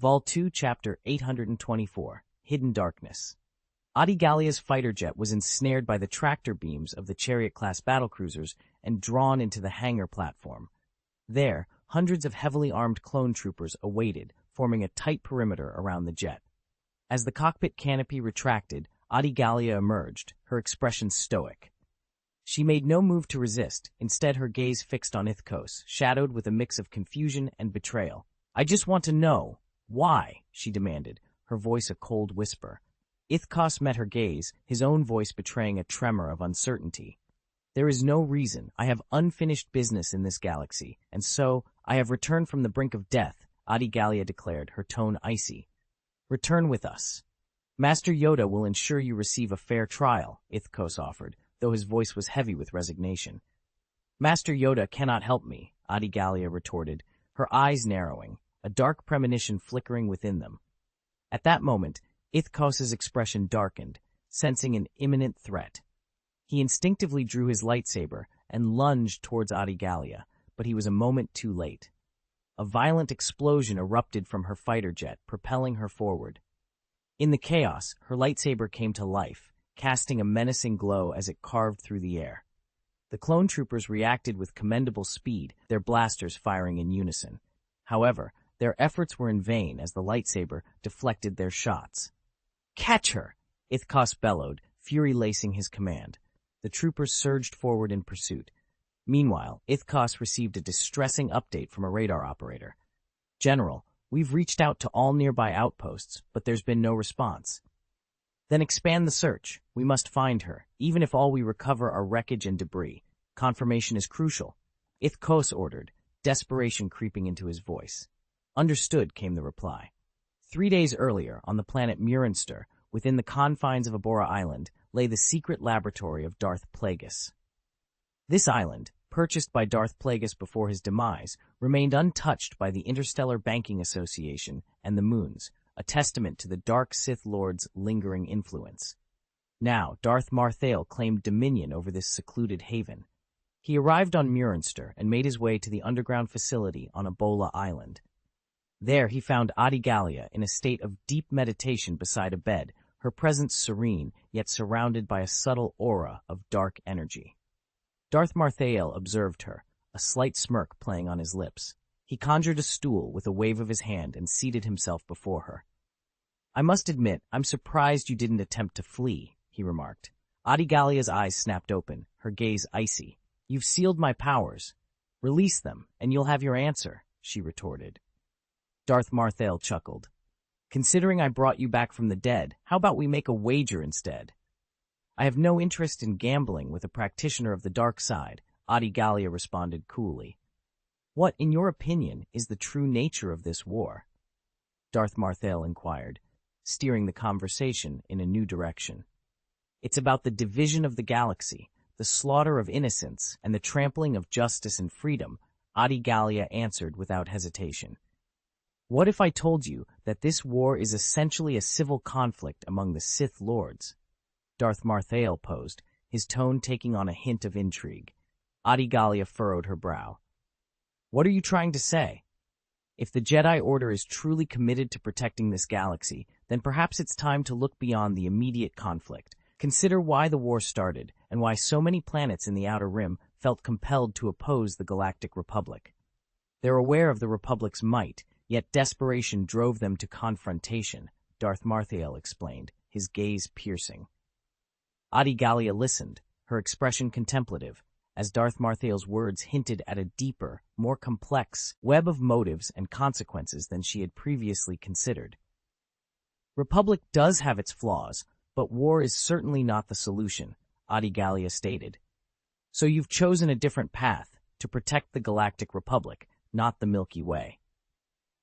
Vol 2, Chapter 824, Hidden Darkness. Adi Gallia's fighter jet was ensnared by the tractor beams of the Chariot-class battlecruisers and drawn into the hangar platform. There, hundreds of heavily armed clone troopers awaited, forming a tight perimeter around the jet. As the cockpit canopy retracted, Adi Gallia emerged, her expression stoic. She made no move to resist, instead her gaze fixed on Ithkos, shadowed with a mix of confusion and betrayal. "I just want to know. Why?" she demanded, her voice a cold whisper. Ithkos met her gaze, his own voice betraying a tremor of uncertainty. "There is no reason. I have unfinished business in this galaxy, and so I have returned from the brink of death," Adi Gallia declared, her tone icy. "Return with us. Master Yoda will ensure you receive a fair trial," Ithkos offered, though his voice was heavy with resignation. "Master Yoda cannot help me," Adi Gallia retorted, her eyes narrowing, a dark premonition flickering within them. At that moment, Ithkos's expression darkened, sensing an imminent threat. He instinctively drew his lightsaber and lunged towards Adi Gallia, but he was a moment too late. A violent explosion erupted from her fighter jet, propelling her forward. In the chaos, her lightsaber came to life, casting a menacing glow as it carved through the air. The clone troopers reacted with commendable speed, their blasters firing in unison. However, their efforts were in vain as the lightsaber deflected their shots. "Catch her!" Ithkos bellowed, fury lacing his command. The troopers surged forward in pursuit. Meanwhile, Ithkos received a distressing update from a radar operator. "General, we've reached out to all nearby outposts, but there's been no response." "Then expand the search. We must find her, even if all we recover are wreckage and debris. Confirmation is crucial," Ithkos ordered, desperation creeping into his voice. "Understood," came the reply. 3 days earlier, on the planet Murinster, within the confines of Abora Island, lay the secret laboratory of Darth Plagueis. This island, purchased by Darth Plagueis before his demise, remained untouched by the Interstellar Banking Association and the Moons, a testament to the Dark Sith Lord's lingering influence. Now, Darth Marthael claimed dominion over this secluded haven. He arrived on Murinster and made his way to the underground facility on Ebola Island. There he found Adi Gallia in a state of deep meditation beside a bed, her presence serene, yet surrounded by a subtle aura of dark energy. Darth Marthael observed her, a slight smirk playing on his lips. He conjured a stool with a wave of his hand and seated himself before her. "I must admit, I'm surprised you didn't attempt to flee," he remarked. Adi Gallia's eyes snapped open, her gaze icy. "You've sealed my powers. Release them, and you'll have your answer," she retorted. Darth Marthael chuckled. "Considering I brought you back from the dead, how about we make a wager instead?" "I have no interest in gambling with a practitioner of the dark side," Adi Gallia responded coolly. "What, in your opinion, is the true nature of this war?" Darth Marthael inquired, steering the conversation in a new direction. "It's about the division of the galaxy, the slaughter of innocents, and the trampling of justice and freedom," Adi Gallia answered without hesitation. "What if I told you that this war is essentially a civil conflict among the Sith Lords?" Darth Marthael posed, his tone taking on a hint of intrigue. Adi Gallia furrowed her brow. "What are you trying to say? If the Jedi Order is truly committed to protecting this galaxy, then perhaps it's time to look beyond the immediate conflict. Consider why the war started, and why so many planets in the Outer Rim felt compelled to oppose the Galactic Republic. They're aware of the Republic's might, yet desperation drove them to confrontation," Darth Marthael explained, his gaze piercing. Adi Gallia listened, her expression contemplative, as Darth Marthael's words hinted at a deeper, more complex web of motives and consequences than she had previously considered. "Republic does have its flaws, but war is certainly not the solution," Adi Gallia stated. "So you've chosen a different path, to protect the Galactic Republic, not the Milky Way.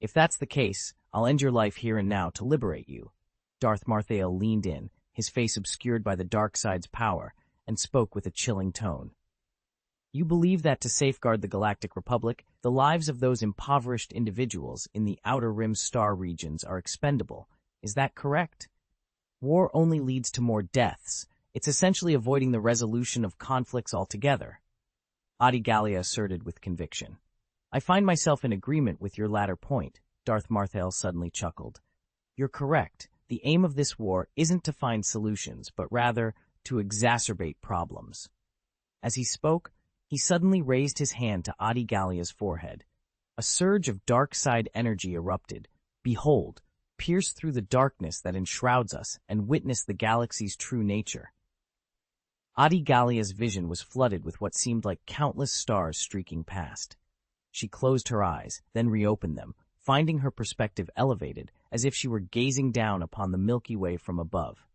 If that's the case, I'll end your life here and now to liberate you." Darth Marthael leaned in, his face obscured by the dark side's power, and spoke with a chilling tone. "You believe that to safeguard the Galactic Republic, the lives of those impoverished individuals in the Outer Rim star regions are expendable. Is that correct? War only leads to more deaths. It's essentially avoiding the resolution of conflicts altogether," Adi Gallia asserted with conviction. "I find myself in agreement with your latter point," Darth Marthael suddenly chuckled. You're correct. The aim of this war isn't to find solutions, but rather to exacerbate problems. As he spoke, he suddenly raised his hand to Adi Gallia's forehead. A surge of dark side energy erupted. Behold, pierce through the darkness that enshrouds us and witness the galaxy's true nature. Adi Gallia's vision was flooded with what seemed like countless stars streaking past. She closed her eyes, then reopened them, finding her perspective elevated, as if she were gazing down upon the Milky Way from above.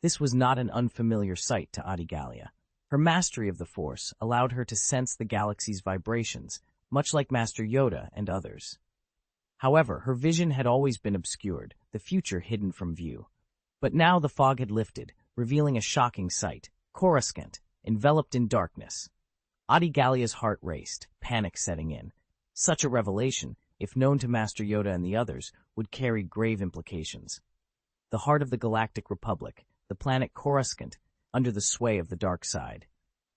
This was not an unfamiliar sight to Adi Gallia. Her mastery of the Force allowed her to sense the galaxy's vibrations, much like Master Yoda and others. However, her vision had always been obscured, the future hidden from view. But now the fog had lifted, revealing a shocking sight. Coruscant, enveloped in darkness. Adi Gallia's heart raced, panic setting in. Such a revelation, if known to Master Yoda and the others, would carry grave implications. The heart of the Galactic Republic, the planet Coruscant, under the sway of the dark side.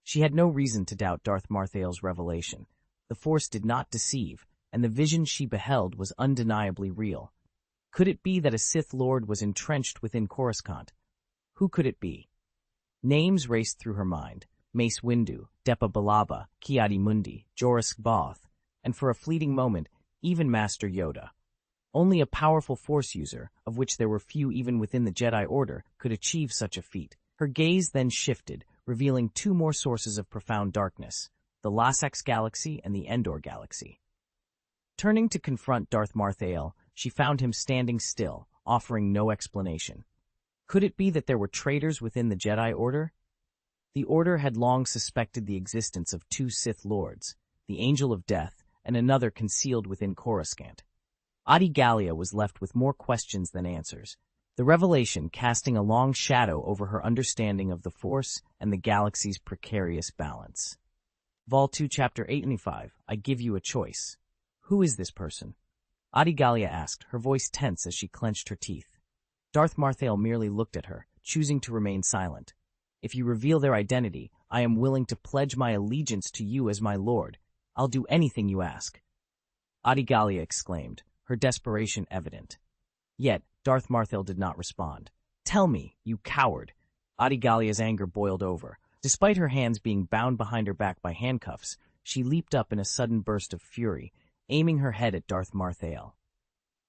She had no reason to doubt Darth Marthael's revelation. The Force did not deceive, and the vision she beheld was undeniably real. Could it be that a Sith Lord was entrenched within Coruscant? Who could it be? Names raced through her mind. Mace Windu, Depa Billaba, Ki-Adi-Mundi, Jorusk Both, and for a fleeting moment, even Master Yoda. Only a powerful Force user, of which there were few even within the Jedi Order, could achieve such a feat. Her gaze then shifted, revealing two more sources of profound darkness, the Lassax Galaxy and the Endor Galaxy. Turning to confront Darth Marthael, she found him standing still, offering no explanation. Could it be that there were traitors within the Jedi Order? The Order had long suspected the existence of two Sith Lords, the Angel of Death and another concealed within Coruscant. Adi Gallia was left with more questions than answers, the revelation casting a long shadow over her understanding of the Force and the galaxy's precarious balance. Vol 2, Chapter 85, I give you a choice. Who is this person? Adi Gallia asked, her voice tense as she clenched her teeth. Darth Marthael merely looked at her, choosing to remain silent. If you reveal their identity, I am willing to pledge my allegiance to you as my lord. I'll do anything you ask. Adi Gallia exclaimed, her desperation evident. Yet, Darth Marthael did not respond. Tell me, you coward. Adi Gallia's anger boiled over. Despite her hands being bound behind her back by handcuffs, she leaped up in a sudden burst of fury, aiming her head at Darth Marthael.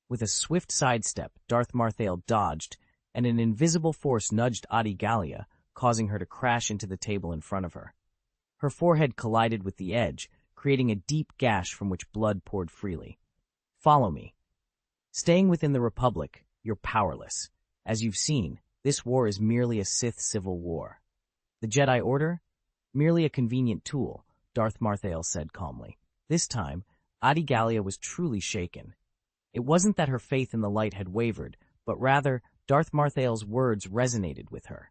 With a swift sidestep, Darth Marthael dodged, and an invisible force nudged Adi Gallia, causing her to crash into the table in front of her. Her forehead collided with the edge, creating a deep gash from which blood poured freely. Follow me. Staying within the Republic, you're powerless. As you've seen, this war is merely a Sith civil war. The Jedi Order? Merely a convenient tool, Darth Marthael said calmly. This time, Adi Gallia was truly shaken. It wasn't that her faith in the light had wavered, but rather, Darth Marthael's words resonated with her.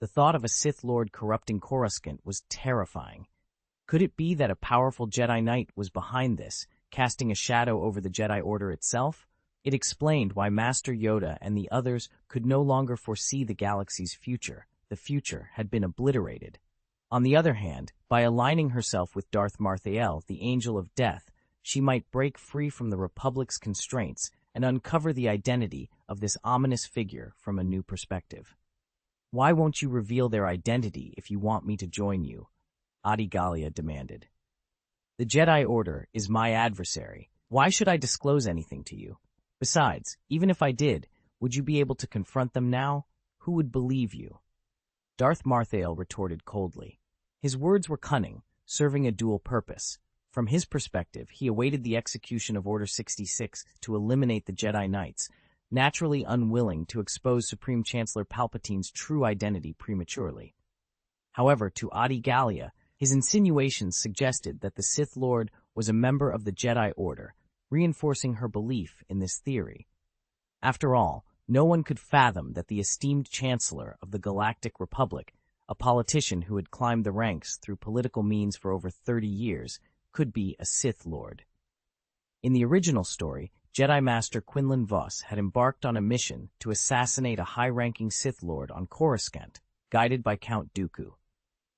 The thought of a Sith Lord corrupting Coruscant was terrifying. Could it be that a powerful Jedi Knight was behind this, casting a shadow over the Jedi Order itself? It explained why Master Yoda and the others could no longer foresee the galaxy's future. The future had been obliterated. On the other hand, by aligning herself with Darth Marthael, the Angel of Death, she might break free from the Republic's constraints and uncover the identity of this ominous figure from a new perspective. Why won't you reveal their identity if you want me to join you? Adi Gallia demanded. The Jedi Order is my adversary. Why should I disclose anything to you? Besides, even if I did, would you be able to confront them now? Who would believe you? Darth Marthael retorted coldly. His words were cunning, serving a dual purpose. From his perspective, he awaited the execution of Order 66 to eliminate the Jedi Knights, naturally unwilling to expose Supreme Chancellor Palpatine's true identity prematurely. However, to Adi Gallia, his insinuations suggested that the Sith Lord was a member of the Jedi Order, reinforcing her belief in this theory. After all, no one could fathom that the esteemed Chancellor of the Galactic Republic, a politician who had climbed the ranks through political means for over 30 years, could be a Sith Lord. In the original story, Jedi Master Quinlan Vos had embarked on a mission to assassinate a high-ranking Sith Lord on Coruscant, guided by Count Dooku.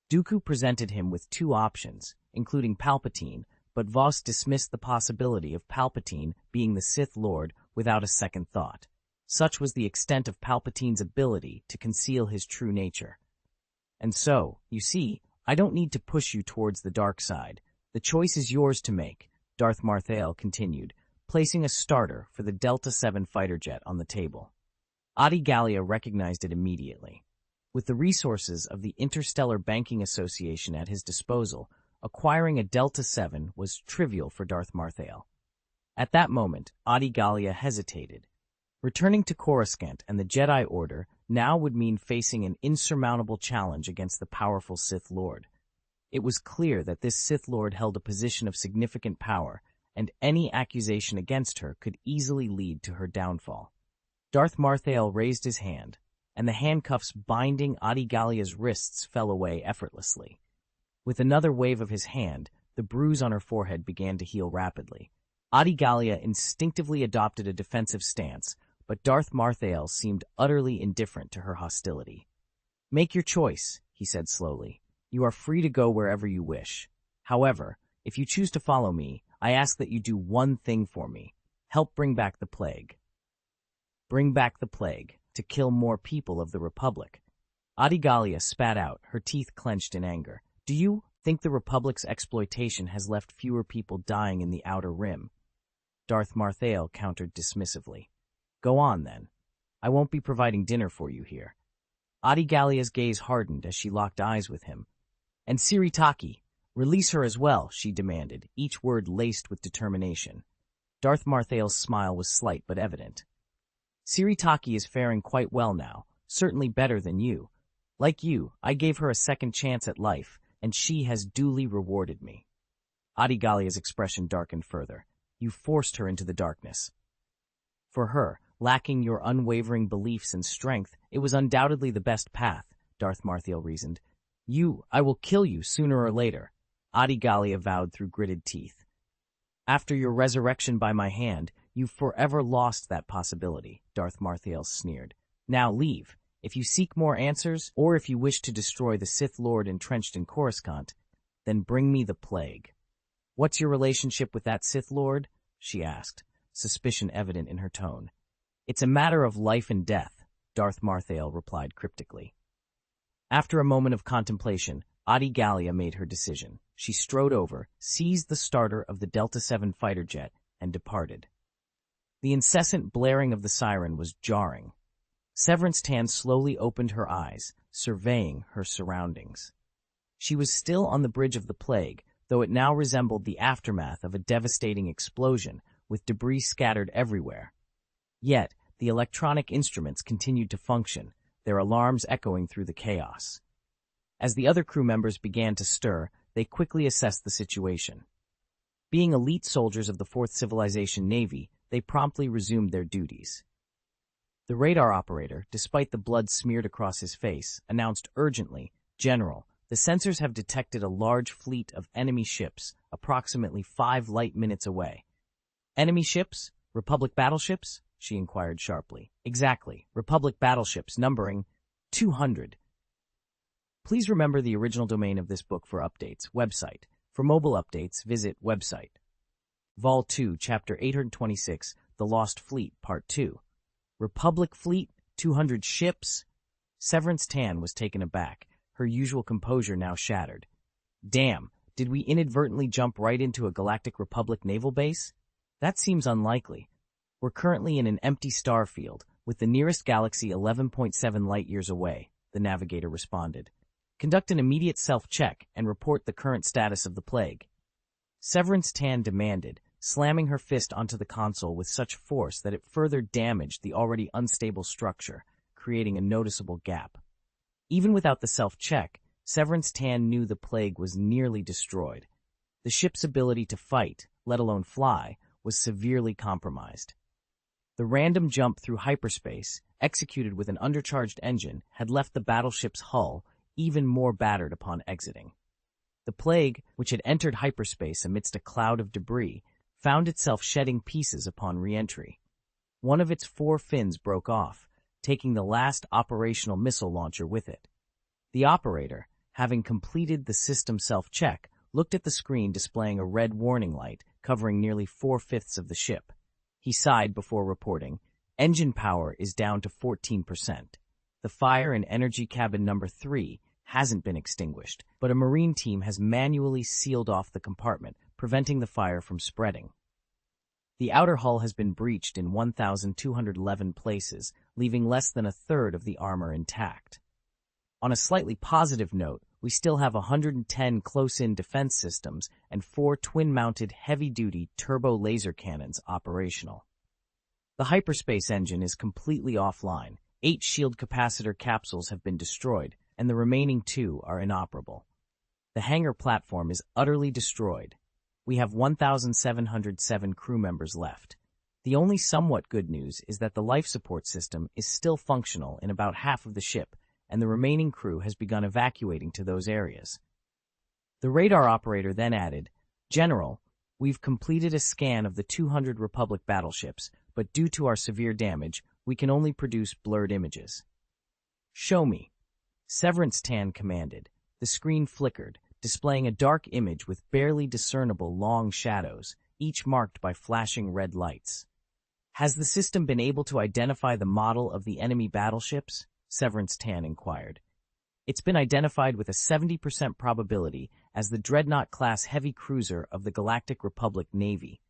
Dooku presented him with two options, including Palpatine, but Voss dismissed the possibility of Palpatine being the Sith Lord without a second thought. Such was the extent of Palpatine's ability to conceal his true nature. And so, you see, I don't need to push you towards the dark side. The choice is yours to make, Darth Marthael continued, placing a starter for the Delta 7 fighter jet on the table. Adi Gallia recognized it immediately. With the resources of the Interstellar Banking Association at his disposal, acquiring a Delta 7 was trivial for Darth Marthael. At that moment, Adi Gallia hesitated. Returning to Coruscant and the Jedi Order now would mean facing an insurmountable challenge against the powerful Sith Lord. It was clear that this Sith Lord held a position of significant power, and any accusation against her could easily lead to her downfall. Darth Marthael raised his hand, and the handcuffs binding Adi Gallia's wrists fell away effortlessly. With another wave of his hand, the bruise on her forehead began to heal rapidly. Adi Gallia instinctively adopted a defensive stance, but Darth Marthael seemed utterly indifferent to her hostility. "Make your choice," he said slowly. "You are free to go wherever you wish. However, if you choose to follow me, I ask that you do one thing for me. Help bring back the plague." Bring back the plague, to kill more people of the Republic. Adi Gallia spat out, her teeth clenched in anger. "Do you think the Republic's exploitation has left fewer people dying in the Outer Rim?" Darth Marthael countered dismissively. "Go on, then. I won't be providing dinner for you here." Adi Gallia's gaze hardened as she locked eyes with him. "And Siritaki, release her as well," she demanded, each word laced with determination. Darth Marthael's smile was slight but evident. "Siritaki is faring quite well now, certainly better than you. Like you, I gave her a second chance at life, and she has duly rewarded me." Adi Gallia's expression darkened further. "You forced her into the darkness." For her, lacking your unwavering beliefs and strength, it was undoubtedly the best path, Darth Marthael reasoned. I will kill you sooner or later," Adi Gallia vowed through gritted teeth. "After your resurrection by my hand, you've forever lost that possibility," Darth Marthael sneered. "Now leave. If you seek more answers, or if you wish to destroy the Sith Lord entrenched in Coruscant, then bring me the plague." "What's your relationship with that Sith Lord?" she asked, suspicion evident in her tone. "It's a matter of life and death," Darth Marthael replied cryptically. After a moment of contemplation, Adi Gallia made her decision. She strode over, seized the starter of the Delta 7 fighter jet, and departed. The incessant blaring of the siren was jarring. Severance Tan slowly opened her eyes, surveying her surroundings. She was still on the bridge of the plague, though it now resembled the aftermath of a devastating explosion, with debris scattered everywhere. Yet, the electronic instruments continued to function, their alarms echoing through the chaos. As the other crew members began to stir, they quickly assessed the situation. Being elite soldiers of the Fourth Civilization Navy, they promptly resumed their duties. The radar operator, despite the blood smeared across his face, announced urgently, "General, the sensors have detected a large fleet of enemy ships approximately 5 light minutes away." "Enemy ships? Republic battleships?" she inquired sharply. "Exactly. Republic battleships numbering 200. Please remember the original domain of this book for updates. Website. For mobile updates, visit website. Vol 2, Chapter 826, The Lost Fleet, Part 2. Republic fleet? 200 ships? Severance Tan was taken aback, her usual composure now shattered. "Damn, did we inadvertently jump right into a Galactic Republic naval base? That seems unlikely. We're currently in an empty star field, with the nearest galaxy 11.7 light-years away," the navigator responded. "Conduct an immediate self-check and report the current status of the plague." Severance Tan demanded, slamming her fist onto the console with such force that it further damaged the already unstable structure, creating a noticeable gap. Even without the self-check, Severance Tan knew the plague was nearly destroyed. The ship's ability to fight, let alone fly, was severely compromised. The random jump through hyperspace, executed with an undercharged engine, had left the battleship's hull even more battered upon exiting. The plague, which had entered hyperspace amidst a cloud of debris, found itself shedding pieces upon re-entry. One of its 4 fins broke off, taking the last operational missile launcher with it. The operator, having completed the system self-check, looked at the screen displaying a red warning light covering nearly 4/5 of the ship. He sighed before reporting, "Engine power is down to 14%. The fire in energy cabin number 3 hasn't been extinguished, but a marine team has manually sealed off the compartment, preventing the fire from spreading. The outer hull has been breached in 1,211 places, leaving less than a third of the armor intact. On a slightly positive note, we still have 110 close-in defense systems and 4 twin-mounted heavy-duty turbo laser cannons operational. The hyperspace engine is completely offline. 8 shield capacitor capsules have been destroyed, and the remaining 2 are inoperable. The hangar platform is utterly destroyed. We have 1,707 crew members left. The only somewhat good news is that the life support system is still functional in about half of the ship, and the remaining crew has begun evacuating to those areas." The radar operator then added, "General, we've completed a scan of the 200 Republic battleships, but due to our severe damage, we can only produce blurred images." "Show me," Severance Tan commanded. The screen flickered, displaying a dark image with barely discernible long shadows, each marked by flashing red lights. "Has the system been able to identify the model of the enemy battleships?" Severance Tan inquired. "It's been identified with a 70% probability as the Dreadnought-class heavy cruiser of the Galactic Republic Navy.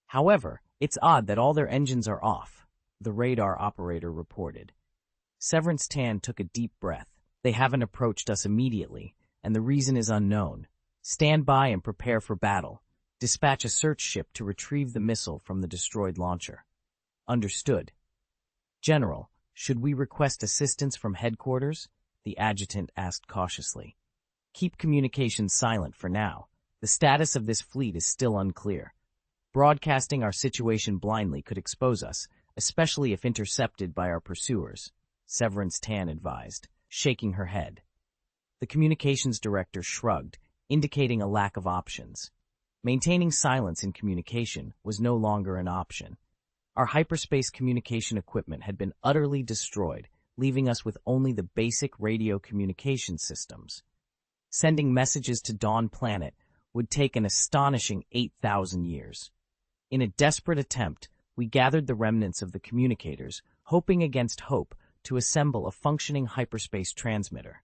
However, it's odd that all their engines are off," the radar operator reported. Severance Tan took a deep breath. "They haven't approached us immediately, and the reason is unknown. Stand by and prepare for battle. Dispatch a search ship to retrieve the missile from the destroyed launcher." "Understood." "General, should we request assistance from headquarters?" the adjutant asked cautiously. "Keep communications silent for now. The status of this fleet is still unclear. Broadcasting our situation blindly could expose us, especially if intercepted by our pursuers," Severance Tan advised, shaking her head. The communications director shrugged, indicating a lack of options. Maintaining silence in communication was no longer an option. Our hyperspace communication equipment had been utterly destroyed, leaving us with only the basic radio communication systems. Sending messages to Dawn Planet would take an astonishing 8,000 years. In a desperate attempt, we gathered the remnants of the communicators, hoping against hope to assemble a functioning hyperspace transmitter.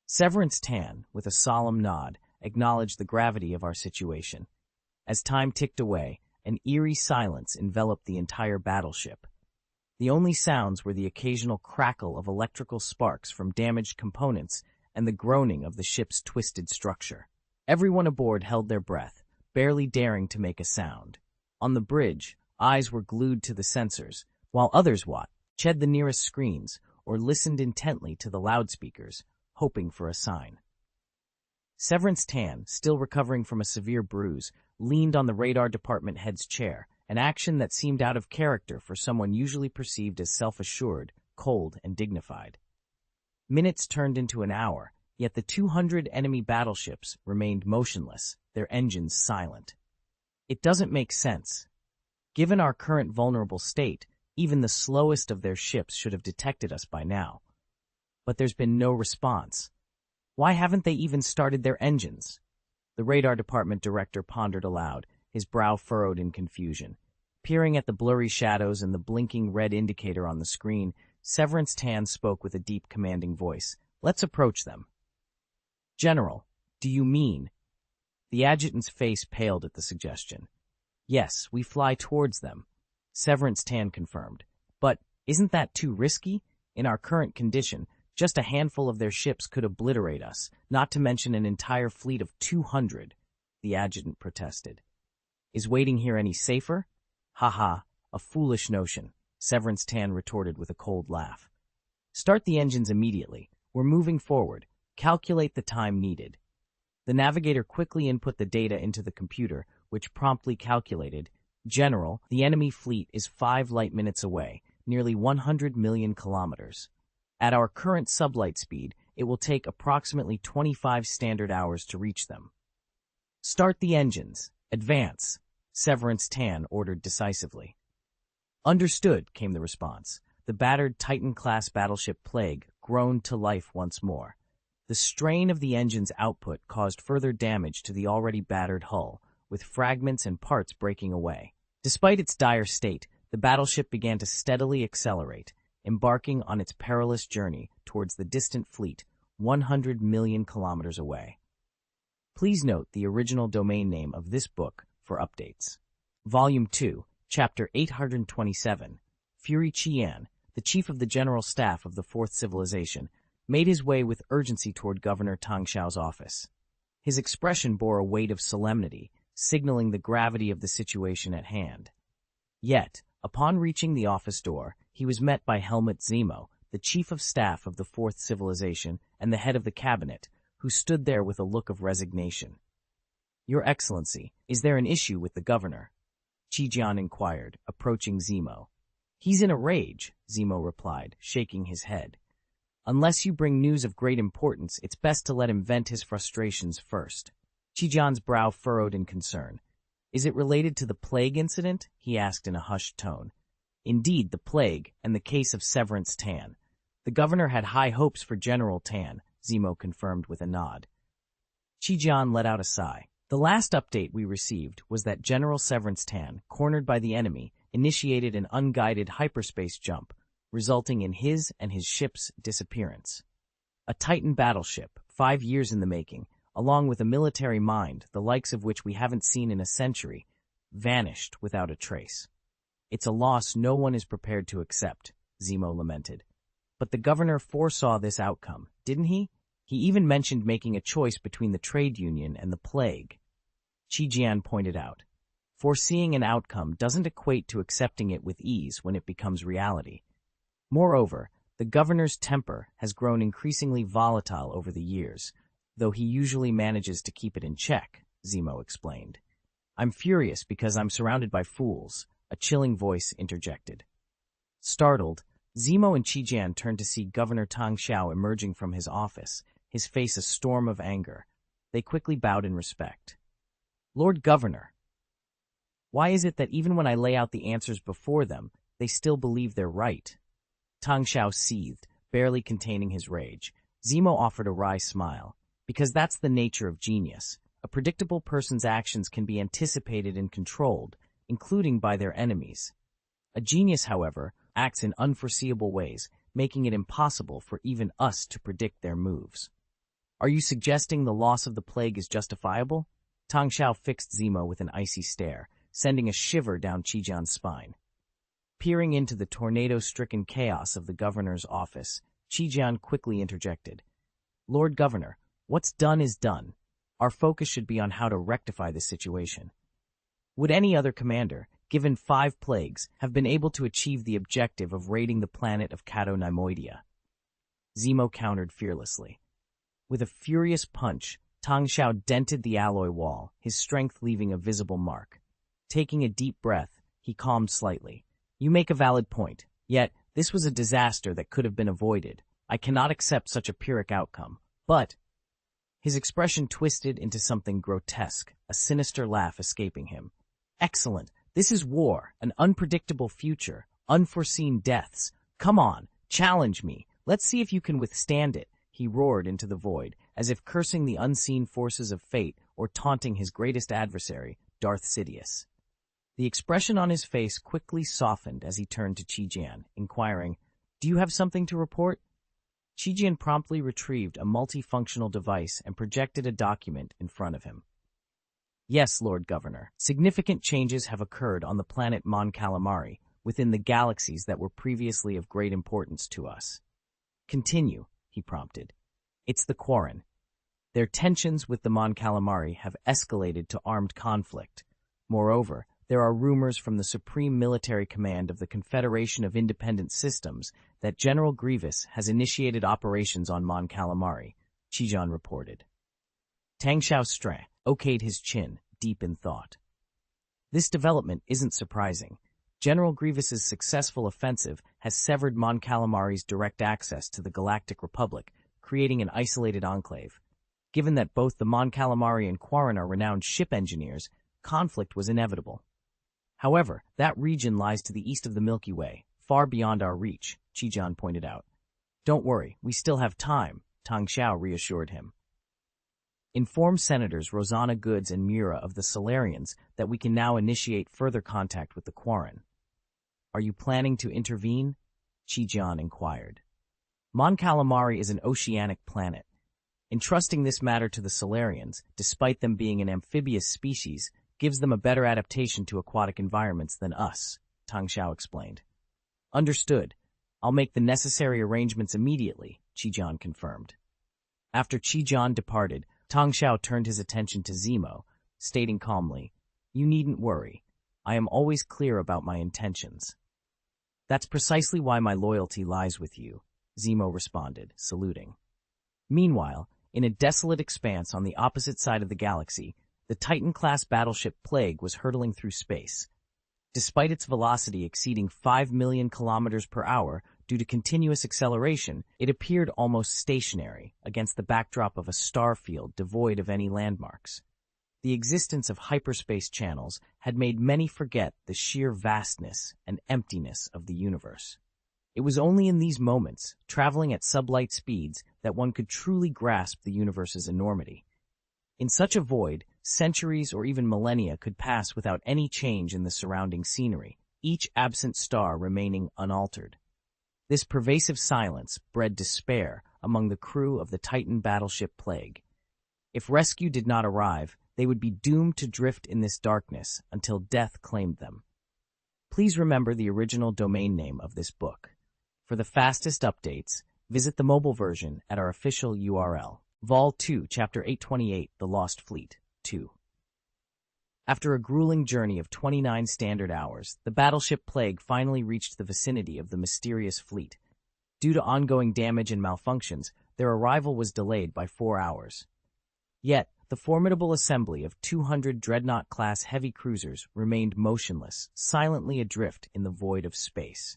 Severance Tan, with a solemn nod, acknowledged the gravity of our situation. As time ticked away, an eerie silence enveloped the entire battleship. The only sounds were the occasional crackle of electrical sparks from damaged components and the groaning of the ship's twisted structure. Everyone aboard held their breath, barely daring to make a sound. On the bridge, eyes were glued to the sensors, while others watched the nearest screens or listened intently to the loudspeakers, hoping for a sign. Severance Tan, still recovering from a severe bruise, leaned on the radar department head's chair, an action that seemed out of character for someone usually perceived as self-assured, cold, and dignified. Minutes turned into an hour, yet the 200 enemy battleships remained motionless, their engines silent. "It doesn't make sense. Given our current vulnerable state, even the slowest of their ships should have detected us by now. But there's been no response. Why haven't they even started their engines?" The radar department director pondered aloud, his brow furrowed in confusion. Peering at the blurry shadows and the blinking red indicator on the screen, Severance Tan spoke with a deep, commanding voice. "Let's approach them." "General, do you mean?" The adjutant's face paled at the suggestion. "Yes, we fly towards them," Severance Tan confirmed. "But isn't that too risky? In our current condition, just a handful of their ships could obliterate us, not to mention an entire fleet of 200, the adjutant protested. "Is waiting here any safer?" "Ha, a foolish notion," Severance Tan retorted with a cold laugh. "Start the engines immediately. We're moving forward. Calculate the time needed." The navigator quickly input the data into the computer, which promptly calculated, "General, the enemy fleet is 5 light minutes away, nearly 100 million kilometers. At our current sublight speed, it will take approximately 25 standard hours to reach them." "Start the engines. Advance," Severance Tan ordered decisively. "Understood," came the response. The battered Titan-class battleship Plague groaned to life once more. The strain of the engine's output caused further damage to the already battered hull, with fragments and parts breaking away. Despite its dire state, the battleship began to steadily accelerate, embarking on its perilous journey towards the distant fleet 100 million kilometers away. Please note the original domain name of this book for updates. Volume 2, Chapter 827, Fury Qian, the chief of the General Staff of the Fourth Civilization, made his way with urgency toward Governor Tang Xiao's office. His expression bore a weight of solemnity, signaling the gravity of the situation at hand. Yet, upon reaching the office door, he was met by Helmut Zemo, the chief of staff of the Fourth Civilization and the head of the cabinet, who stood there with a look of resignation. "Your Excellency, is there an issue with the governor?" Qijian inquired, approaching Zemo. "He's in a rage," Zemo replied, shaking his head. "Unless you bring news of great importance, it's best to let him vent his frustrations first." Qijian's brow furrowed in concern. "Is it related to the plague incident?" he asked in a hushed tone. "Indeed, the plague, and the case of Severance Tan. The governor had high hopes for General Tan," Zemo confirmed with a nod. Qijian let out a sigh. "The last update we received was that General Severance Tan, cornered by the enemy, initiated an unguided hyperspace jump, resulting in his and his ship's disappearance. A Titan battleship, 5 years in the making, along with a military mind, the likes of which we haven't seen in a century, vanished without a trace. It's a loss no one is prepared to accept," Zemo lamented. "But the governor foresaw this outcome, didn't he? He even mentioned making a choice between the trade union and the plague." Qijian pointed out. "Foreseeing an outcome doesn't equate to accepting it with ease when it becomes reality. Moreover, the governor's temper has grown increasingly volatile over the years, though he usually manages to keep it in check," Zemo explained. "I'm furious because I'm surrounded by fools," a chilling voice interjected. Startled, Zemo and Qijian turned to see Governor Tang Xiao emerging from his office, his face a storm of anger. They quickly bowed in respect. "Lord Governor, why is it that even when I lay out the answers before them, they still believe they're right?" Tang Xiao seethed, barely containing his rage. Zemo offered a wry smile. "Because that's the nature of genius. A predictable person's actions can be anticipated and controlled, including by their enemies. A genius, however, acts in unforeseeable ways, making it impossible for even us to predict their moves." "Are you suggesting the loss of the plague is justifiable?" Tang Xiao fixed Zemo with an icy stare, sending a shiver down Qijian's spine. Peering into the tornado-stricken chaos of the governor's office, Qijian quickly interjected. "Lord Governor, what's done is done. Our focus should be on how to rectify the situation. Would any other commander, given 5 plagues, have been able to achieve the objective of raiding the planet of Cato-Neimoidia?" Zemo countered fearlessly. With a furious punch, Tang Xiao dented the alloy wall, his strength leaving a visible mark. Taking a deep breath, he calmed slightly. "You make a valid point. Yet, this was a disaster that could have been avoided. I cannot accept such a Pyrrhic outcome. But—" His expression twisted into something grotesque, a sinister laugh escaping him. "Excellent. This is war, an unpredictable future, unforeseen deaths. Come on, challenge me. Let's see if you can withstand it," he roared into the void, as if cursing the unseen forces of fate or taunting his greatest adversary, Darth Sidious. The expression on his face quickly softened as he turned to Qijian, inquiring, "Do you have something to report?" Qijian promptly retrieved a multifunctional device and projected a document in front of him. "Yes, Lord Governor. Significant changes have occurred on the planet Mon Calamari within the galaxies that were previously of great importance to us." "Continue," he prompted. "It's the Quarren. Their tensions with the Mon Calamari have escalated to armed conflict. Moreover, there are rumors from the Supreme Military Command of the Confederation of Independent Systems that General Grievous has initiated operations on Mon Calamari," Qijian reported. Tang Xiao okayed his chin, deep in thought. This development isn't surprising. General Grievous's successful offensive has severed Mon Calamari's direct access to the Galactic Republic, creating an isolated enclave. Given that both the Mon Calamari and Quarren are renowned ship engineers, conflict was inevitable. However, that region lies to the east of the Milky Way, far beyond our reach, Qijian pointed out. "Don't worry, we still have time," Tang Xiao reassured him. Inform Senators Rosanna Goods and Mura of the Solarians that we can now initiate further contact with the Quarren. Are you planning to intervene? Chi-Jian inquired. Mon Calamari is an oceanic planet. Entrusting this matter to the Solarians, despite them being an amphibious species, gives them a better adaptation to aquatic environments than us, Tang Xiao explained. Understood. I'll make the necessary arrangements immediately, Chi-Jian confirmed. After Chi-Jian departed, Tang Xiao turned his attention to Zemo, stating calmly, You needn't worry. I am always clear about my intentions. That's precisely why my loyalty lies with you, Zemo responded, saluting. Meanwhile, in a desolate expanse on the opposite side of the galaxy, the Titan-class battleship Plague was hurtling through space. Despite its velocity exceeding 5 million kilometers per hour due to continuous acceleration, it appeared almost stationary against the backdrop of a star field devoid of any landmarks. The existence of hyperspace channels had made many forget the sheer vastness and emptiness of the universe. It was only in these moments, traveling at sublight speeds, that one could truly grasp the universe's enormity. In such a void, centuries or even millennia could pass without any change in the surrounding scenery, each absent star remaining unaltered. This pervasive silence bred despair among the crew of the Titan battleship Plague. If rescue did not arrive, they would be doomed to drift in this darkness until death claimed them. Please remember the original domain name of this book. For the fastest updates, visit the mobile version at our official URL. Vol 2, Chapter 828, The Lost Fleet, 2. After a grueling journey of 29 standard hours, the battleship Plague finally reached the vicinity of the mysterious fleet. Due to ongoing damage and malfunctions, their arrival was delayed by 4 hours. Yet, the formidable assembly of 200 Dreadnought-class heavy cruisers remained motionless, silently adrift in the void of space.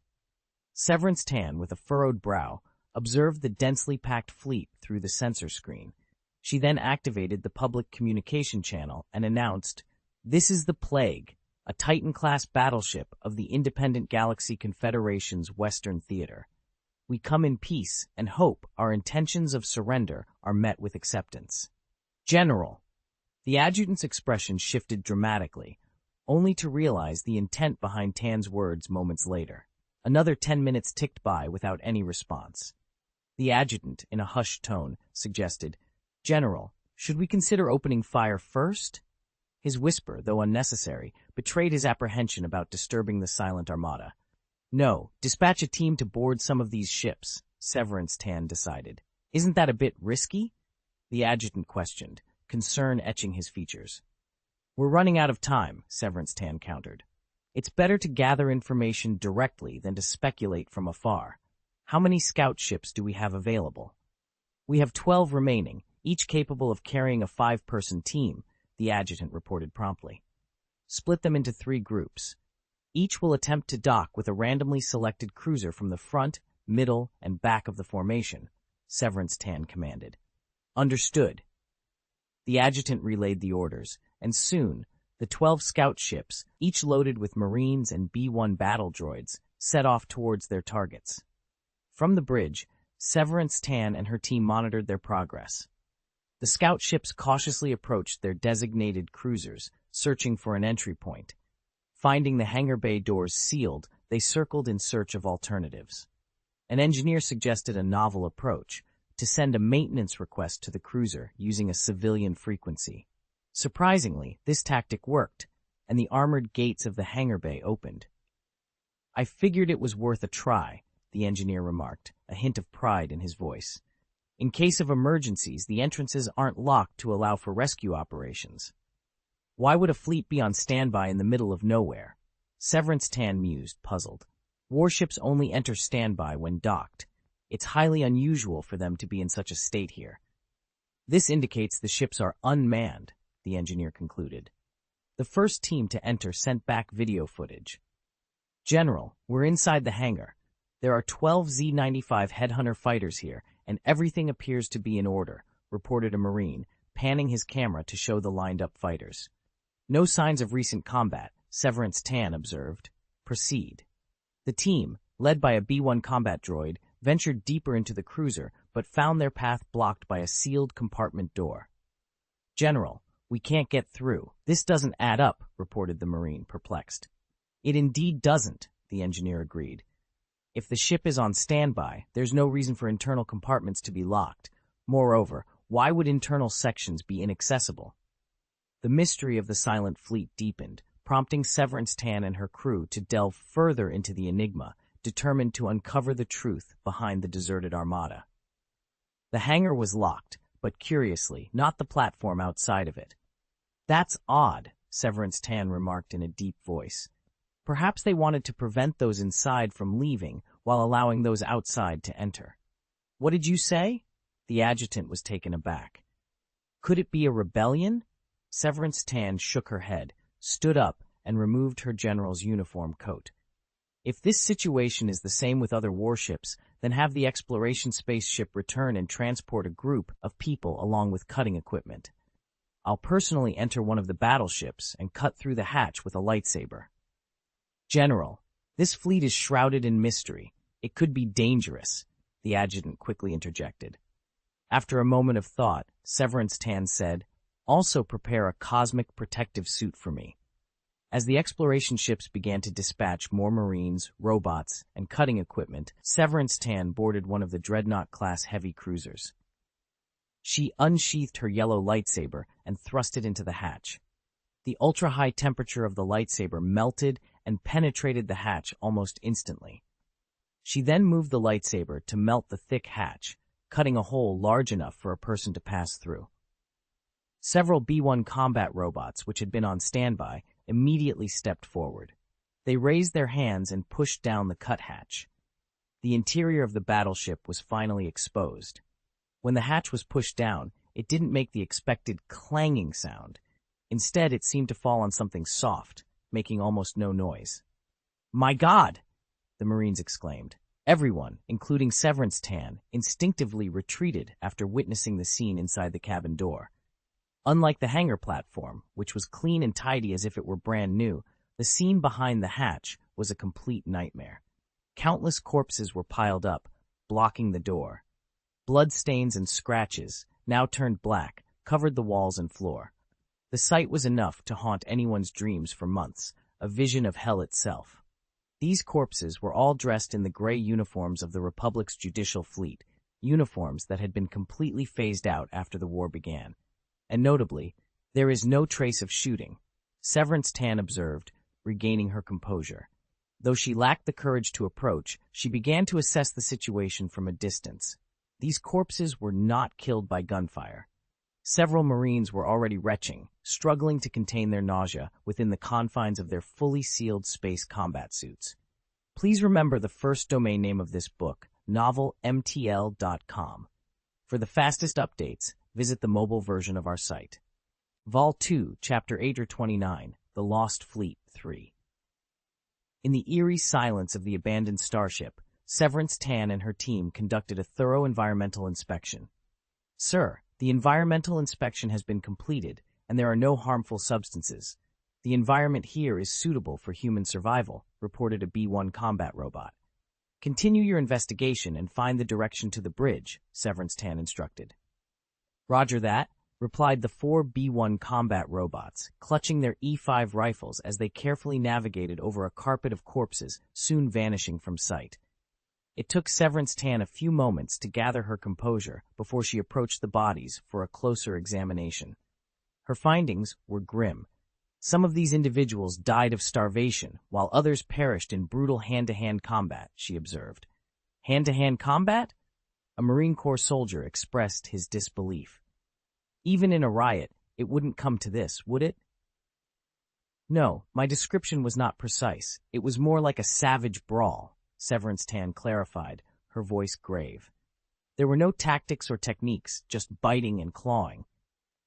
Severance Tan, with a furrowed brow, observed the densely packed fleet through the sensor screen. She then activated the public communication channel and announced, "This is the Plague, a Titan-class battleship of the Independent Galaxy Confederation's Western Theater. We come in peace and hope our intentions of surrender are met with acceptance." General. The adjutant's expression shifted dramatically, only to realize the intent behind Tan's words moments later. Another 10 minutes ticked by without any response. The adjutant, in a hushed tone, suggested, "General, should we consider opening fire first?" His whisper, though unnecessary, betrayed his apprehension about disturbing the silent armada. "No, dispatch a team to board some of these ships," Severance Tan decided. "Isn't that a bit risky?" The adjutant questioned, concern etching his features. "We're running out of time," Severance Tan countered. "It's better to gather information directly than to speculate from afar. How many scout ships do we have available?" "We have 12 remaining, each capable of carrying a 5-person team," the adjutant reported promptly. "Split them into 3 groups. Each will attempt to dock with a randomly selected cruiser from the front, middle, and back of the formation," Severance Tan commanded. "Understood." The adjutant relayed the orders, and soon, the 12 scout ships, each loaded with Marines and B-1 battle droids, set off towards their targets. From the bridge, Severance Tan and her team monitored their progress. The scout ships cautiously approached their designated cruisers, searching for an entry point. Finding the hangar bay doors sealed, they circled in search of alternatives. An engineer suggested a novel approach, to send a maintenance request to the cruiser using a civilian frequency. Surprisingly, this tactic worked, and the armored gates of the hangar bay opened. "I figured it was worth a try," the engineer remarked, a hint of pride in his voice. "In case of emergencies, the entrances aren't locked to allow for rescue operations." "Why would a fleet be on standby in the middle of nowhere?" Severance Tan mused, puzzled. "Warships only enter standby when docked. It's highly unusual for them to be in such a state here." "This indicates the ships are unmanned," the engineer concluded. The first team to enter sent back video footage. "General, we're inside the hangar. There are 12 Z-95 Headhunter fighters here, and everything appears to be in order," reported a Marine, panning his camera to show the lined-up fighters. "No signs of recent combat," Severance Tan observed. "Proceed." The team, led by a B-1 combat droid, ventured deeper into the cruiser, but found their path blocked by a sealed compartment door. "General, we can't get through. This doesn't add up," reported the Marine, perplexed. "It indeed doesn't," the engineer agreed. "If the ship is on standby, there's no reason for internal compartments to be locked. Moreover, why would internal sections be inaccessible?" The mystery of the silent fleet deepened, prompting Severance Tan and her crew to delve further into the enigma, determined to uncover the truth behind the deserted armada. The hangar was locked, but curiously, not the platform outside of it. "That's odd," Severance Tan remarked in a deep voice. "Perhaps they wanted to prevent those inside from leaving while allowing those outside to enter." "What did you say?" The adjutant was taken aback. "Could it be a rebellion?" Severance Tan shook her head, stood up, and removed her general's uniform coat. "If this situation is the same with other warships, then have the exploration spaceship return and transport a group of people along with cutting equipment. I'll personally enter one of the battleships and cut through the hatch with a lightsaber." "General, this fleet is shrouded in mystery. It could be dangerous," the adjutant quickly interjected. After a moment of thought, Severance Tan said, "Also prepare a cosmic protective suit for me." As the exploration ships began to dispatch more Marines, robots, and cutting equipment, Severance Tan boarded one of the Dreadnought-class heavy cruisers. She unsheathed her yellow lightsaber and thrust it into the hatch. The ultra-high temperature of the lightsaber melted and penetrated the hatch almost instantly. She then moved the lightsaber to melt the thick hatch, cutting a hole large enough for a person to pass through. Several B-1 combat robots, which had been on standby, immediately stepped forward. They raised their hands and pushed down the cut hatch. The interior of the battleship was finally exposed. When the hatch was pushed down, it didn't make the expected clanging sound. Instead, it seemed to fall on something soft, making almost no noise. "My God!" the Marines exclaimed. Everyone, including Severance Tan, instinctively retreated after witnessing the scene inside the cabin door. Unlike the hangar platform, which was clean and tidy as if it were brand new, the scene behind the hatch was a complete nightmare. Countless corpses were piled up, blocking the door. Bloodstains and scratches, now turned black, covered the walls and floor. The sight was enough to haunt anyone's dreams for months, a vision of hell itself. These corpses were all dressed in the gray uniforms of the Republic's judicial fleet, uniforms that had been completely phased out after the war began. And notably, there is no trace of shooting, Severance Tan observed, regaining her composure. Though she lacked the courage to approach, she began to assess the situation from a distance. These corpses were not killed by gunfire. Several Marines were already retching, struggling to contain their nausea within the confines of their fully sealed space combat suits. Please remember the first domain name of this book, novelmtl.com. For the fastest updates, visit the mobile version of our site. Vol 2, Chapter 8 or 29, The Lost Fleet 3. In the eerie silence of the abandoned starship, Severance Tan and her team conducted a thorough environmental inspection. "Sir, the environmental inspection has been completed, and there are no harmful substances. The environment here is suitable for human survival," reported a B-1 combat robot. "Continue your investigation and find the direction to the bridge," Severance Tan instructed. "Roger that," replied the 4 B-1 combat robots, clutching their E-5 rifles as they carefully navigated over a carpet of corpses, soon vanishing from sight. It took Severance Tan a few moments to gather her composure before she approached the bodies for a closer examination. Her findings were grim. Some of these individuals died of starvation, while others perished in brutal hand-to-hand combat, she observed. "Hand-to-hand combat?" A Marine Corps soldier expressed his disbelief. "Even in a riot, it wouldn't come to this, would it?" "No, my description was not precise. It was more like a savage brawl," Severance Tan clarified, her voice grave. "There were no tactics or techniques, just biting and clawing.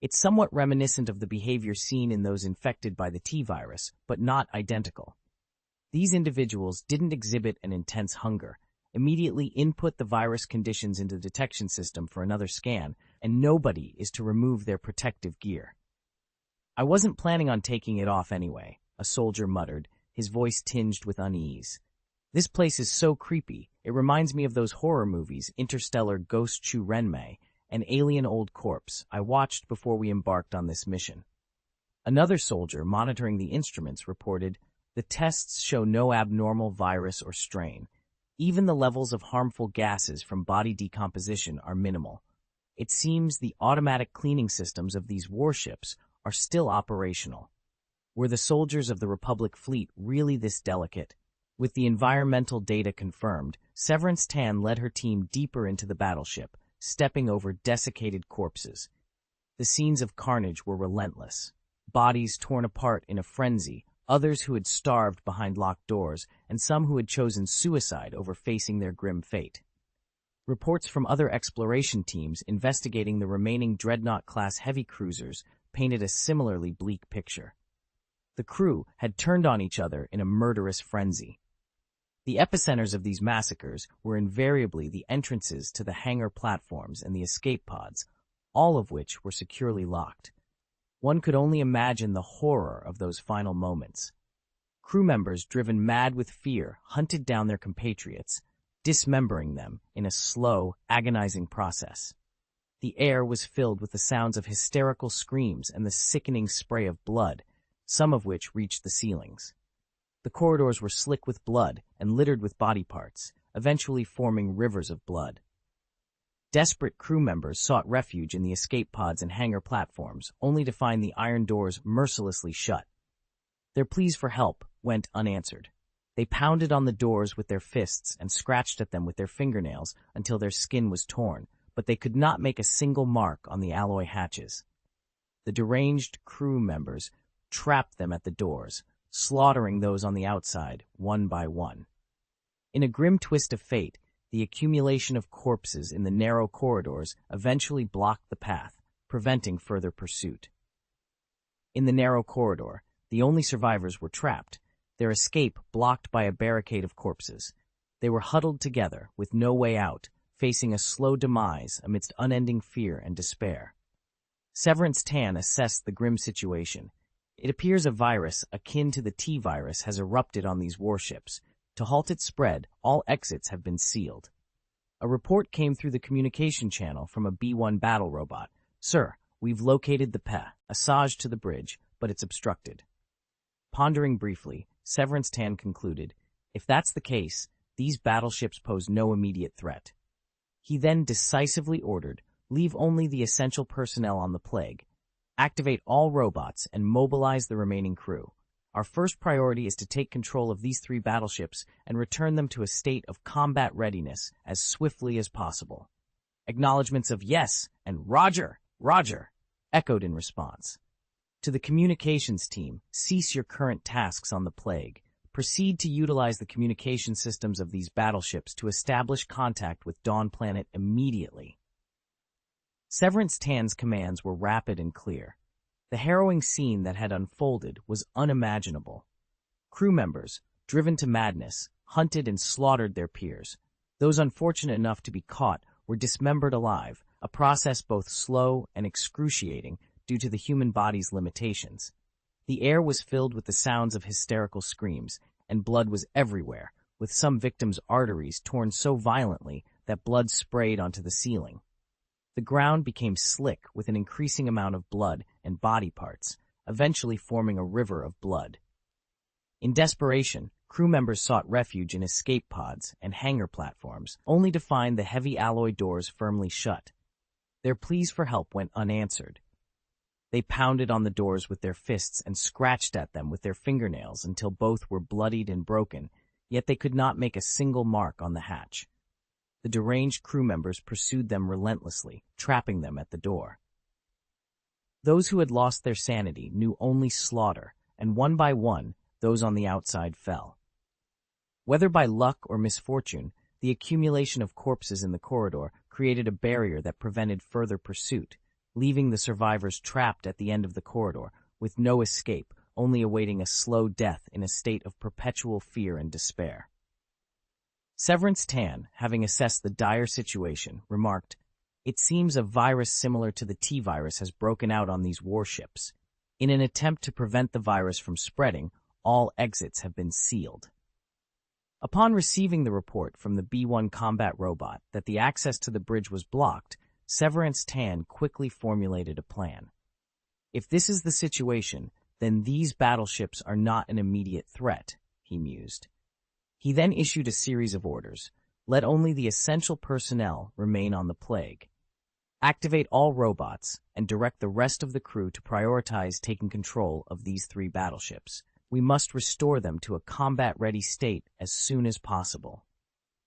It's somewhat reminiscent of the behavior seen in those infected by the T-virus, but not identical. These individuals didn't exhibit an intense hunger, immediately input the virus conditions into the detection system for another scan, and nobody is to remove their protective gear." "I wasn't planning on taking it off anyway," a soldier muttered, his voice tinged with unease. This place is so creepy, it reminds me of those horror movies, Interstellar, Ghost Chu Renmei, and Alien Old Corpse, I watched before we embarked on this mission. Another soldier monitoring the instruments reported, "The tests show no abnormal virus or strain. Even the levels of harmful gases from body decomposition are minimal. It seems the automatic cleaning systems of these warships are still operational." Were the soldiers of the Republic fleet really this delicate? With the environmental data confirmed, Severance Tan led her team deeper into the battleship, stepping over desiccated corpses. The scenes of carnage were relentless. Bodies torn apart in a frenzy, others who had starved behind locked doors, and some who had chosen suicide over facing their grim fate. Reports from other exploration teams investigating the remaining Dreadnought-class heavy cruisers painted a similarly bleak picture. The crew had turned on each other in a murderous frenzy. The epicenters of these massacres were invariably the entrances to the hangar platforms and the escape pods, all of which were securely locked. One could only imagine the horror of those final moments. Crew members, driven mad with fear, hunted down their compatriots, dismembering them in a slow, agonizing process. The air was filled with the sounds of hysterical screams and the sickening spray of blood, some of which reached the ceilings. The corridors were slick with blood and littered with body parts, eventually forming rivers of blood. Desperate crew members sought refuge in the escape pods and hangar platforms, only to find the iron doors mercilessly shut. Their pleas for help went unanswered. They pounded on the doors with their fists and scratched at them with their fingernails until their skin was torn, but they could not make a single mark on the alloy hatches. The deranged crew members trapped them at the doors, slaughtering those on the outside, one by one. In a grim twist of fate, the accumulation of corpses in the narrow corridors eventually blocked the path, preventing further pursuit. In the narrow corridor, the only survivors were trapped, their escape blocked by a barricade of corpses. They were huddled together, with no way out, facing a slow demise amidst unending fear and despair. Severance Tan assessed the grim situation. It appears a virus akin to the T-virus has erupted on these warships. To halt its spread, all exits have been sealed. A report came through the communication channel from a B-1 battle robot. "Sir, we've located the passage to the bridge, but it's obstructed." Pondering briefly, Severance Tan concluded, if that's the case, these battleships pose no immediate threat. He then decisively ordered, leave only the essential personnel on the Plague. Activate all robots and mobilize the remaining crew. Our first priority is to take control of these 3 battleships and return them to a state of combat readiness as swiftly as possible. Acknowledgements of yes and Roger, Roger, echoed in response. To the communications team, cease your current tasks on the Plague. Proceed to utilize the communication systems of these battleships to establish contact with Dawn Planet immediately. Severance Tan's commands were rapid and clear. The harrowing scene that had unfolded was unimaginable. Crew members, driven to madness, hunted and slaughtered their peers. Those unfortunate enough to be caught were dismembered alive, a process both slow and excruciating due to the human body's limitations. The air was filled with the sounds of hysterical screams, and blood was everywhere, with some victims' arteries torn so violently that blood sprayed onto the ceiling. The ground became slick with an increasing amount of blood and body parts, eventually forming a river of blood. In desperation, crew members sought refuge in escape pods and hangar platforms, only to find the heavy alloy doors firmly shut. Their pleas for help went unanswered. They pounded on the doors with their fists and scratched at them with their fingernails until both were bloodied and broken, yet they could not make a single mark on the hatch. The deranged crew members pursued them relentlessly, trapping them at the door. Those who had lost their sanity knew only slaughter, and one by one, those on the outside fell. Whether by luck or misfortune, the accumulation of corpses in the corridor created a barrier that prevented further pursuit, leaving the survivors trapped at the end of the corridor, with no escape, only awaiting a slow death in a state of perpetual fear and despair. Severance Tan, having assessed the dire situation, remarked, "It seems a virus similar to the T-virus has broken out on these warships. In an attempt to prevent the virus from spreading, all exits have been sealed." Upon receiving the report from the B-1 combat robot that the access to the bridge was blocked, Severance Tan quickly formulated a plan. If this is the situation, then these battleships are not an immediate threat, he mused. He then issued a series of orders. Let only the essential personnel remain on the plague. Activate all robots and direct the rest of the crew to prioritize taking control of these 3 battleships. We must restore them to a combat-ready state as soon as possible.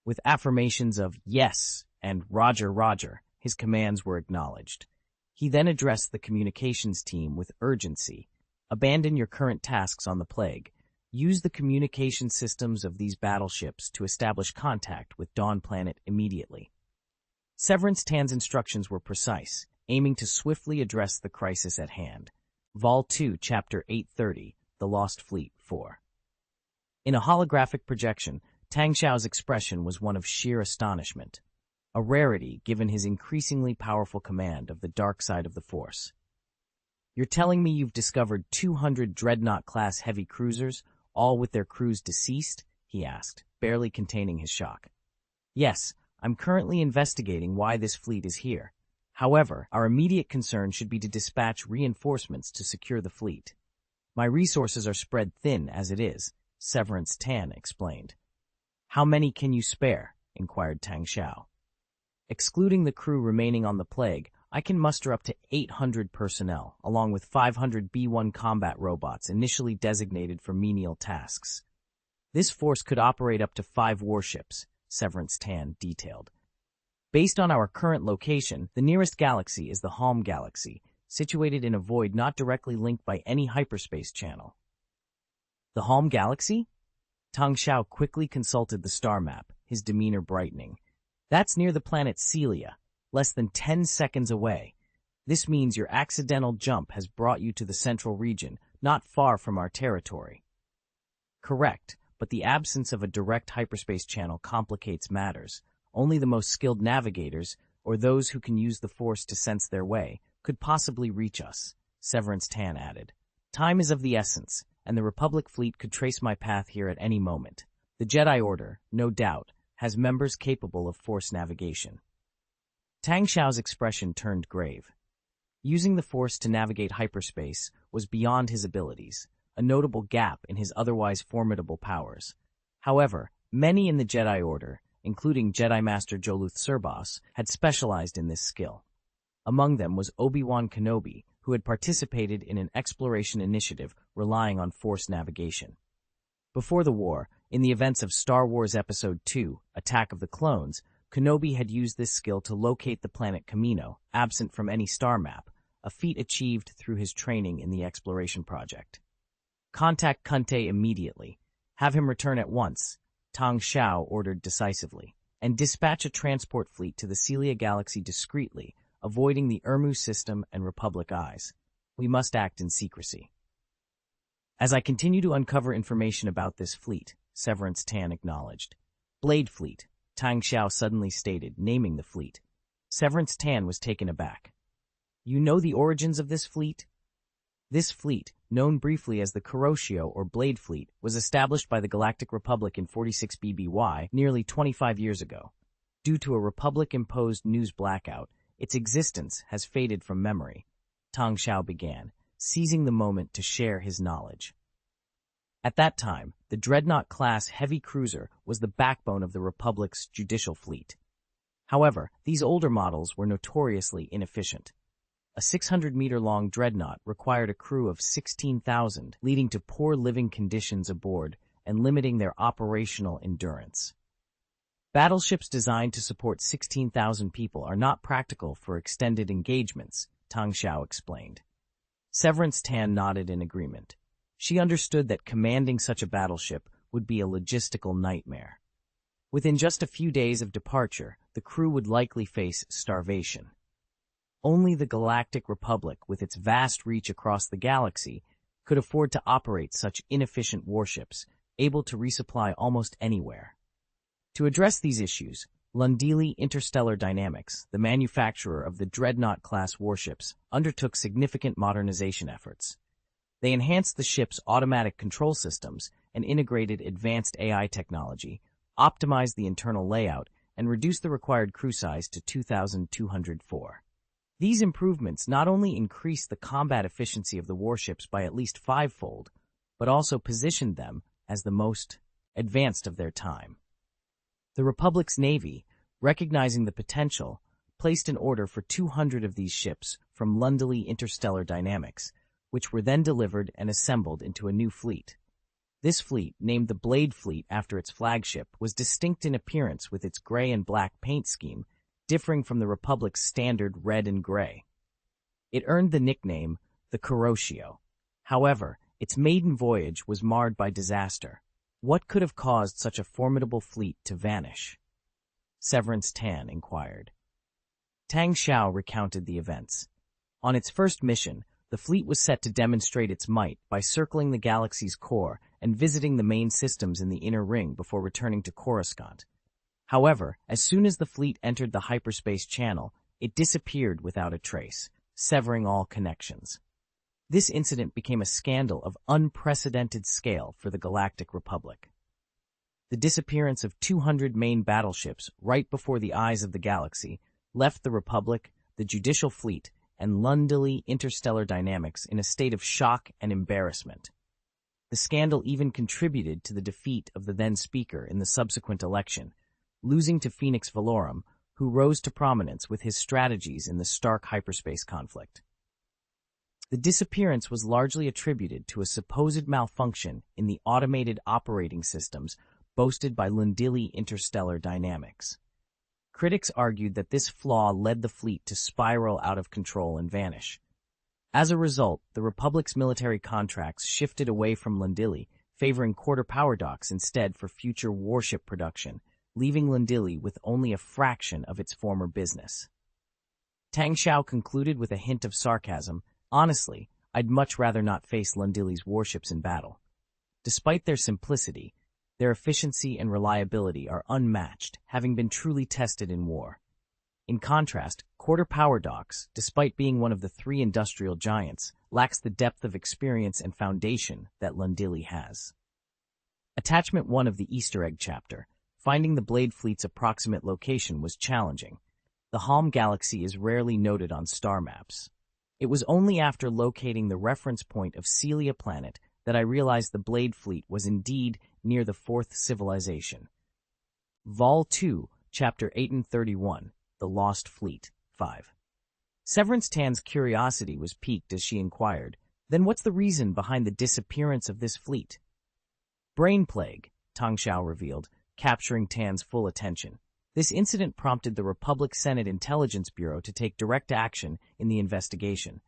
With affirmations of yes and Roger, Roger, his commands were acknowledged. He then addressed the communications team with urgency. Abandon your current tasks on the plague. Use the communication systems of these battleships to establish contact with Dawn Planet immediately. Severance Tan's instructions were precise, aiming to swiftly address the crisis at hand. Vol 2, Chapter 830, The Lost Fleet 4. In a holographic projection, Tang Xiao's expression was one of sheer astonishment, a rarity given his increasingly powerful command of the dark side of the Force. You're telling me you've discovered 200 Dreadnought-class heavy cruisers, all with their crews deceased? He asked, barely containing his shock. Yes, I'm currently investigating why this fleet is here. However, our immediate concern should be to dispatch reinforcements to secure the fleet. My resources are spread thin as it is, Severance Tan explained. How many can you spare? Inquired Tang Xiao. Excluding the crew remaining on the plague, I can muster up to 800 personnel, along with 500 B-1 combat robots initially designated for menial tasks. This force could operate up to 5 warships, Severance Tan detailed. Based on our current location, the nearest galaxy is the Halm Galaxy, situated in a void not directly linked by any hyperspace channel. The Halm Galaxy? Tang Xiao quickly consulted the star map, his demeanor brightening. That's near the planet Celia, less than 10 seconds away. This means your accidental jump has brought you to the central region, not far from our territory. Correct, but the absence of a direct hyperspace channel complicates matters. Only the most skilled navigators, or those who can use the Force to sense their way, could possibly reach us, Severance Tan added. Time is of the essence, and the Republic fleet could trace my path here at any moment. The Jedi Order, no doubt, has members capable of Force navigation. Tang Xiao's expression turned grave. Using the Force to navigate hyperspace was beyond his abilities, a notable gap in his otherwise formidable powers. However, many in the Jedi Order, including Jedi Master Joluth Surbos, had specialized in this skill. Among them was Obi-Wan Kenobi, who had participated in an exploration initiative relying on Force navigation. Before the war, in the events of Star Wars Episode II, Attack of the Clones, Kenobi had used this skill to locate the planet Kamino, absent from any star map, a feat achieved through his training in the exploration project. Contact Kunte immediately. Have him return at once, Tang Xiao ordered decisively, and dispatch a transport fleet to the Celia Galaxy discreetly, avoiding the Irmu system and Republic eyes. We must act in secrecy. As I continue to uncover information about this fleet, Severance Tan acknowledged. Blade Fleet, Tang Xiao suddenly stated, naming the fleet. Severance Tan was taken aback. You know the origins of this fleet? This fleet, known briefly as the Kuroshio or Blade Fleet, was established by the Galactic Republic in 46 BBY nearly 25 years ago. Due to a Republic-imposed news blackout, its existence has faded from memory, Tang Xiao began, seizing the moment to share his knowledge. At that time, the Dreadnought-class heavy cruiser was the backbone of the Republic's judicial fleet. However, these older models were notoriously inefficient. A 600-meter-long dreadnought required a crew of 16,000, leading to poor living conditions aboard and limiting their operational endurance. Battleships designed to support 16,000 people are not practical for extended engagements, Tang Xiao explained. Severance Tan nodded in agreement. She understood that commanding such a battleship would be a logistical nightmare. Within just a few days of departure, the crew would likely face starvation. Only the Galactic Republic, with its vast reach across the galaxy, could afford to operate such inefficient warships, able to resupply almost anywhere. To address these issues, Lundili Interstellar Dynamics, the manufacturer of the Dreadnought-class warships, undertook significant modernization efforts. They enhanced the ship's automatic control systems and integrated advanced AI technology, optimize the internal layout, and reduce the required crew size to 2,204. These improvements not only increased the combat efficiency of the warships by at least fivefold, but also positioned them as the most advanced of their time. The Republic's Navy, recognizing the potential, placed an order for 200 of these ships from Lundely Interstellar Dynamics, which were then delivered and assembled into a new fleet. This fleet, named the Blade Fleet after its flagship, was distinct in appearance with its gray and black paint scheme, differing from the Republic's standard red and gray. It earned the nickname the Kuroshio. However, its maiden voyage was marred by disaster. What could have caused such a formidable fleet to vanish? Severance Tan inquired. Tang Xiao recounted the events. On its first mission, the fleet was set to demonstrate its might by circling the galaxy's core and visiting the main systems in the inner ring before returning to Coruscant. However, as soon as the fleet entered the hyperspace channel, it disappeared without a trace, severing all connections. This incident became a scandal of unprecedented scale for the Galactic Republic. The disappearance of 200 main battleships right before the eyes of the galaxy left the Republic, the Judicial Fleet, and Lundely Interstellar Dynamics in a state of shock and embarrassment. The scandal even contributed to the defeat of the then Speaker in the subsequent election, losing to Phoenix Valorum, who rose to prominence with his strategies in the Stark hyperspace conflict. The disappearance was largely attributed to a supposed malfunction in the automated operating systems boasted by Lundely Interstellar Dynamics. Critics argued that this flaw led the fleet to spiral out of control and vanish. As a result, the Republic's military contracts shifted away from Lundely, favoring quarter power docks instead for future warship production, leaving Lundely with only a fraction of its former business. Tang Xiao concluded with a hint of sarcasm, "Honestly, I'd much rather not face Lundely's warships in battle. Despite their simplicity, their efficiency and reliability are unmatched, having been truly tested in war. In contrast, quarter power docks, despite being one of the three industrial giants, lacks the depth of experience and foundation that Lundely has." Attachment 1 of the Easter egg chapter, finding the Blade Fleet's approximate location, was challenging. The Halm galaxy is rarely noted on star maps. It was only after locating the reference point of Celia Planet that I realized the Blade Fleet was indeed near the Fourth Civilization. Vol 2, Chapter 8 and 31, The Lost Fleet, 5. Severance Tan's curiosity was piqued as she inquired, "Then what's the reason behind the disappearance of this fleet?" "Brain plague," Tang Xiao revealed, capturing Tan's full attention. This incident prompted the Republic Senate Intelligence Bureau to take direct action in the investigation.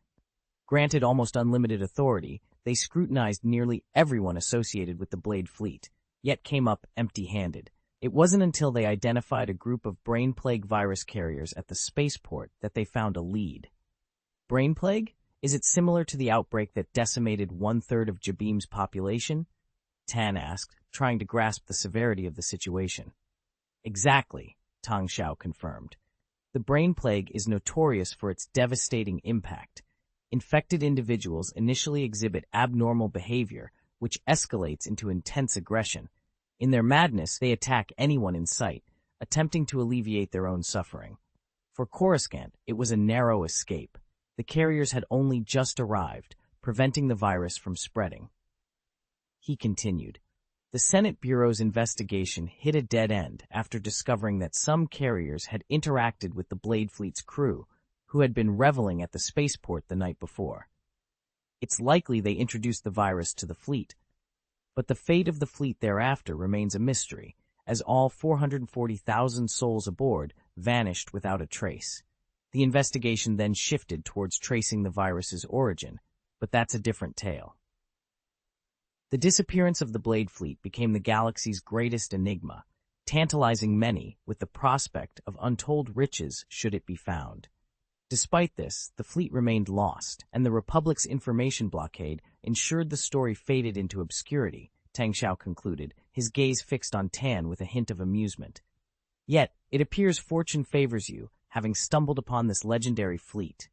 Granted almost unlimited authority, they scrutinized nearly everyone associated with the Blade Fleet, yet came up empty-handed. It wasn't until they identified a group of brain plague virus carriers at the spaceport that they found a lead. Brain plague? Is it similar to the outbreak that decimated one-third of Jabim's population? Tan asked, trying to grasp the severity of the situation. Exactly, Tang Xiao confirmed. The brain plague is notorious for its devastating impact. Infected individuals initially exhibit abnormal behavior, which escalates into intense aggression. In their madness, they attack anyone in sight, attempting to alleviate their own suffering. For Coruscant, it was a narrow escape. The carriers had only just arrived, preventing the virus from spreading. He continued, "The Senate Bureau's investigation hit a dead end after discovering that some carriers had interacted with the Blade Fleet's crew, who had been reveling at the spaceport the night before. It's likely they introduced the virus to the fleet, but the fate of the fleet thereafter remains a mystery, as all 440,000 souls aboard vanished without a trace. The investigation then shifted towards tracing the virus's origin, but that's a different tale." The disappearance of the Blade Fleet became the galaxy's greatest enigma, tantalizing many with the prospect of untold riches should it be found. Despite this, the fleet remained lost, and the Republic's information blockade ensured the story faded into obscurity, Tang Xiao concluded, his gaze fixed on Tan with a hint of amusement. "Yet, it appears fortune favors you, having stumbled upon this legendary fleet."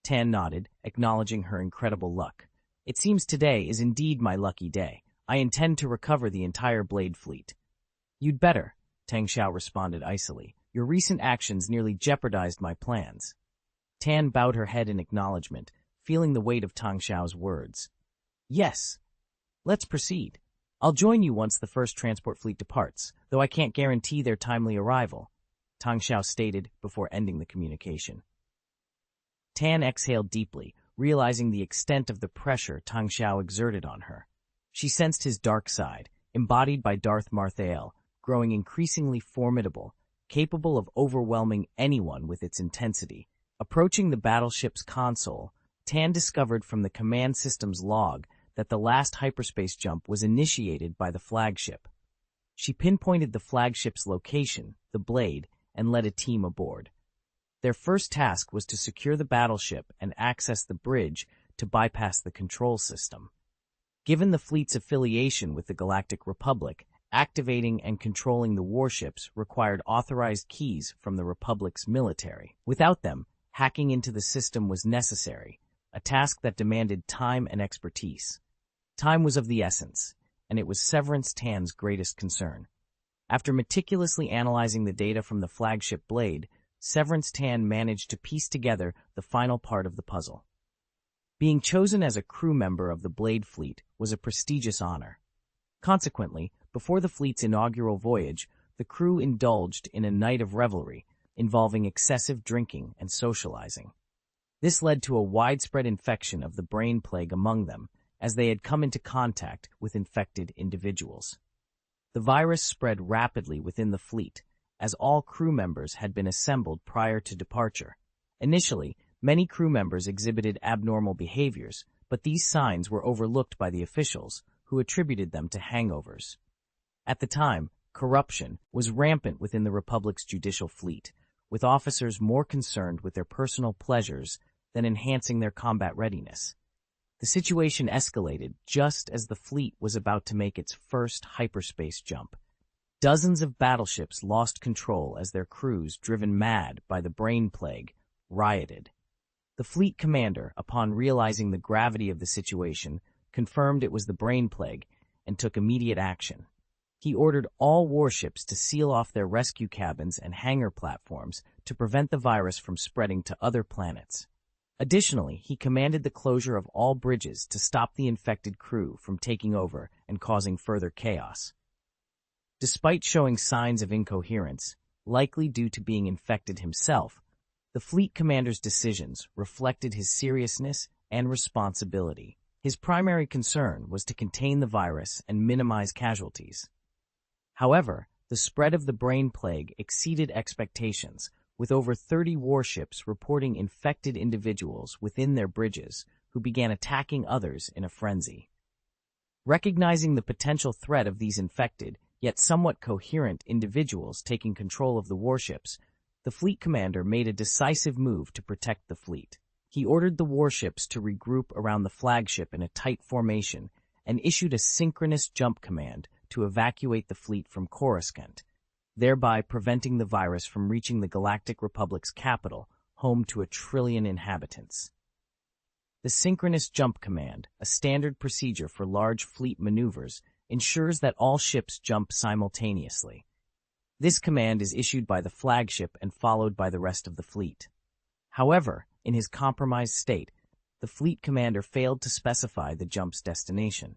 Tan nodded, acknowledging her incredible luck. "It seems today is indeed my lucky day. I intend to recover the entire Blade Fleet." You'd better, Tang Xiao responded icily. Your recent actions nearly jeopardized my plans. Tan bowed her head in acknowledgement, feeling the weight of Tang Xiao's words. Yes. Let's proceed. I'll join you once the first transport fleet departs, though I can't guarantee their timely arrival, Tang Xiao stated before ending the communication. Tan exhaled deeply, realizing the extent of the pressure Tang Xiao exerted on her. She sensed his dark side, embodied by Darth Marthael, growing increasingly formidable, capable of overwhelming anyone with its intensity. Approaching the battleship's console, Tan discovered from the command system's log that the last hyperspace jump was initiated by the flagship. She pinpointed the flagship's location, the Blade, and led a team aboard. Their first task was to secure the battleship and access the bridge to bypass the control system. Given the fleet's affiliation with the Galactic Republic, activating and controlling the warships required authorized keys from the Republic's military. Without them, hacking into the system was necessary, a task that demanded time and expertise. Time was of the essence, and it was Severance Tan's greatest concern. After meticulously analyzing the data from the flagship Blade, Severance Tan managed to piece together the final part of the puzzle. Being chosen as a crew member of the Blade fleet was a prestigious honor. Consequently, before the fleet's inaugural voyage, the crew indulged in a night of revelry involving excessive drinking and socializing. This led to a widespread infection of the brain plague among them, as they had come into contact with infected individuals. The virus spread rapidly within the fleet, as all crew members had been assembled prior to departure. Initially, many crew members exhibited abnormal behaviors, but these signs were overlooked by the officials, who attributed them to hangovers. At the time, corruption was rampant within the Republic's judicial fleet, with officers more concerned with their personal pleasures than enhancing their combat readiness. The situation escalated just as the fleet was about to make its first hyperspace jump. Dozens of battleships lost control as their crews, driven mad by the brain plague, rioted. The fleet commander, upon realizing the gravity of the situation, confirmed it was the brain plague and took immediate action. He ordered all warships to seal off their rescue cabins and hangar platforms to prevent the virus from spreading to other planets. Additionally, he commanded the closure of all bridges to stop the infected crew from taking over and causing further chaos. Despite showing signs of incoherence, likely due to being infected himself, the fleet commander's decisions reflected his seriousness and responsibility. His primary concern was to contain the virus and minimize casualties. However, the spread of the brain plague exceeded expectations, with over 30 warships reporting infected individuals within their bridges who began attacking others in a frenzy. Recognizing the potential threat of these infected, yet somewhat coherent individuals taking control of the warships, the fleet commander made a decisive move to protect the fleet. He ordered the warships to regroup around the flagship in a tight formation and issued a synchronous jump command to evacuate the fleet from Coruscant, thereby preventing the virus from reaching the Galactic Republic's capital, home to 1 trillion inhabitants. The synchronous jump command, a standard procedure for large fleet maneuvers, ensures that all ships jump simultaneously. This command is issued by the flagship and followed by the rest of the fleet. However, in his compromised state, the fleet commander failed to specify the jump's destination.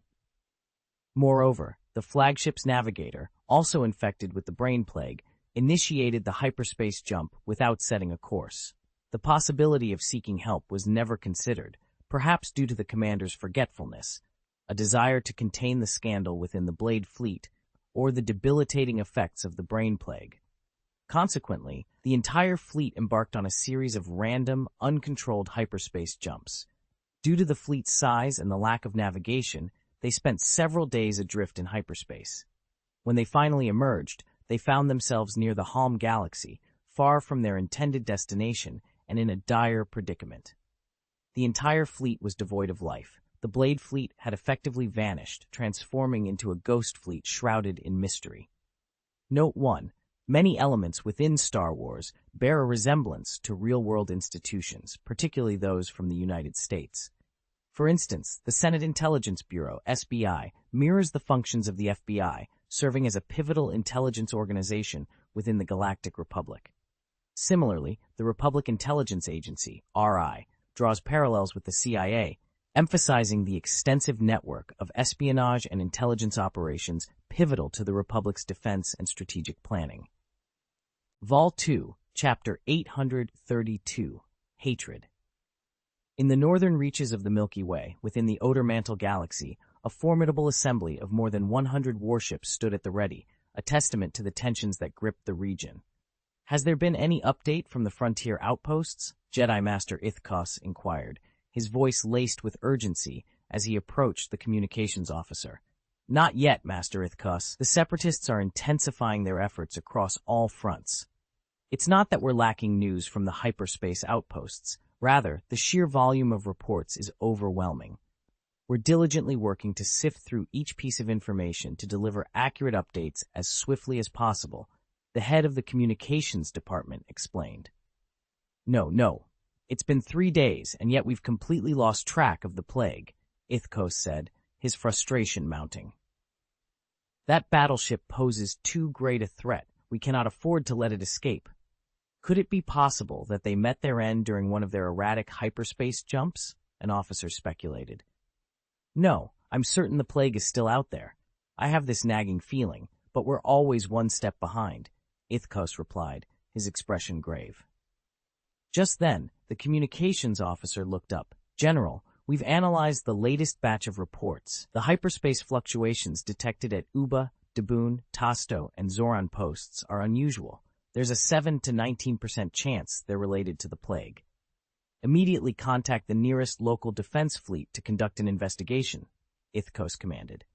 Moreover, the flagship's navigator, also infected with the brain plague, initiated the hyperspace jump without setting a course. The possibility of seeking help was never considered, perhaps due to the commander's forgetfulness, a desire to contain the scandal within the Blade fleet, or the debilitating effects of the brain plague. Consequently, the entire fleet embarked on a series of random, uncontrolled hyperspace jumps. Due to the fleet's size and the lack of navigation, they spent several days adrift in hyperspace. When they finally emerged, they found themselves near the Halm galaxy, far from their intended destination and in a dire predicament. The entire fleet was devoid of life. The Blade fleet had effectively vanished, transforming into a ghost fleet shrouded in mystery. Note 1. Many elements within Star Wars bear a resemblance to real-world institutions, particularly those from the United States. For instance, the Senate Intelligence Bureau, SBI, mirrors the functions of the FBI, serving as a pivotal intelligence organization within the Galactic Republic. Similarly, the Republic Intelligence Agency, RI, draws parallels with the CIA, emphasizing the extensive network of espionage and intelligence operations pivotal to the Republic's defense and strategic planning. Vol. 2, Chapter 832, Hatred. In the northern reaches of the Milky Way, within the Outer Mantle Galaxy, a formidable assembly of more than 100 warships stood at the ready, a testament to the tensions that gripped the region. "Has there been any update from the frontier outposts?" Jedi Master Ithkos inquired, his voice laced with urgency as he approached the communications officer. "Not yet, Master Ithkos. The Separatists are intensifying their efforts across all fronts. It's not that we're lacking news from the hyperspace outposts. Rather, the sheer volume of reports is overwhelming. We're diligently working to sift through each piece of information to deliver accurate updates as swiftly as possible," the head of the communications department explained. No. It's been 3 days, and yet we've completely lost track of the plague," Ithkos said, his frustration mounting. "That battleship poses too great a threat. We cannot afford to let it escape. Could it be possible that they met their end during one of their erratic hyperspace jumps?" an officer speculated. "No, I'm certain the plague is still out there. I have this nagging feeling, but we're always one step behind," Ithkos replied, his expression grave. Just then, the communications officer looked up. "General, we've analyzed the latest batch of reports. The hyperspace fluctuations detected at Uba, Dabun, Tasto, and Zoran posts are unusual. There's a 7 to 19% chance they're related to the plague. Immediately contact the nearest local defense fleet to conduct an investigation," Ithkos commanded.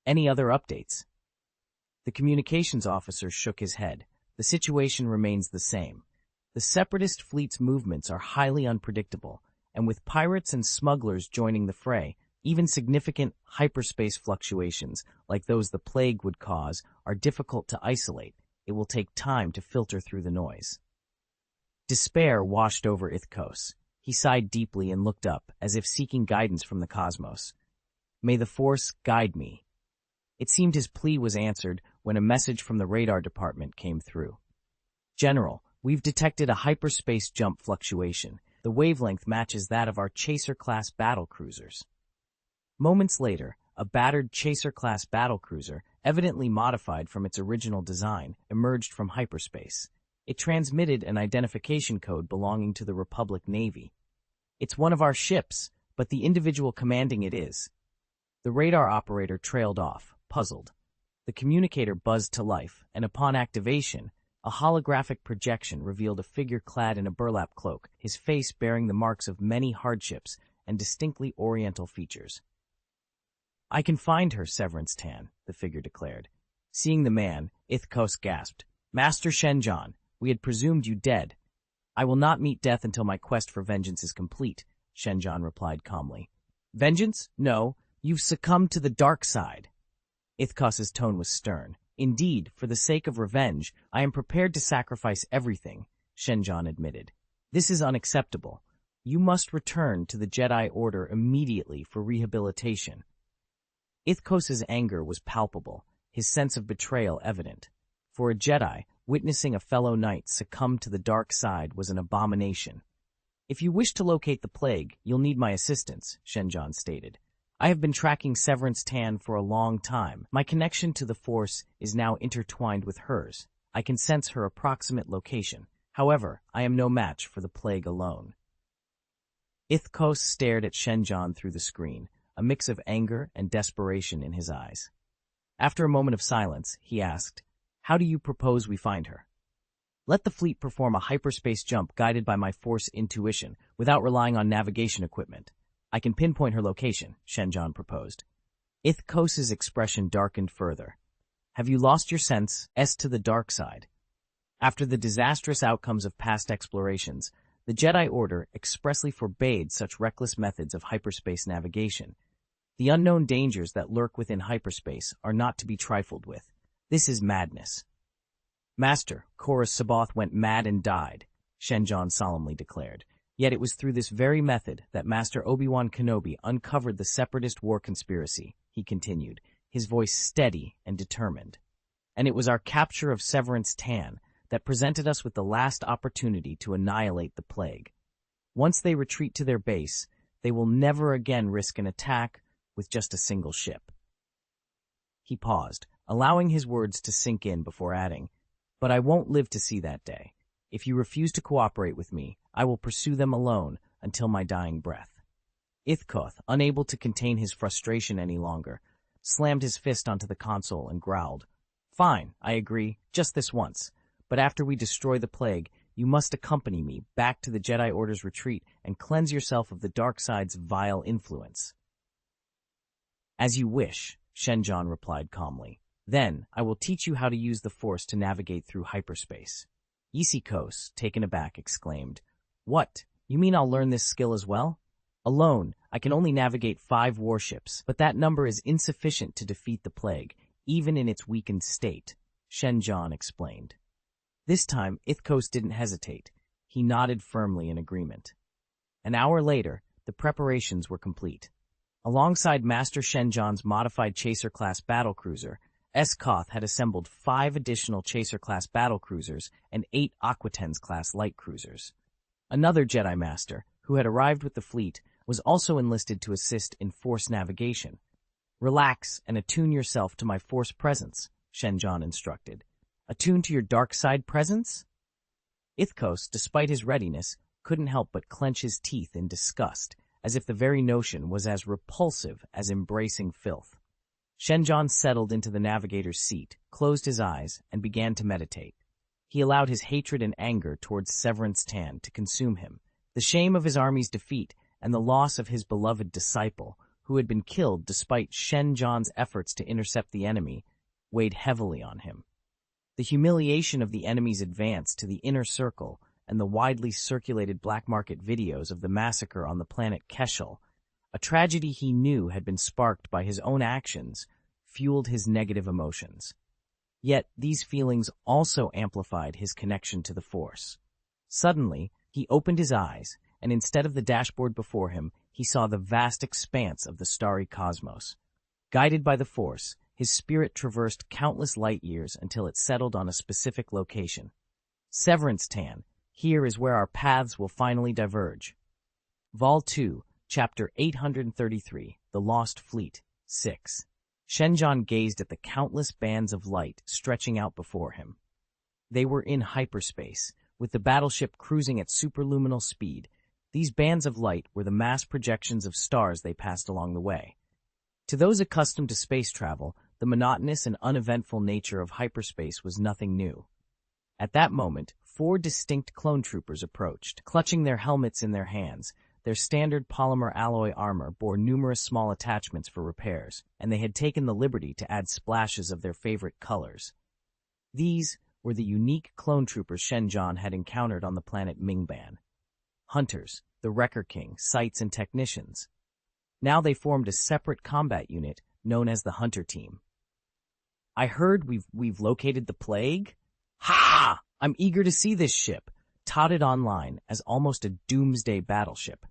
"Any other updates?" The communications officer shook his head. The situation remains the same. The Separatist fleet's movements are highly unpredictable, and with pirates and smugglers joining the fray, even significant hyperspace fluctuations like those the plague would cause are difficult to isolate. It will take time to filter through the noise. Despair washed over Ithkos. He sighed deeply and looked up, as if seeking guidance from the cosmos. "May the Force guide me." It seemed his plea was answered when a message from the radar department came through. "General, we've detected a hyperspace jump fluctuation. The wavelength matches that of our Chaser-class battlecruisers." Moments later, a battered Chaser-class battlecruiser, evidently modified from its original design, emerged from hyperspace. It transmitted an identification code belonging to the Republic Navy. "It's one of our ships, but the individual commanding it is." The radar operator trailed off, puzzled. The communicator buzzed to life, and upon activation, a holographic projection revealed a figure clad in a burlap cloak, his face bearing the marks of many hardships and distinctly oriental features. "I can find her, Severance Tan," the figure declared. Seeing the man, Ithkos gasped, "Master Shenjan, we had presumed you dead." "I will not meet death until my quest for vengeance is complete," Shenjan replied calmly. "Vengeance? No, you've succumbed to the dark side." Ithkos's tone was stern. "Indeed, for the sake of revenge, I am prepared to sacrifice everything," Shenjan admitted. "This is unacceptable. You must return to the Jedi Order immediately for rehabilitation." Ithkos's anger was palpable, his sense of betrayal evident. For a Jedi, witnessing a fellow knight succumb to the dark side was an abomination. "If you wish to locate the plague, you'll need my assistance," Shenjan stated. "I have been tracking Severance Tan for a long time. My connection to the Force is now intertwined with hers. I can sense her approximate location. However, I am no match for the plague alone." Ithkos stared at Shenjan through the screen, a mix of anger and desperation in his eyes. After a moment of silence, he asked, "How do you propose we find her?" "Let the fleet perform a hyperspace jump guided by my Force intuition, without relying on navigation equipment. I can pinpoint her location," Shenjan proposed. Ithkos's expression darkened further. "Have you lost your sense as to the dark side?" After the disastrous outcomes of past explorations, the Jedi Order expressly forbade such reckless methods of hyperspace navigation. The unknown dangers that lurk within hyperspace are not to be trifled with. This is madness. "Master, Korra Sabath went mad and died," Shenjan solemnly declared. Yet it was through this very method that Master Obi-Wan Kenobi uncovered the Separatist war conspiracy, he continued, his voice steady and determined. And it was our capture of Severance Tan that presented us with the last opportunity to annihilate the plague. Once they retreat to their base, they will never again risk an attack with just a single ship. He paused, allowing his words to sink in before adding, "But I won't live to see that day. If you refuse to cooperate with me, I will pursue them alone until my dying breath." Ithkoth, unable to contain his frustration any longer, slammed his fist onto the console and growled, "Fine, I agree, just this once. But after we destroy the plague, you must accompany me back to the Jedi Order's retreat and cleanse yourself of the dark side's vile influence." "As you wish," Shenjon replied calmly. "Then I will teach you how to use the Force to navigate through hyperspace." Isikos, taken aback, exclaimed, "What? You mean I'll learn this skill as well? Alone, I can only navigate 5 warships, but that number is insufficient to defeat the plague, even in its weakened state," Shenjon explained. This time, Ithkos didn't hesitate. He nodded firmly in agreement. An hour later, the preparations were complete. Alongside Master Shenjon's modified Chaser-class battlecruiser, Koth had assembled 5 additional Chaser-class battlecruisers and 8 Aquitens-class light cruisers. Another Jedi Master, who had arrived with the fleet, was also enlisted to assist in Force navigation. "Relax and attune yourself to my Force presence," Shenjon instructed. "Attune to your dark side presence?" Ithkos, despite his readiness, couldn't help but clench his teeth in disgust, as if the very notion was as repulsive as embracing filth. Shenjon settled into the navigator's seat, closed his eyes, and began to meditate. He allowed his hatred and anger towards Severance Tan to consume him. The shame of his army's defeat and the loss of his beloved disciple, who had been killed despite Shenjon's efforts to intercept the enemy, weighed heavily on him. The humiliation of the enemy's advance to the inner circle and the widely circulated black market videos of the massacre on the planet Keshal, a tragedy he knew had been sparked by his own actions, fueled his negative emotions. Yet these feelings also amplified his connection to the Force. Suddenly, he opened his eyes, and instead of the dashboard before him, he saw the vast expanse of the starry cosmos. Guided by the Force, his spirit traversed countless light years until it settled on a specific location. Severance Tan, here is where our paths will finally diverge. Vol 2, Chapter 833, The Lost Fleet, 6. Shenjon gazed at the countless bands of light stretching out before him. They were in hyperspace, with the battleship cruising at superluminal speed. These bands of light were the mass projections of stars they passed along the way. To those accustomed to space travel, the monotonous and uneventful nature of hyperspace was nothing new. At that moment, 4 distinct clone troopers approached, clutching their helmets in their hands. Their standard polymer alloy armor bore numerous small attachments for repairs, and they had taken the liberty to add splashes of their favorite colors. These were the unique clone troopers Shenjon had encountered on the planet Mingban. Hunters, the Wrecker King, sites and technicians. Now they formed a separate combat unit known as the Hunter Team. "I heard we've located the plague? Ha! I'm eager to see this ship," touted online as almost a doomsday battleship.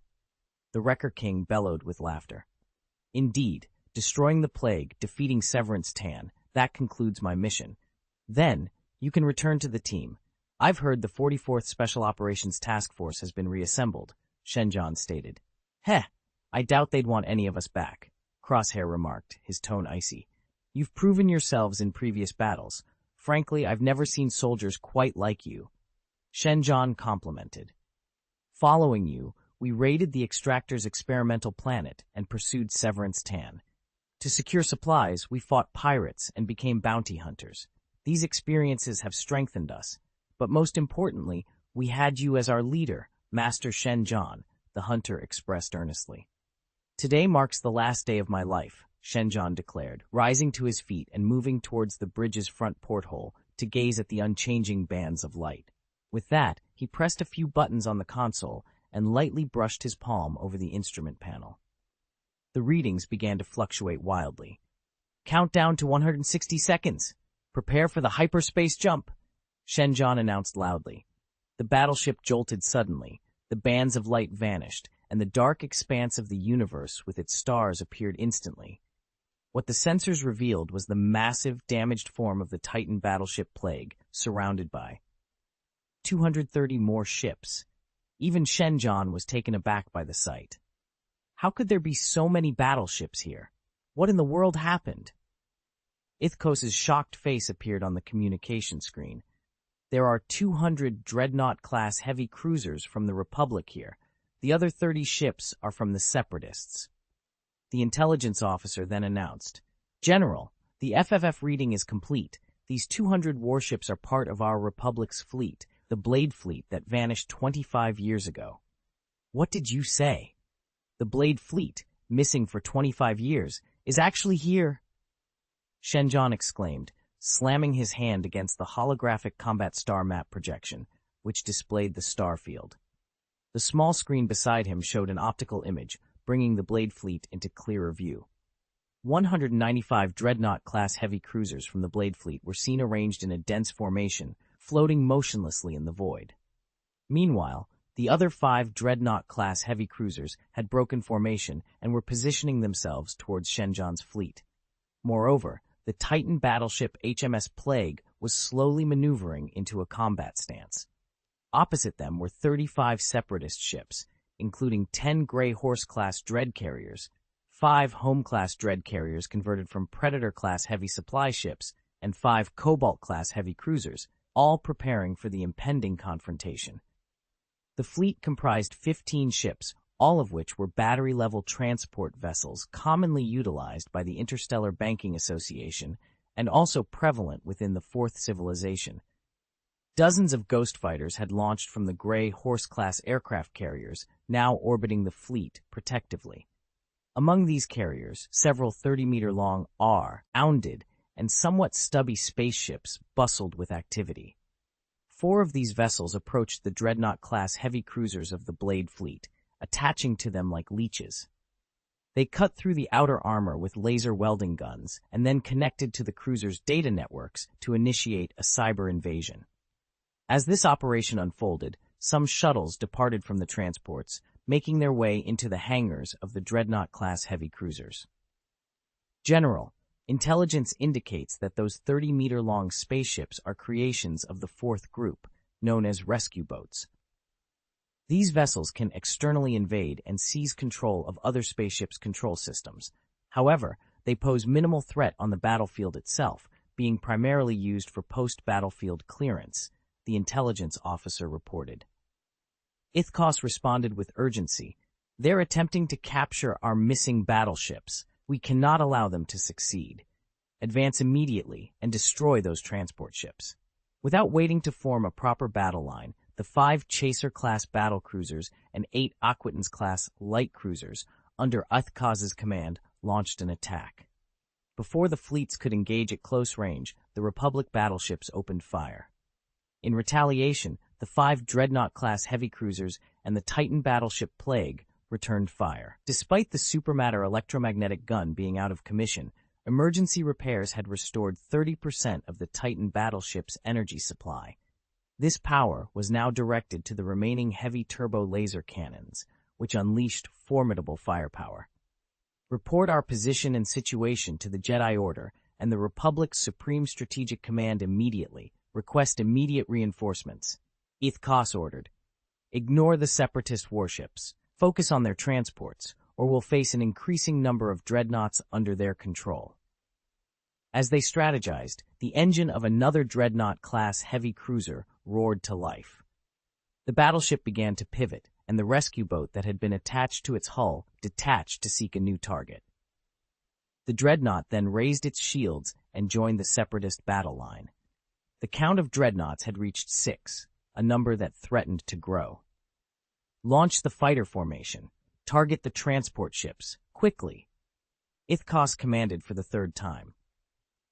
The Wrecker King bellowed with laughter. "Indeed, destroying the plague, defeating Severance Tan, that concludes my mission. Then, you can return to the team. I've heard the 44th Special Operations Task Force has been reassembled," Shenjon stated. "Heh, I doubt they'd want any of us back," Crosshair remarked, his tone icy. "You've proven yourselves in previous battles. Frankly, I've never seen soldiers quite like you," Shenjon complimented. "Following you, we raided the Extractor's experimental planet and pursued Severance Tan. To secure supplies, we fought pirates and became bounty hunters. These experiences have strengthened us, but most importantly, we had you as our leader, Master Shenjon," the hunter expressed earnestly. "Today marks the last day of my life," Shenjon declared, rising to his feet and moving towards the bridge's front porthole to gaze at the unchanging bands of light. With that, he pressed a few buttons on the console and lightly brushed his palm over the instrument panel. The readings began to fluctuate wildly. "Countdown to 160 seconds. Prepare for the hyperspace jump," Shenjon announced loudly. The battleship jolted suddenly, The bands of light vanished, and the dark expanse of the universe with its stars appeared instantly. What the sensors revealed was the massive, damaged form of the Titan battleship Plague, surrounded by 230 more ships. Even Shenjan was taken aback by the sight. How could there be so many battleships here? What in the world happened? Ithkos's shocked face appeared on the communication screen. There are 200 Dreadnought-class heavy cruisers from the Republic here. The other 30 ships are from the Separatists. The intelligence officer then announced, "General, the FFF reading is complete. These 200 warships are part of our Republic's fleet, the Blade Fleet that vanished 25 years ago." "What did you say?" "The Blade Fleet, missing for 25 years, is actually here," Shenjan exclaimed, slamming his hand against the holographic combat star map projection, which displayed the star field. The small screen beside him showed an optical image, bringing the Blade Fleet into clearer view. 195 Dreadnought-class heavy cruisers from the Blade Fleet were seen arranged in a dense formation, floating motionlessly in the void. Meanwhile, the other 5 Dreadnought-class heavy cruisers had broken formation and were positioning themselves towards Shenjan's fleet. Moreover, the Titan battleship HMS Plague was slowly maneuvering into a combat stance. Opposite them were 35 Separatist ships, including 10 Grey Horse-class dread carriers, 5 Home-class dread carriers converted from Predator-class heavy supply ships, and 5 Cobalt-class heavy cruisers, all preparing for the impending confrontation. The fleet comprised 15 ships, all of which were battery-level transport vessels commonly utilized by the Interstellar Banking Association and also prevalent within the Fourth Civilization. Dozens of Ghost Fighters had launched from the Grey Horse-class aircraft carriers, now orbiting the fleet protectively. Among these carriers, several 30-meter-long rounded and somewhat stubby spaceships bustled with activity. 4 of these vessels approached the Dreadnought-class heavy cruisers of the Blade Fleet, attaching to them like leeches. They cut through the outer armor with laser welding guns and then connected to the cruiser's data networks to initiate a cyber invasion. As this operation unfolded, some shuttles departed from the transports, making their way into the hangars of the Dreadnought-class heavy cruisers. "General, intelligence indicates that those 30-meter-long spaceships are creations of the fourth group, known as rescue boats. These vessels can externally invade and seize control of other spaceships' control systems. However, they pose minimal threat on the battlefield itself, being primarily used for post-battlefield clearance," the intelligence officer reported. Ithkos responded with urgency. "They're attempting to capture our missing battleships. We cannot allow them to succeed. Advance immediately and destroy those transport ships." Without waiting to form a proper battle line, the 5 Chaser-class battlecruisers and 8 Aquitans-class light cruisers, under Ithkos's command, launched an attack. Before the fleets could engage at close range, the Republic battleships opened fire. In retaliation, the 5 Dreadnought-class heavy cruisers and the Titan battleship Plague returned fire. Despite the supermatter electromagnetic gun being out of commission, emergency repairs had restored 30% of the Titan battleship's energy supply. This power was now directed to the remaining heavy turbo laser cannons, which unleashed formidable firepower. "Report our position and situation to the Jedi Order and the Republic's Supreme Strategic Command immediately. Request immediate reinforcements," Ithkos ordered. "Ignore the Separatist warships. Focus on their transports, or we'll face an increasing number of dreadnoughts under their control." As they strategized, the engine of another Dreadnought-class heavy cruiser roared to life. The battleship began to pivot, and the rescue boat that had been attached to its hull detached to seek a new target. The Dreadnought then raised its shields and joined the Separatist battle line. The count of dreadnoughts had reached 6, a number that threatened to grow. "Launch the fighter formation. Target the transport ships, quickly," Ithkos commanded for the 3rd time.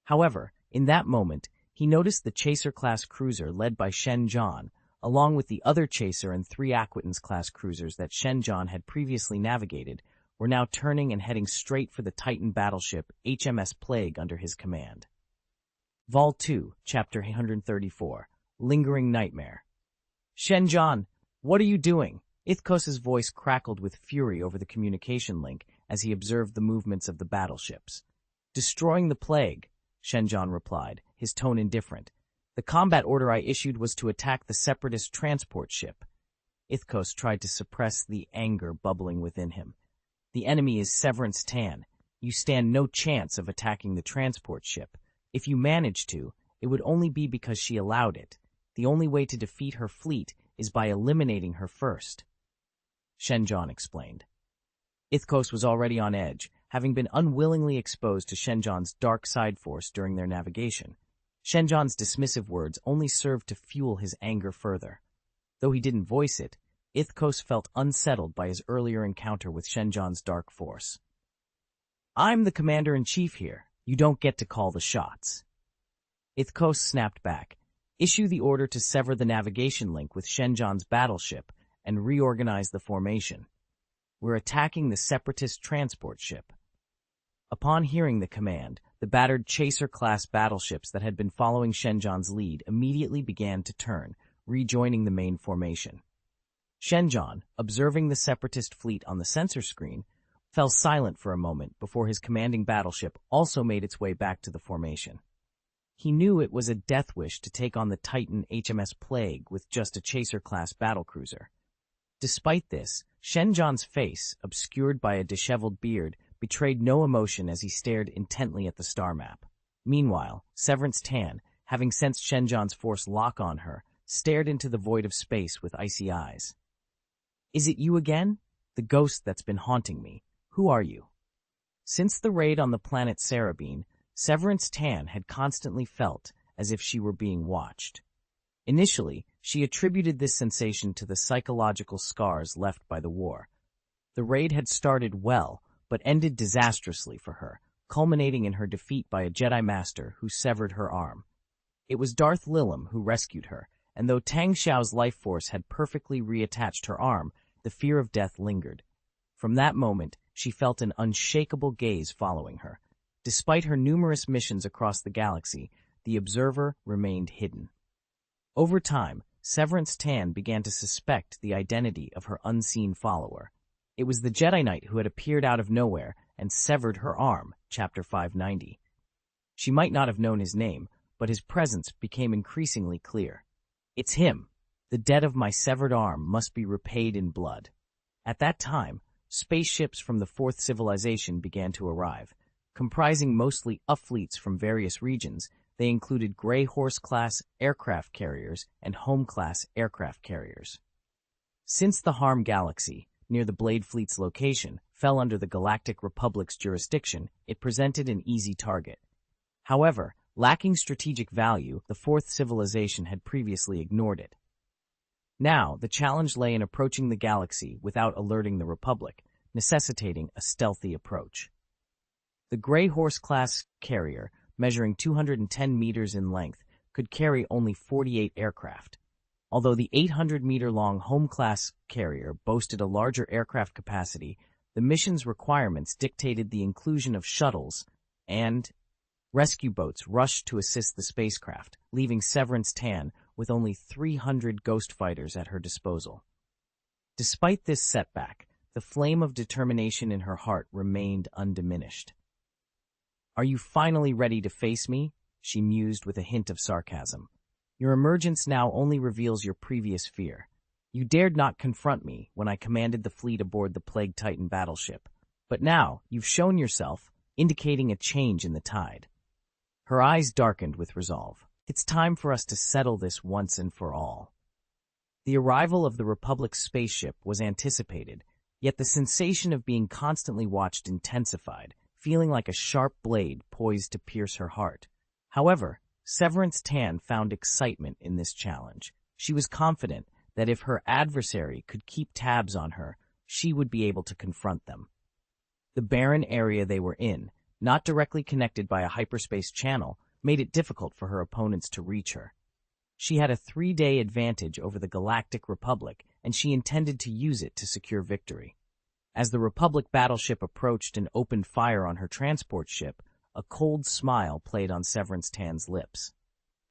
However, in that moment, he noticed the Chaser-class cruiser led by Shenjan, along with the other Chaser and 3 Aquitans-class cruisers that Shenjan had previously navigated, were now turning and heading straight for the Titan battleship HMS Plague under his command. Vol 2, Chapter 134, Lingering Nightmare. "Shenjan, what are you doing?" Ithkos's voice crackled with fury over the communication link as he observed the movements of the battleships. "Destroying the plague," Shenjan replied, his tone indifferent. "The combat order I issued was to attack the separatist transport ship." Ithkos tried to suppress the anger bubbling within him. "The enemy is Severance Tan. You stand no chance of attacking the transport ship. If you manage to, it would only be because she allowed it. The only way to defeat her fleet is by eliminating her first," Shenjan explained. Ithkos was already on edge, having been unwillingly exposed to Shenjan's dark side force during their navigation. Shenjan's dismissive words only served to fuel his anger further. Though he didn't voice it, Ithkos felt unsettled by his earlier encounter with Shenjan's dark force. "I'm the commander-in-chief here. You don't get to call the shots." Ithkos snapped back. "Issue the order to sever the navigation link with Shenjan's battleship and reorganize the formation. We're attacking the separatist transport ship." Upon hearing the command, the battered Chaser-class battleships that had been following Shenjan's lead immediately began to turn, rejoining the main formation. Shenjan, observing the separatist fleet on the sensor screen, fell silent for a moment before his commanding battleship also made its way back to the formation. He knew it was a death wish to take on the Titan HMS Plague with just a Chaser-class battlecruiser. Despite this, Shenjan's face, obscured by a disheveled beard, betrayed no emotion as he stared intently at the star map. Meanwhile, Severance Tan, having sensed Shenjan's force lock on her, stared into the void of space with icy eyes. "Is it you again? The ghost that's been haunting me. Who are you?" Since the raid on the planet Cerebine, Severance Tan had constantly felt as if she were being watched. Initially, she attributed this sensation to the psychological scars left by the war. The raid had started well, but ended disastrously for her, culminating in her defeat by a Jedi Master who severed her arm. It was Darth Lilim who rescued her, and though Tang Xiao's life force had perfectly reattached her arm, the fear of death lingered. From that moment, she felt an unshakable gaze following her. Despite her numerous missions across the galaxy, the observer remained hidden. Over time, Severance Tan began to suspect the identity of her unseen follower. It was the Jedi Knight who had appeared out of nowhere and severed her arm, Chapter 590. She might not have known his name, but his presence became increasingly clear. "It's him. The debt of my severed arm must be repaid in blood." At that time, spaceships from the Fourth Civilization began to arrive. Comprising mostly fleets from various regions, they included Grey Horse-class aircraft carriers and Home-class aircraft carriers. Since the Harm Galaxy, near the Blade Fleet's location, fell under the Galactic Republic's jurisdiction, it presented an easy target. However, lacking strategic value, the Fourth Civilization had previously ignored it. Now, the challenge lay in approaching the galaxy without alerting the Republic, necessitating a stealthy approach. The Grey Horse-class carrier, measuring 210 meters in length, could carry only 48 aircraft. Although the 800-meter-long Home-class carrier boasted a larger aircraft capacity, the mission's requirements dictated the inclusion of shuttles, and rescue boats rushed to assist the spacecraft, leaving Severance Tan with only 300 ghost fighters at her disposal. Despite this setback, the flame of determination in her heart remained undiminished. "Are you finally ready to face me?" she mused with a hint of sarcasm. "Your emergence now only reveals your previous fear. You dared not confront me when I commanded the fleet aboard the Plague Titan battleship, but now you've shown yourself, indicating a change in the tide." Her eyes darkened with resolve. "It's time for us to settle this once and for all." The arrival of the Republic's spaceship was anticipated, yet the sensation of being constantly watched intensified, feeling like a sharp blade poised to pierce her heart. However, Severance Tan found excitement in this challenge. She was confident that if her adversary could keep tabs on her, she would be able to confront them. The barren area they were in, not directly connected by a hyperspace channel, made it difficult for her opponents to reach her. She had a 3-day advantage over the Galactic Republic, and she intended to use it to secure victory. As the Republic battleship approached and opened fire on her transport ship, a cold smile played on Severance Tan's lips.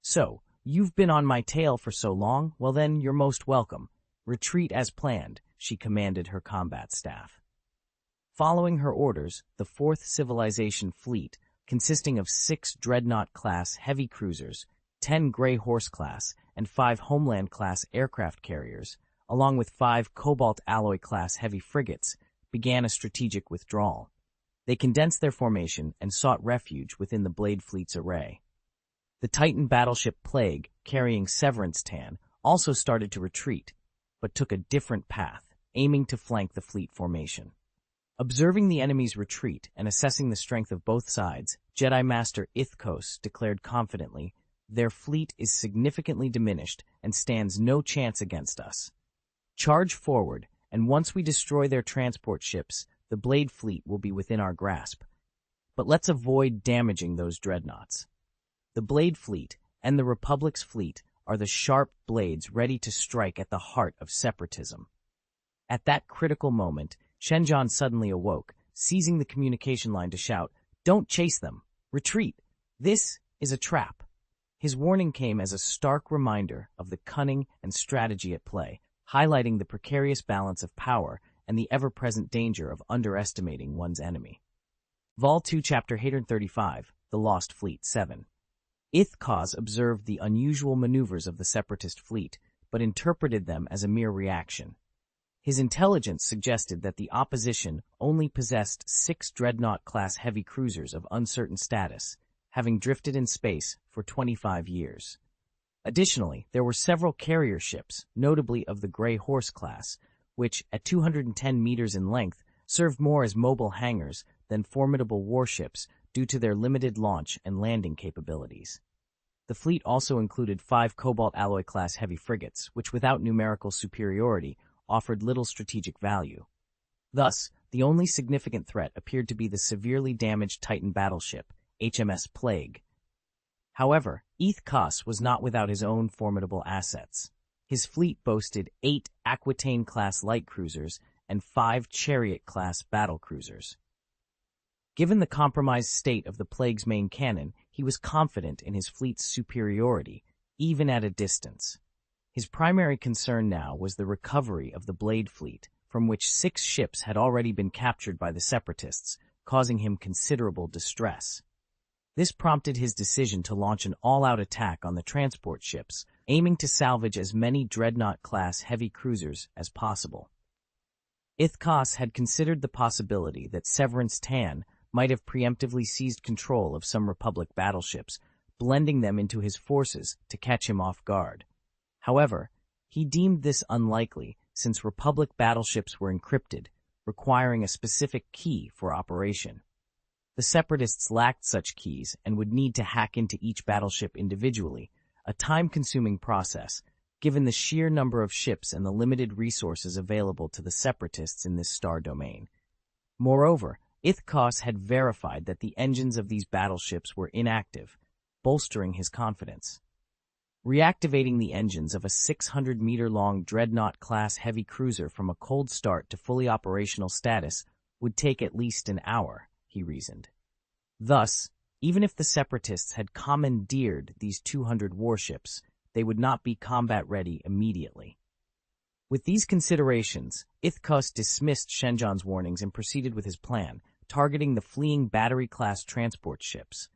"So, you've been on my tail for so long? Well then, you're most welcome. "Retreat as planned," she commanded her combat staff. Following her orders, the Fourth Civilization Fleet, consisting of 6 Dreadnought-class heavy cruisers, 10 Grey Horse-class, and 5 Homeland-class aircraft carriers, along with 5 Cobalt Alloy-class heavy frigates, began a strategic withdrawal. They condensed their formation and sought refuge within the Blade Fleet's array. The Titan battleship Plague, carrying Severance Tan, also started to retreat, but took a different path, aiming to flank the fleet formation. Observing the enemy's retreat and assessing the strength of both sides, Jedi Master Ithkos declared confidently, "Their fleet is significantly diminished and stands no chance against us. Charge forward, and once we destroy their transport ships, the Blade Fleet will be within our grasp. But let's avoid damaging those dreadnoughts." The Blade Fleet and the Republic's fleet are the sharp blades ready to strike at the heart of separatism. At that critical moment, Shenjan suddenly awoke, seizing the communication line to shout, "Don't chase them! Retreat! This is a trap!" His warning came as a stark reminder of the cunning and strategy at play, highlighting the precarious balance of power and the ever-present danger of underestimating one's enemy. Vol 2 Chapter 835, The Lost Fleet 7. Ithkos observed the unusual maneuvers of the Separatist fleet, but interpreted them as a mere reaction. His intelligence suggested that the opposition only possessed 6 Dreadnought-class heavy cruisers of uncertain status, having drifted in space for 25 years. Additionally, there were several carrier ships, notably of the Grey Horse class, which, at 210 meters in length, served more as mobile hangars than formidable warships due to their limited launch and landing capabilities. The fleet also included 5 Cobalt Alloy-class heavy frigates, which without numerical superiority offered little strategic value. Thus, the only significant threat appeared to be the severely damaged Titan battleship, HMS Plague. However, Ithkos was not without his own formidable assets. His fleet boasted 8 Aquitaine-class light cruisers and 5 Chariot-class battle cruisers. Given the compromised state of the Plague's main cannon, he was confident in his fleet's superiority, even at a distance. His primary concern now was the recovery of the Blade Fleet, from which 6 ships had already been captured by the Separatists, causing him considerable distress. This prompted his decision to launch an all-out attack on the transport ships, aiming to salvage as many Dreadnought-class heavy cruisers as possible. Ithkos had considered the possibility that Severance Tan might have preemptively seized control of some Republic battleships, blending them into his forces to catch him off guard. However, he deemed this unlikely since Republic battleships were encrypted, requiring a specific key for operation. The Separatists lacked such keys and would need to hack into each battleship individually, a time-consuming process, given the sheer number of ships and the limited resources available to the Separatists in this star domain. Moreover, Ithkos had verified that the engines of these battleships were inactive, bolstering his confidence. Reactivating the engines of a 600-meter-long Dreadnought-class heavy cruiser from a cold start to fully operational status would take at least an hour, he reasoned. Thus, even if the Separatists had commandeered these 200 warships, they would not be combat-ready immediately. With these considerations, Ithkos dismissed Shenjan's warnings and proceeded with his plan, targeting the fleeing battery-class transport ships.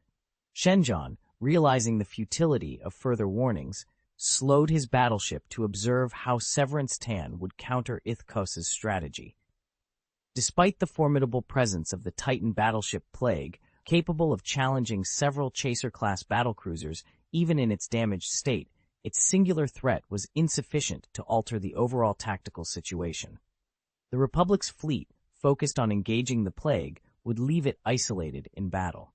Shenjan, realizing the futility of further warnings, slowed his battleship to observe how Severance Tan would counter Ithkos's strategy. Despite the formidable presence of the Titan battleship Plague, capable of challenging several Chaser-class battlecruisers even in its damaged state, its singular threat was insufficient to alter the overall tactical situation. The Republic's fleet, focused on engaging the Plague, would leave it isolated in battle.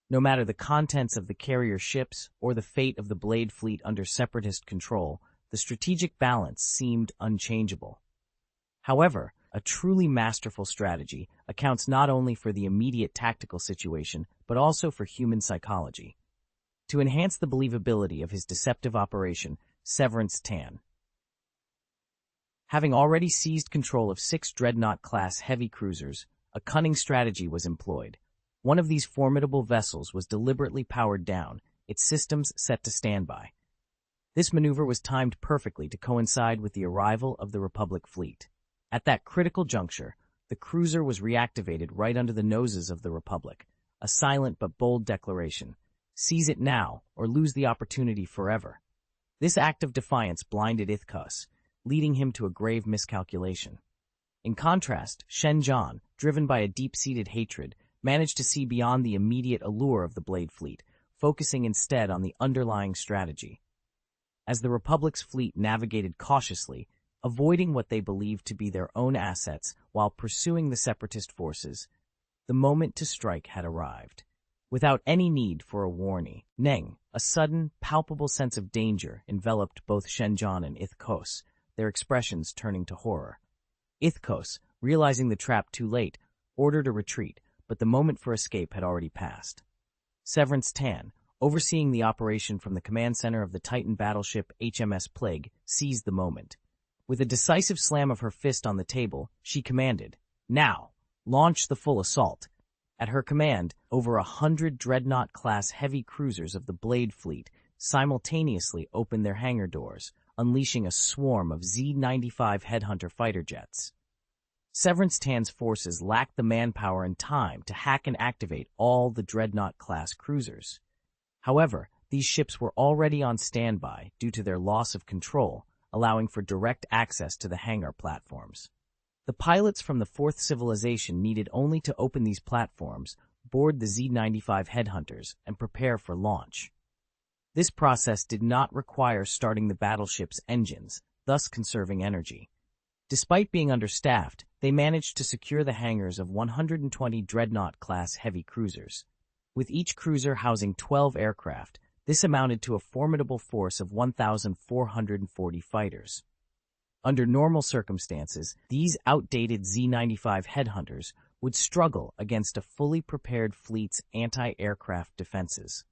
No matter the contents of the carrier ships or the fate of the Blade Fleet under Separatist control, the strategic balance seemed unchangeable. However, a truly masterful strategy accounts not only for the immediate tactical situation, but also for human psychology. To enhance the believability of his deceptive operation, Severance Tan, having already seized control of 6 Dreadnought-class heavy cruisers, a cunning strategy was employed. One of these formidable vessels was deliberately powered down, its systems set to standby. This maneuver was timed perfectly to coincide with the arrival of the Republic fleet. At that critical juncture, the cruiser was reactivated right under the noses of the Republic, a silent but bold declaration: seize it now or lose the opportunity forever. This act of defiance blinded Ithkos, leading him to a grave miscalculation. In contrast, Shen Zhan, driven by a deep-seated hatred, managed to see beyond the immediate allure of the Blade fleet, focusing instead on the underlying strategy. As the Republic's fleet navigated cautiously, avoiding what they believed to be their own assets while pursuing the separatist forces, the moment to strike had arrived. Without any need for a warning, a sudden, palpable sense of danger enveloped both Shen Zhan and Ithkos, their expressions turning to horror. Ithkos, realizing the trap too late, ordered a retreat, but the moment for escape had already passed. Severance Tan, overseeing the operation from the command center of the Titan battleship HMS Plague, seized the moment. With a decisive slam of her fist on the table, she commanded, "Now, launch the full assault." At her command, over 100 Dreadnought-class heavy cruisers of the Blade fleet simultaneously opened their hangar doors, unleashing a swarm of Z-95 Headhunter fighter jets. Severance Tan's forces lacked the manpower and time to hack and activate all the Dreadnought-class cruisers. However, these ships were already on standby due to their loss of control, allowing for direct access to the hangar platforms. The pilots from the Fourth Civilization needed only to open these platforms, board the Z-95 Headhunters, and prepare for launch. This process did not require starting the battleship's engines, thus conserving energy. Despite being understaffed, they managed to secure the hangars of 120 Dreadnought-class heavy cruisers. With each cruiser housing 12 aircraft, this amounted to a formidable force of 1,440 fighters. Under normal circumstances, these outdated Z-95 Headhunters would struggle against a fully prepared fleet's anti-aircraft defenses.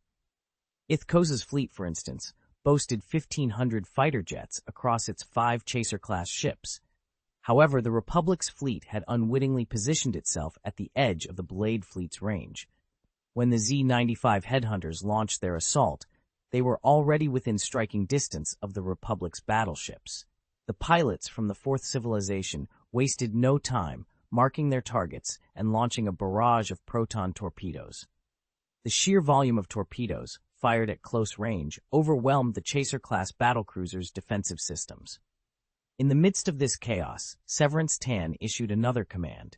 Ithkos's fleet, for instance, boasted 1,500 fighter jets across its 5 Chaser-class ships. However, the Republic's fleet had unwittingly positioned itself at the edge of the Blade fleet's range. When the Z-95 Headhunters launched their assault, they were already within striking distance of the Republic's battleships. The pilots from the Fourth Civilization wasted no time marking their targets and launching a barrage of proton torpedoes. The sheer volume of torpedoes, fired at close range, overwhelmed the Chaser-class battlecruiser's defensive systems. In the midst of this chaos, Severance Tan issued another command.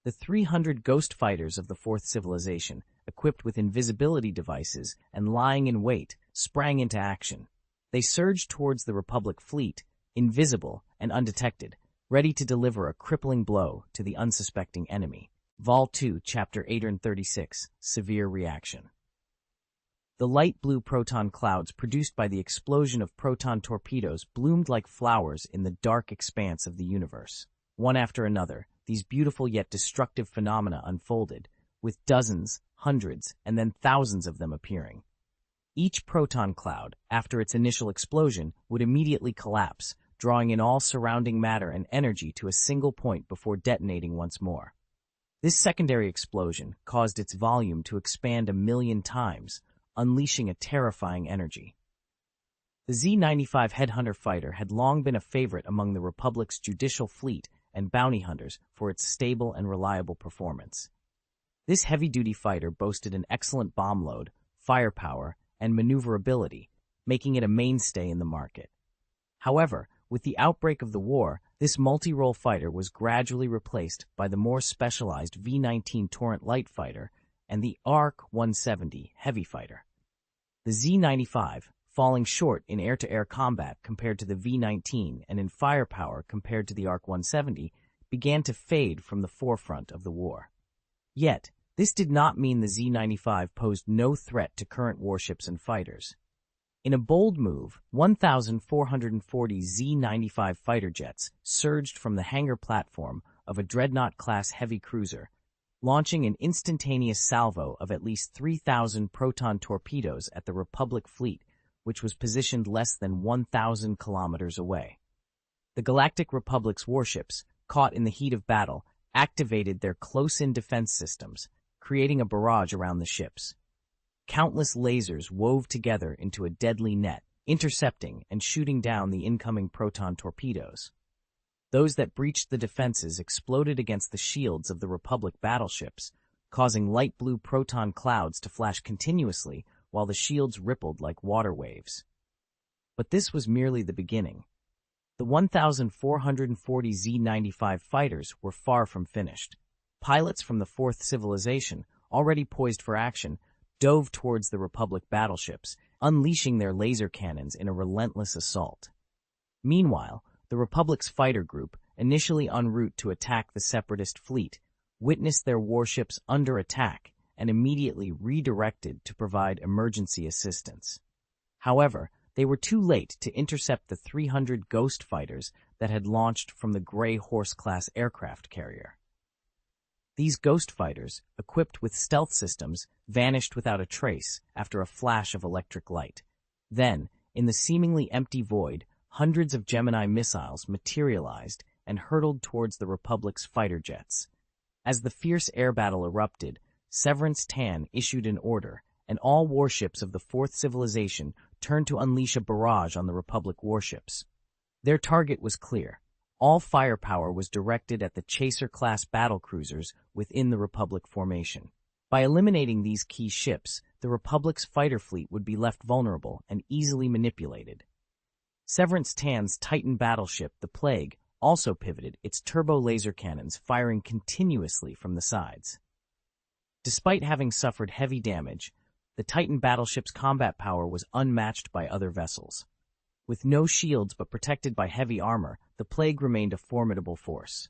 The 300 ghost fighters of the Fourth Civilization, equipped with invisibility devices and lying in wait, sprang into action. They surged towards the Republic fleet, invisible and undetected, ready to deliver a crippling blow to the unsuspecting enemy. Vol 2, Chapter 836, Severe Reaction. The light blue proton clouds produced by the explosion of proton torpedoes bloomed like flowers in the dark expanse of the universe. One after another, these beautiful yet destructive phenomena unfolded, with dozens, hundreds, and then thousands of them appearing. Each proton cloud, after its initial explosion, would immediately collapse, drawing in all surrounding matter and energy to a single point before detonating once more. This secondary explosion caused its volume to expand 1,000,000 times, unleashing a terrifying energy. The Z-95 Headhunter fighter had long been a favorite among the Republic's judicial fleet and bounty hunters for its stable and reliable performance. This heavy-duty fighter boasted an excellent bomb load, firepower, and maneuverability, making it a mainstay in the market. However, with the outbreak of the war, this multi-role fighter was gradually replaced by the more specialized V-19 Torrent light fighter and the ARC-170 heavy fighter. The Z-95, falling short in air-to-air combat compared to the V-19 and in firepower compared to the ARC-170, began to fade from the forefront of the war. Yet, this did not mean the Z-95 posed no threat to current warships and fighters. In a bold move, 1,440 Z-95 fighter jets surged from the hangar platform of a Dreadnought-class heavy cruiser, launching an instantaneous salvo of at least 3,000 proton torpedoes at the Republic fleet, which was positioned less than 1,000 kilometers away. The Galactic Republic's warships, caught in the heat of battle, activated their close-in defense systems, creating a barrage around the ships. Countless lasers wove together into a deadly net, intercepting and shooting down the incoming proton torpedoes. Those that breached the defenses exploded against the shields of the Republic battleships, causing light blue proton clouds to flash continuously while the shields rippled like water waves. But this was merely the beginning. The 1,440 Z-95 fighters were far from finished. Pilots from the Fourth Civilization, already poised for action, dove towards the Republic battleships, unleashing their laser cannons in a relentless assault. Meanwhile, the Republic's fighter group, initially en route to attack the Separatist fleet, witnessed their warships under attack and immediately redirected to provide emergency assistance. However, they were too late to intercept the 300 Ghost fighters that had launched from the Grey Horse-class aircraft carrier. These Ghost fighters, equipped with stealth systems, vanished without a trace after a flash of electric light. Then, in the seemingly empty void, hundreds of Gemini missiles materialized and hurtled towards the Republic's fighter jets. As the fierce air battle erupted, Severance Tan issued an order, and all warships of the Fourth Civilization turned to unleash a barrage on the Republic warships. Their target was clear. All firepower was directed at the Chaser-class battlecruisers within the Republic formation. By eliminating these key ships, the Republic's fighter fleet would be left vulnerable and easily manipulated. Severance Tan's Titan battleship, the Plague, also pivoted, its turbo laser cannons firing continuously from the sides. Despite having suffered heavy damage, the Titan battleship's combat power was unmatched by other vessels. With no shields but protected by heavy armor, the Plague remained a formidable force.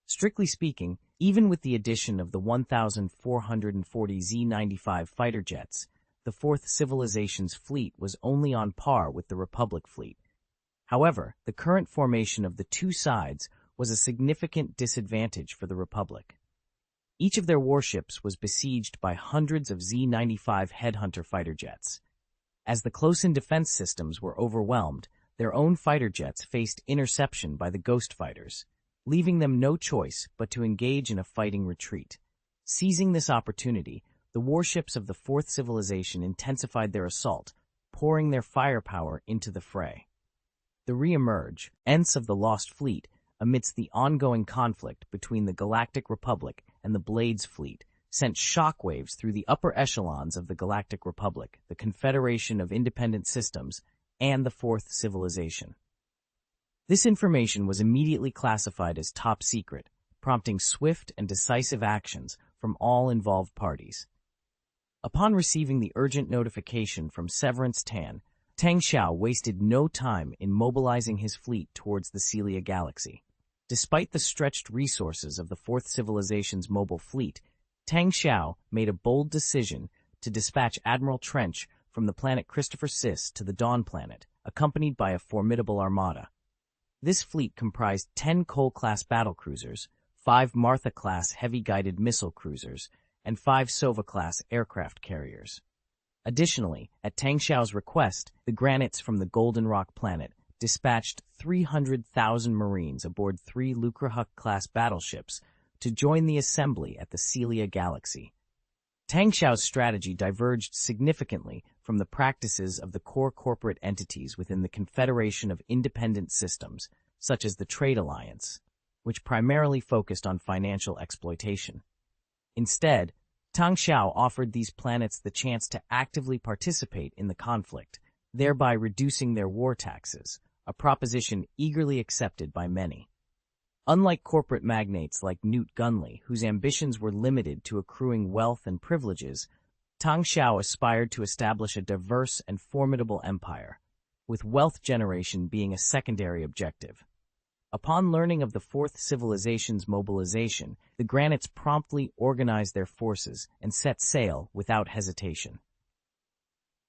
Strictly speaking, even with the addition of the 1,440 Z-95 fighter jets, the Fourth Civilization's fleet was only on par with the Republic fleet. However, the current formation of the two sides was a significant disadvantage for the Republic. Each of their warships was besieged by hundreds of Z-95 Headhunter fighter jets. As the close-in defense systems were overwhelmed, their own fighter jets faced interception by the Ghost fighters, leaving them no choice but to engage in a fighting retreat. Seizing this opportunity, the warships of the Fourth Civilization intensified their assault, pouring their firepower into the fray. The re-emerge, ends of the Lost Fleet, amidst the ongoing conflict between the Galactic Republic and the Blades fleet, sent shockwaves through the upper echelons of the Galactic Republic, the Confederation of Independent Systems, and the Fourth Civilization. This information was immediately classified as top secret, prompting swift and decisive actions from all involved parties. Upon receiving the urgent notification from Severance Tan, Tang Xiao wasted no time in mobilizing his fleet towards the Celia Galaxy. Despite the stretched resources of the Fourth Civilization's mobile fleet, Tang Xiao made a bold decision to dispatch Admiral Trench from the planet Christopher Sis to the Dawn planet, accompanied by a formidable armada. This fleet comprised 10 Cole-class battlecruisers, 5 Martha-class heavy-guided missile cruisers, and 5 Sova-class aircraft carriers. Additionally, at Tang Xiao's request, the Granites from the Golden Rock planet dispatched 300,000 Marines aboard 3 Lukrahuk-class battleships to join the assembly at the Celia Galaxy. Tang Xiao's strategy diverged significantly from the practices of the core corporate entities within the Confederation of Independent Systems, such as the Trade Alliance, which primarily focused on financial exploitation. Instead, Tang Xiao offered these planets the chance to actively participate in the conflict, thereby reducing their war taxes, a proposition eagerly accepted by many. Unlike corporate magnates like Newt Gunley, whose ambitions were limited to accruing wealth and privileges, Tang Xiao aspired to establish a diverse and formidable empire, with wealth generation being a secondary objective. Upon learning of the Fourth Civilization's mobilization, the Granites promptly organized their forces and set sail without hesitation.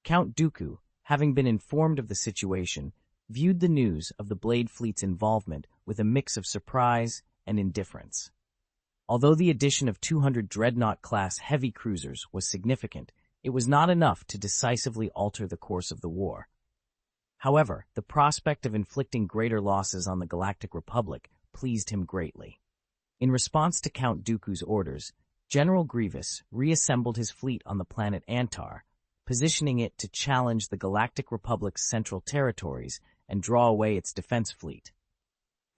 Count Dooku, having been informed of the situation, viewed the news of the Blade Fleet's involvement with a mix of surprise and indifference. Although the addition of 200 Dreadnought-class heavy cruisers was significant, it was not enough to decisively alter the course of the war. However, the prospect of inflicting greater losses on the Galactic Republic pleased him greatly. In response to Count Dooku's orders, General Grievous reassembled his fleet on the planet Antar, positioning it to challenge the Galactic Republic's central territories and draw away its defense fleet.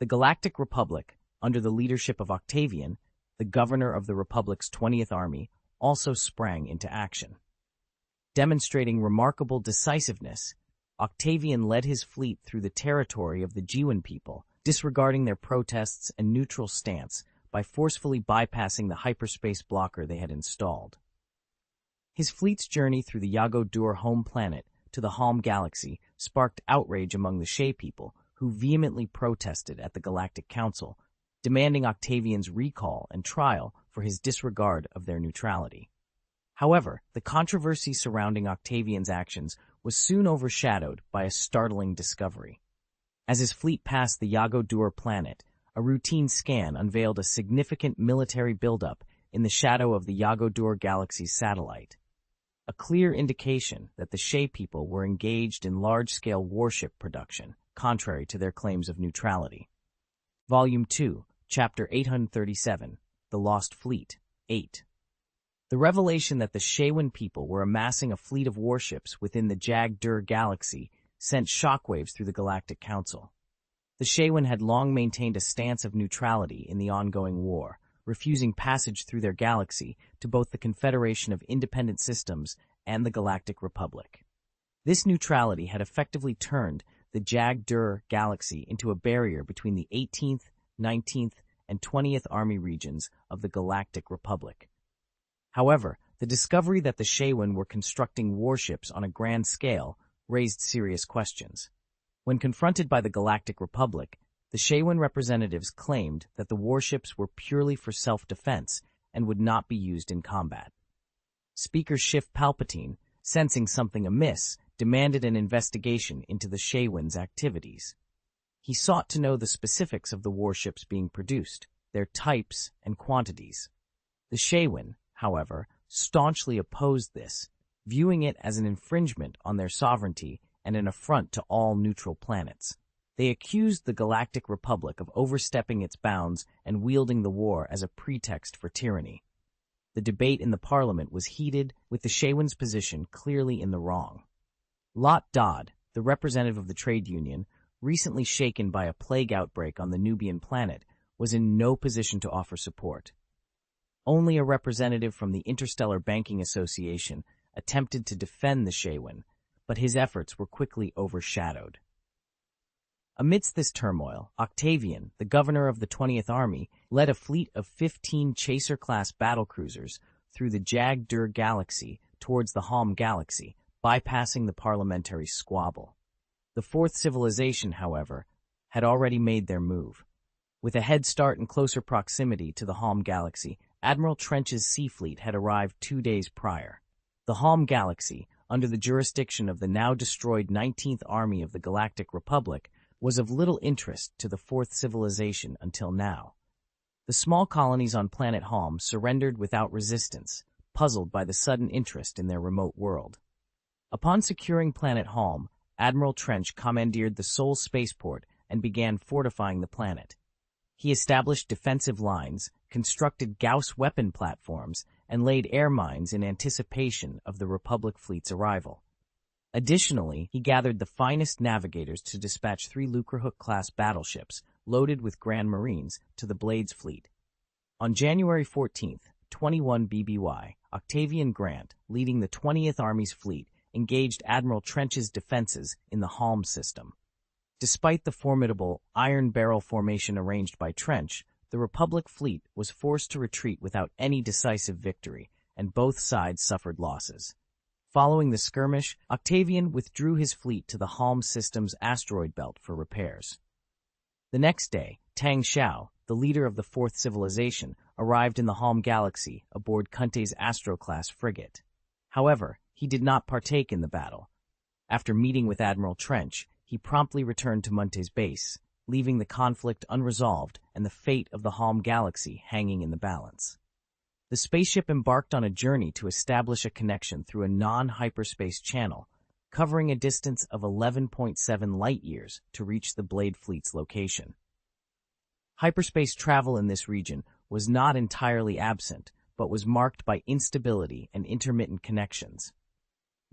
The Galactic Republic, under the leadership of Octavian, the governor of the Republic's 20th Army, also sprang into action. Demonstrating remarkable decisiveness, Octavian led his fleet through the territory of the Jiwen people, disregarding their protests and neutral stance by forcefully bypassing the hyperspace blocker they had installed. His fleet's journey through the Yago-Dur home planet to the Halm galaxy sparked outrage among the Shay people, who vehemently protested at the Galactic Council, demanding Octavian's recall and trial for his disregard of their neutrality. However, the controversy surrounding Octavian's actions was soon overshadowed by a startling discovery. As his fleet passed the Yago-Dur planet, a routine scan unveiled a significant military buildup in the shadow of the Yago-Dur galaxy's satellite, a clear indication that the Shay people were engaged in large-scale warship production, contrary to their claims of neutrality. Volume 2, Chapter 837, The Lost Fleet, 8. The revelation that the Shaywin people were amassing a fleet of warships within the Jag-Dur galaxy sent shockwaves through the Galactic Council. The Shaywin had long maintained a stance of neutrality in the ongoing war, refusing passage through their galaxy to both the Confederation of Independent Systems and the Galactic Republic. This neutrality had effectively turned the Jag-Dur galaxy into a barrier between the 18th, 19th, and 20th Army regions of the Galactic Republic. However, the discovery that the Shaywin were constructing warships on a grand scale raised serious questions. When confronted by the Galactic Republic, the Shaywin representatives claimed that the warships were purely for self-defense and would not be used in combat. Speaker Schiff Palpatine, sensing something amiss, demanded an investigation into the Shaywin's activities. He sought to know the specifics of the warships being produced, their types and quantities. The Shaywin, however, staunchly opposed this, viewing it as an infringement on their sovereignty and an affront to all neutral planets. They accused the Galactic Republic of overstepping its bounds and wielding the war as a pretext for tyranny. The debate in the Parliament was heated, with the Shaywin's position clearly in the wrong. Lot Dodd, the representative of the trade union, recently shaken by a plague outbreak on the Nubian planet, was in no position to offer support. Only a representative from the Interstellar Banking Association attempted to defend the Shaywin, but his efforts were quickly overshadowed. Amidst this turmoil, Octavian, the governor of the 20th Army, led a fleet of 15 Chaser-class battlecruisers through the Jag-Dur galaxy towards the Halm galaxy, bypassing the parliamentary squabble. The Fourth Civilization, however, had already made their move. With a head start and closer proximity to the Halm galaxy, Admiral Trench's sea fleet had arrived 2 days prior. The Halm galaxy, under the jurisdiction of the now-destroyed 19th Army of the Galactic Republic, was of little interest to the Fourth Civilization until now. The small colonies on planet Halm surrendered without resistance, puzzled by the sudden interest in their remote world. Upon securing planet Halm, Admiral Trench commandeered the Sol spaceport and began fortifying the planet. He established defensive lines, constructed Gauss weapon platforms, and laid air mines in anticipation of the Republic fleet's arrival. Additionally, he gathered the finest navigators to dispatch 3 Lucrehook-class battleships loaded with Grand Marines to the Blades fleet. On January 14, 21 BBY, Octavian Grant, leading the 20th Army's fleet, engaged Admiral Trench's defenses in the Halm system. Despite the formidable iron barrel formation arranged by Trench, the Republic fleet was forced to retreat without any decisive victory, and both sides suffered losses. Following the skirmish, Octavian withdrew his fleet to the Halm system's asteroid belt for repairs. The next day, Tang Xiao, the leader of the Fourth Civilization, arrived in the Halm galaxy aboard Kunte's Astro-class frigate. However, he did not partake in the battle. After meeting with Admiral Trench, he promptly returned to Munte's base, leaving the conflict unresolved and the fate of the Halm galaxy hanging in the balance. The spaceship embarked on a journey to establish a connection through a non-hyperspace channel, covering a distance of 11.7 light-years to reach the Blade Fleet's location. Hyperspace travel in this region was not entirely absent, but was marked by instability and intermittent connections.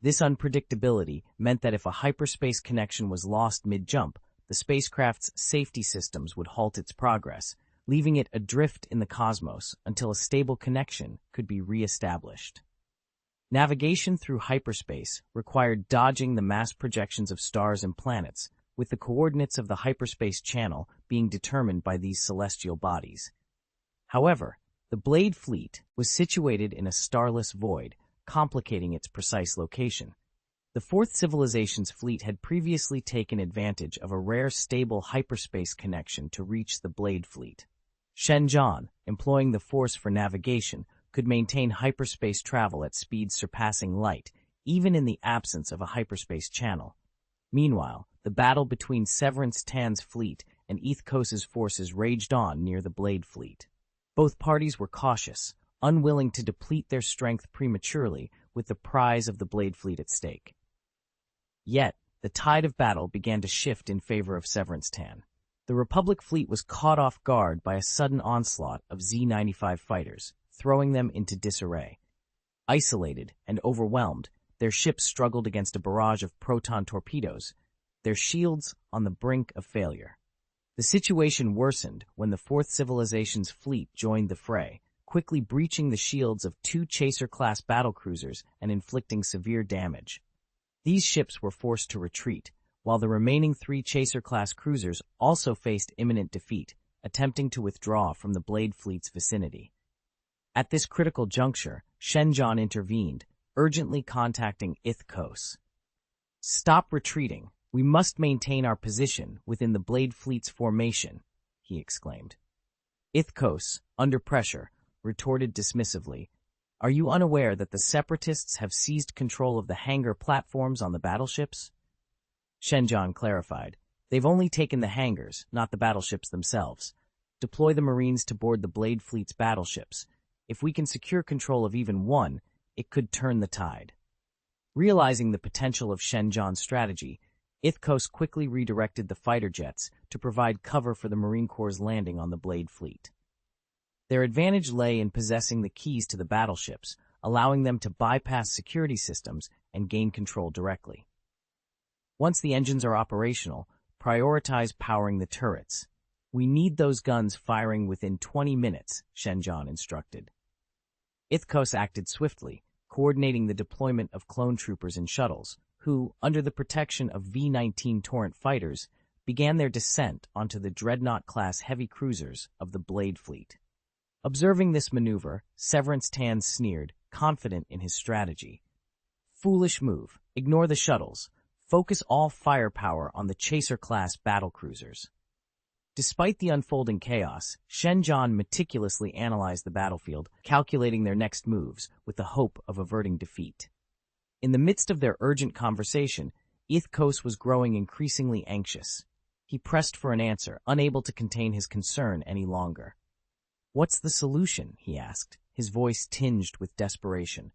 This unpredictability meant that if a hyperspace connection was lost mid-jump, the spacecraft's safety systems would halt its progress, leaving it adrift in the cosmos until a stable connection could be re-established. Navigation through hyperspace required dodging the mass projections of stars and planets, with the coordinates of the hyperspace channel being determined by these celestial bodies. However, the Blade fleet was situated in a starless void, complicating its precise location. The Fourth Civilization's fleet had previously taken advantage of a rare stable hyperspace connection to reach the Blade fleet. Shenzhen, employing the Force for navigation, could maintain hyperspace travel at speeds surpassing light, even in the absence of a hyperspace channel. Meanwhile, the battle between Severance Tan's fleet and Ethkos's forces raged on near the Blade fleet. Both parties were cautious, unwilling to deplete their strength prematurely with the prize of the Blade fleet at stake. Yet, the tide of battle began to shift in favor of Severance Tan. The Republic fleet was caught off guard by a sudden onslaught of Z-95 fighters, throwing them into disarray. Isolated and overwhelmed, their ships struggled against a barrage of proton torpedoes, their shields on the brink of failure. The situation worsened when the Fourth Civilization's fleet joined the fray, quickly breaching the shields of 2 Chaser-class battlecruisers and inflicting severe damage. These ships were forced to retreat, while the remaining 3 Chaser-class cruisers also faced imminent defeat, attempting to withdraw from the Blade fleet's vicinity. At this critical juncture, Shenzhen intervened, urgently contacting Ithkos. "Stop retreating. We must maintain our position within the Blade fleet's formation," he exclaimed. Ithkos, under pressure, retorted dismissively, "Are you unaware that the Separatists have seized control of the hangar platforms on the battleships?" Shenzhen clarified, "They've only taken the hangars, not the battleships themselves. Deploy the Marines to board the Blade fleet's battleships. If we can secure control of even one, it could turn the tide." Realizing the potential of Shenzhen's strategy, Ithkos quickly redirected the fighter jets to provide cover for the Marine Corps' landing on the Blade fleet. Their advantage lay in possessing the keys to the battleships, allowing them to bypass security systems and gain control directly. Once the engines are operational, prioritize powering the turrets. "We need those guns firing within 20 minutes, Shenzhen instructed. Ithkos acted swiftly, coordinating the deployment of clone troopers and shuttles, who, under the protection of V-19 Torrent fighters, began their descent onto the Dreadnought-class heavy cruisers of the Blade fleet. Observing this maneuver, Severance Tan sneered, confident in his strategy. "Foolish move. Ignore the shuttles. Focus all firepower on the Chaser-class battlecruisers." Despite the unfolding chaos, Shenzhen meticulously analyzed the battlefield, calculating their next moves with the hope of averting defeat. In the midst of their urgent conversation, Ithkos was growing increasingly anxious. He pressed for an answer, unable to contain his concern any longer. "What's the solution?" he asked, his voice tinged with desperation.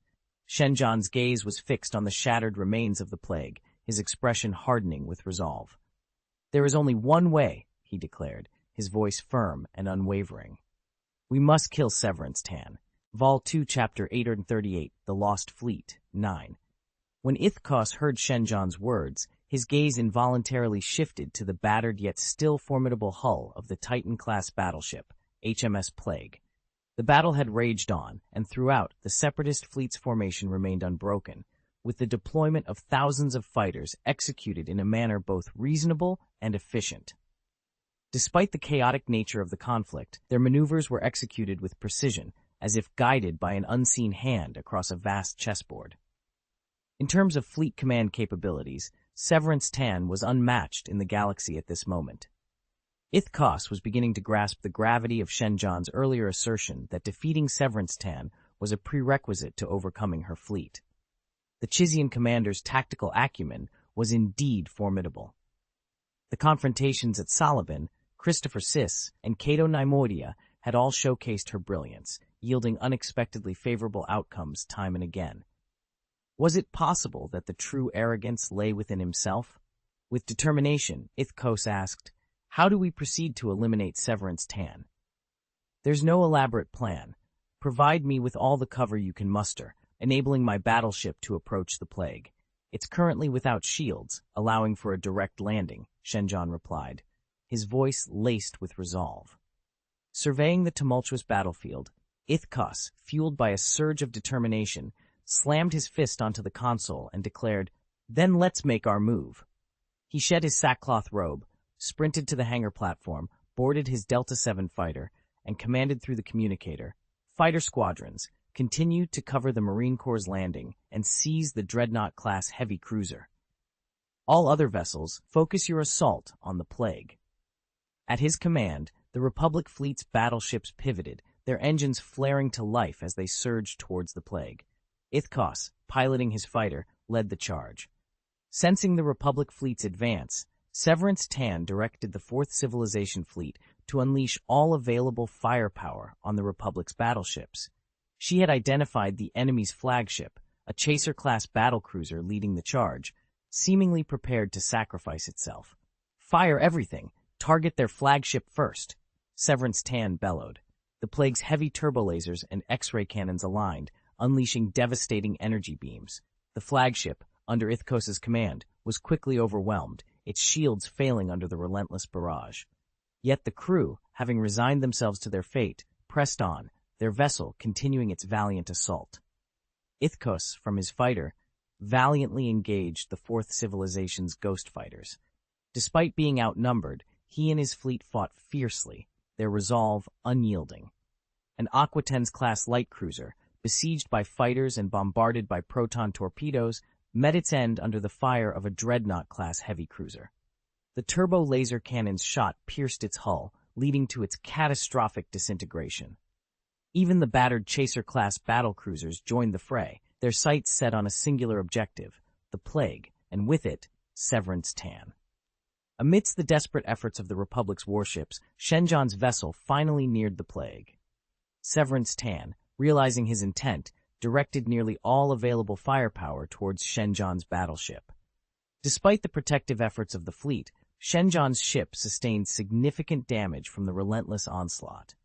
Shenzhen's gaze was fixed on the shattered remains of the plague, his expression hardening with resolve. "There is only one way," he declared, his voice firm and unwavering. "We must kill Severance Tan." Vol 2, Chapter 838, The Lost Fleet, 9. When Ithkos heard Shenzhen's words, his gaze involuntarily shifted to the battered yet still formidable hull of the Titan-class battleship, HMS Plague. The battle had raged on, and throughout, the Separatist fleet's formation remained unbroken, with the deployment of thousands of fighters executed in a manner both reasonable and efficient. Despite the chaotic nature of the conflict, their maneuvers were executed with precision, as if guided by an unseen hand across a vast chessboard. In terms of fleet command capabilities, Severance Tan was unmatched in the galaxy at this moment. Ithkos was beginning to grasp the gravity of Shenzhen's earlier assertion that defeating Severance Tan was a prerequisite to overcoming her fleet. The Chizian commander's tactical acumen was indeed formidable. The confrontations at Salaban, Christopher Sis, and Cato Neimoidia had all showcased her brilliance, yielding unexpectedly favorable outcomes time and again. Was it possible that the true arrogance lay within himself? With determination, Ithkos asked, "How do we proceed to eliminate Severance Tan?" "There's no elaborate plan. Provide me with all the cover you can muster, enabling my battleship to approach the plague. It's currently without shields, allowing for a direct landing, Shenjan replied, his voice laced with resolve. Surveying the tumultuous battlefield, Ithkos, fueled by a surge of determination, slammed his fist onto the console and declared, "Then let's make our move." He shed his sackcloth robe, sprinted to the hangar platform, boarded his Delta 7 fighter, and commanded through the communicator, "Fighter squadrons, continue to cover the Marine Corps' landing and seize the Dreadnought-class heavy cruiser. All other vessels, focus your assault on the Plague." At his command, the Republic fleet's battleships pivoted, their engines flaring to life as they surged towards the Plague. Ithkos, piloting his fighter, led the charge. Sensing the Republic fleet's advance, Severance Tan directed the Fourth Civilization fleet to unleash all available firepower on the Republic's battleships. She had identified the enemy's flagship, a Chaser-class battlecruiser leading the charge, seemingly prepared to sacrifice itself. "Fire everything! Target their flagship first!" Severance Tan bellowed. The Plague's heavy turbolasers and X-ray cannons aligned, unleashing devastating energy beams. The flagship, under Ithkos's command, was quickly overwhelmed, its shields failing under the relentless barrage. Yet the crew, having resigned themselves to their fate, pressed on, their vessel continuing its valiant assault. Ithkos, from his fighter, valiantly engaged the Fourth Civilization's ghost fighters. Despite being outnumbered, he and his fleet fought fiercely, their resolve unyielding. An Aquitens-class light cruiser, besieged by fighters and bombarded by proton torpedoes, met its end under the fire of a Dreadnought-class heavy cruiser. The turbo-laser cannon's shot pierced its hull, leading to its catastrophic disintegration. Even the battered Chaser-class battlecruisers joined the fray, their sights set on a singular objective, the Plague, and with it, Severance Tan. Amidst the desperate efforts of the Republic's warships, Shenjan's vessel finally neared the Plague. Severance Tan, realizing his intent, directed nearly all available firepower towards Shenjan's battleship. Despite the protective efforts of the fleet, Shenjan's ship sustained significant damage from the relentless onslaught.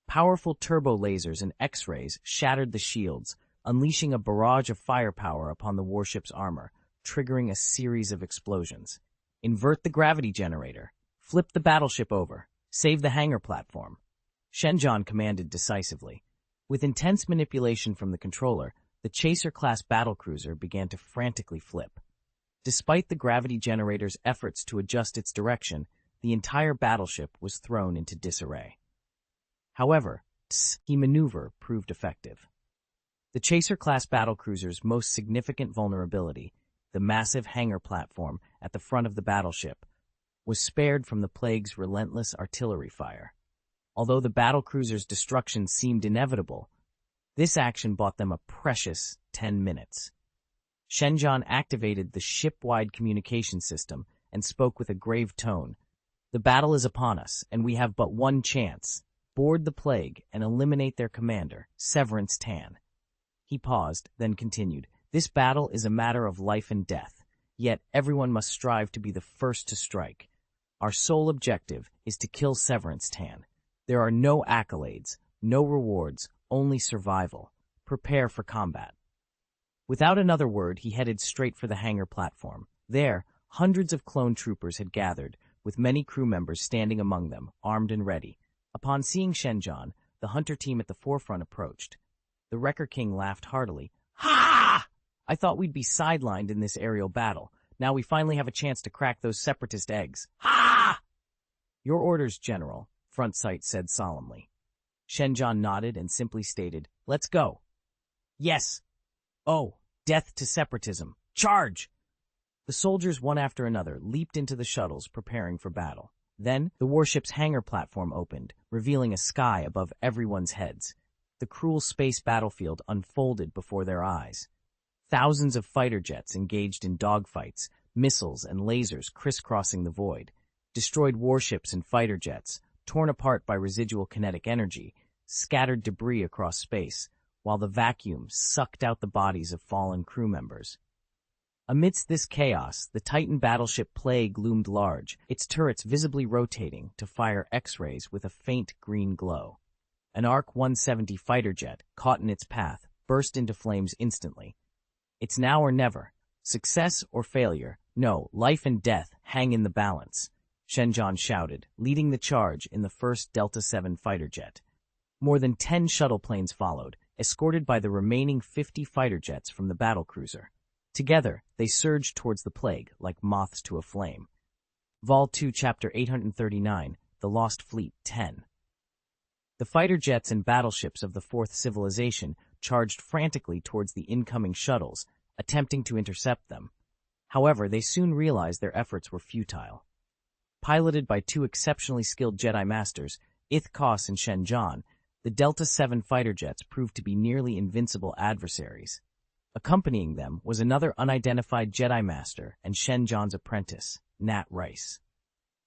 Powerful turbo lasers and X-rays shattered the shields, unleashing a barrage of firepower upon the warship's armor, triggering a series of explosions. "Invert the gravity generator. Flip the battleship over. Save the hangar platform," Shenjan commanded decisively. With intense manipulation from the controller, the Chaser-class battlecruiser began to frantically flip. Despite the gravity generator's efforts to adjust its direction, the entire battleship was thrown into disarray. However, the maneuver proved effective. The Chaser-class battlecruiser's most significant vulnerability, the massive hangar platform at the front of the battleship, was spared from the Plague's relentless artillery fire. Although the battlecruiser's destruction seemed inevitable, this action bought them a precious 10 minutes. Shenjan activated the ship-wide communication system and spoke with a grave tone. "The battle is upon us, and we have but one chance. Board the Plague and eliminate their commander, Severance Tan." He paused, then continued, "This battle is a matter of life and death, yet everyone must strive to be the first to strike. Our sole objective is to kill Severance Tan. There are no accolades, no rewards, only survival. Prepare for combat." Without another word, he headed straight for the hangar platform. There, hundreds of clone troopers had gathered, with many crew members standing among them, armed and ready. Upon seeing Shenjan, the hunter team at the forefront approached. The Wrecker King laughed heartily. "Ha! I thought we'd be sidelined in this aerial battle. Now we finally have a chance to crack those separatist eggs. Ha!" "Your orders, General," Front Sight said solemnly. Shenjan nodded and simply stated, "Let's go." "Yes." "Oh, death to separatism. Charge!" The soldiers, one after another, leaped into the shuttles, preparing for battle. Then, the warship's hangar platform opened, revealing a sky above everyone's heads. The cruel space battlefield unfolded before their eyes. Thousands of fighter jets engaged in dogfights, missiles and lasers crisscrossing the void. Destroyed warships and fighter jets, torn apart by residual kinetic energy, scattered debris across space, while the vacuum sucked out the bodies of fallen crew members. Amidst this chaos, the Titan battleship Plague loomed large, its turrets visibly rotating to fire X-rays with a faint green glow. An ARC-170 fighter jet, caught in its path, burst into flames instantly. "It's now or never. Success or failure? No, life and death hang in the balance, Shenjan shouted, leading the charge in the first Delta-7 fighter jet. More than 10 shuttle planes followed, escorted by the remaining 50 fighter jets from the battlecruiser. Together, they surged towards the plague like moths to a flame. Vol 2, Chapter 839, The Lost Fleet 10. The fighter jets and battleships of the Fourth Civilization charged frantically towards the incoming shuttles, attempting to intercept them. However, they soon realized their efforts were futile. Piloted by two exceptionally skilled Jedi Masters, Ithkos and Shenjan, the Delta-7 fighter jets proved to be nearly invincible adversaries. Accompanying them was another unidentified Jedi Master and Shenjan's apprentice, Nat Rice.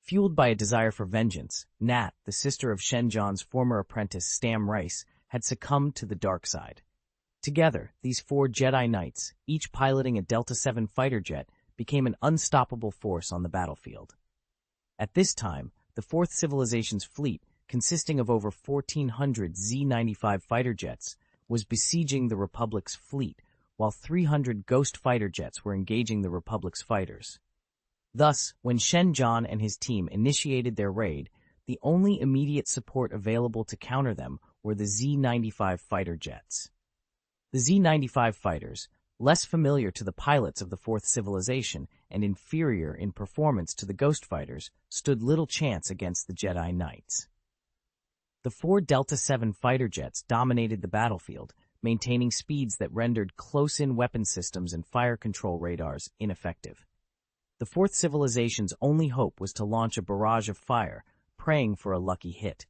Fueled by a desire for vengeance, Nat, the sister of Shenjan's former apprentice Stam Rice, had succumbed to the dark side. Together, these 4 Jedi Knights, each piloting a Delta-7 fighter jet, became an unstoppable force on the battlefield. At this time, the Fourth Civilization's fleet, consisting of over 1,400 Z-95 fighter jets, was besieging the Republic's fleet, while 300 Ghost fighter jets were engaging the Republic's fighters. Thus, when Shenjan and his team initiated their raid, the only immediate support available to counter them were the Z-95 fighter jets. The Z-95 fighters, less familiar to the pilots of the Fourth Civilization and inferior in performance to the Ghost fighters, stood little chance against the Jedi Knights. The 4 Delta-7 fighter jets dominated the battlefield, maintaining speeds that rendered close-in weapon systems and fire control radars ineffective. The Fourth Civilization's only hope was to launch a barrage of fire, praying for a lucky hit.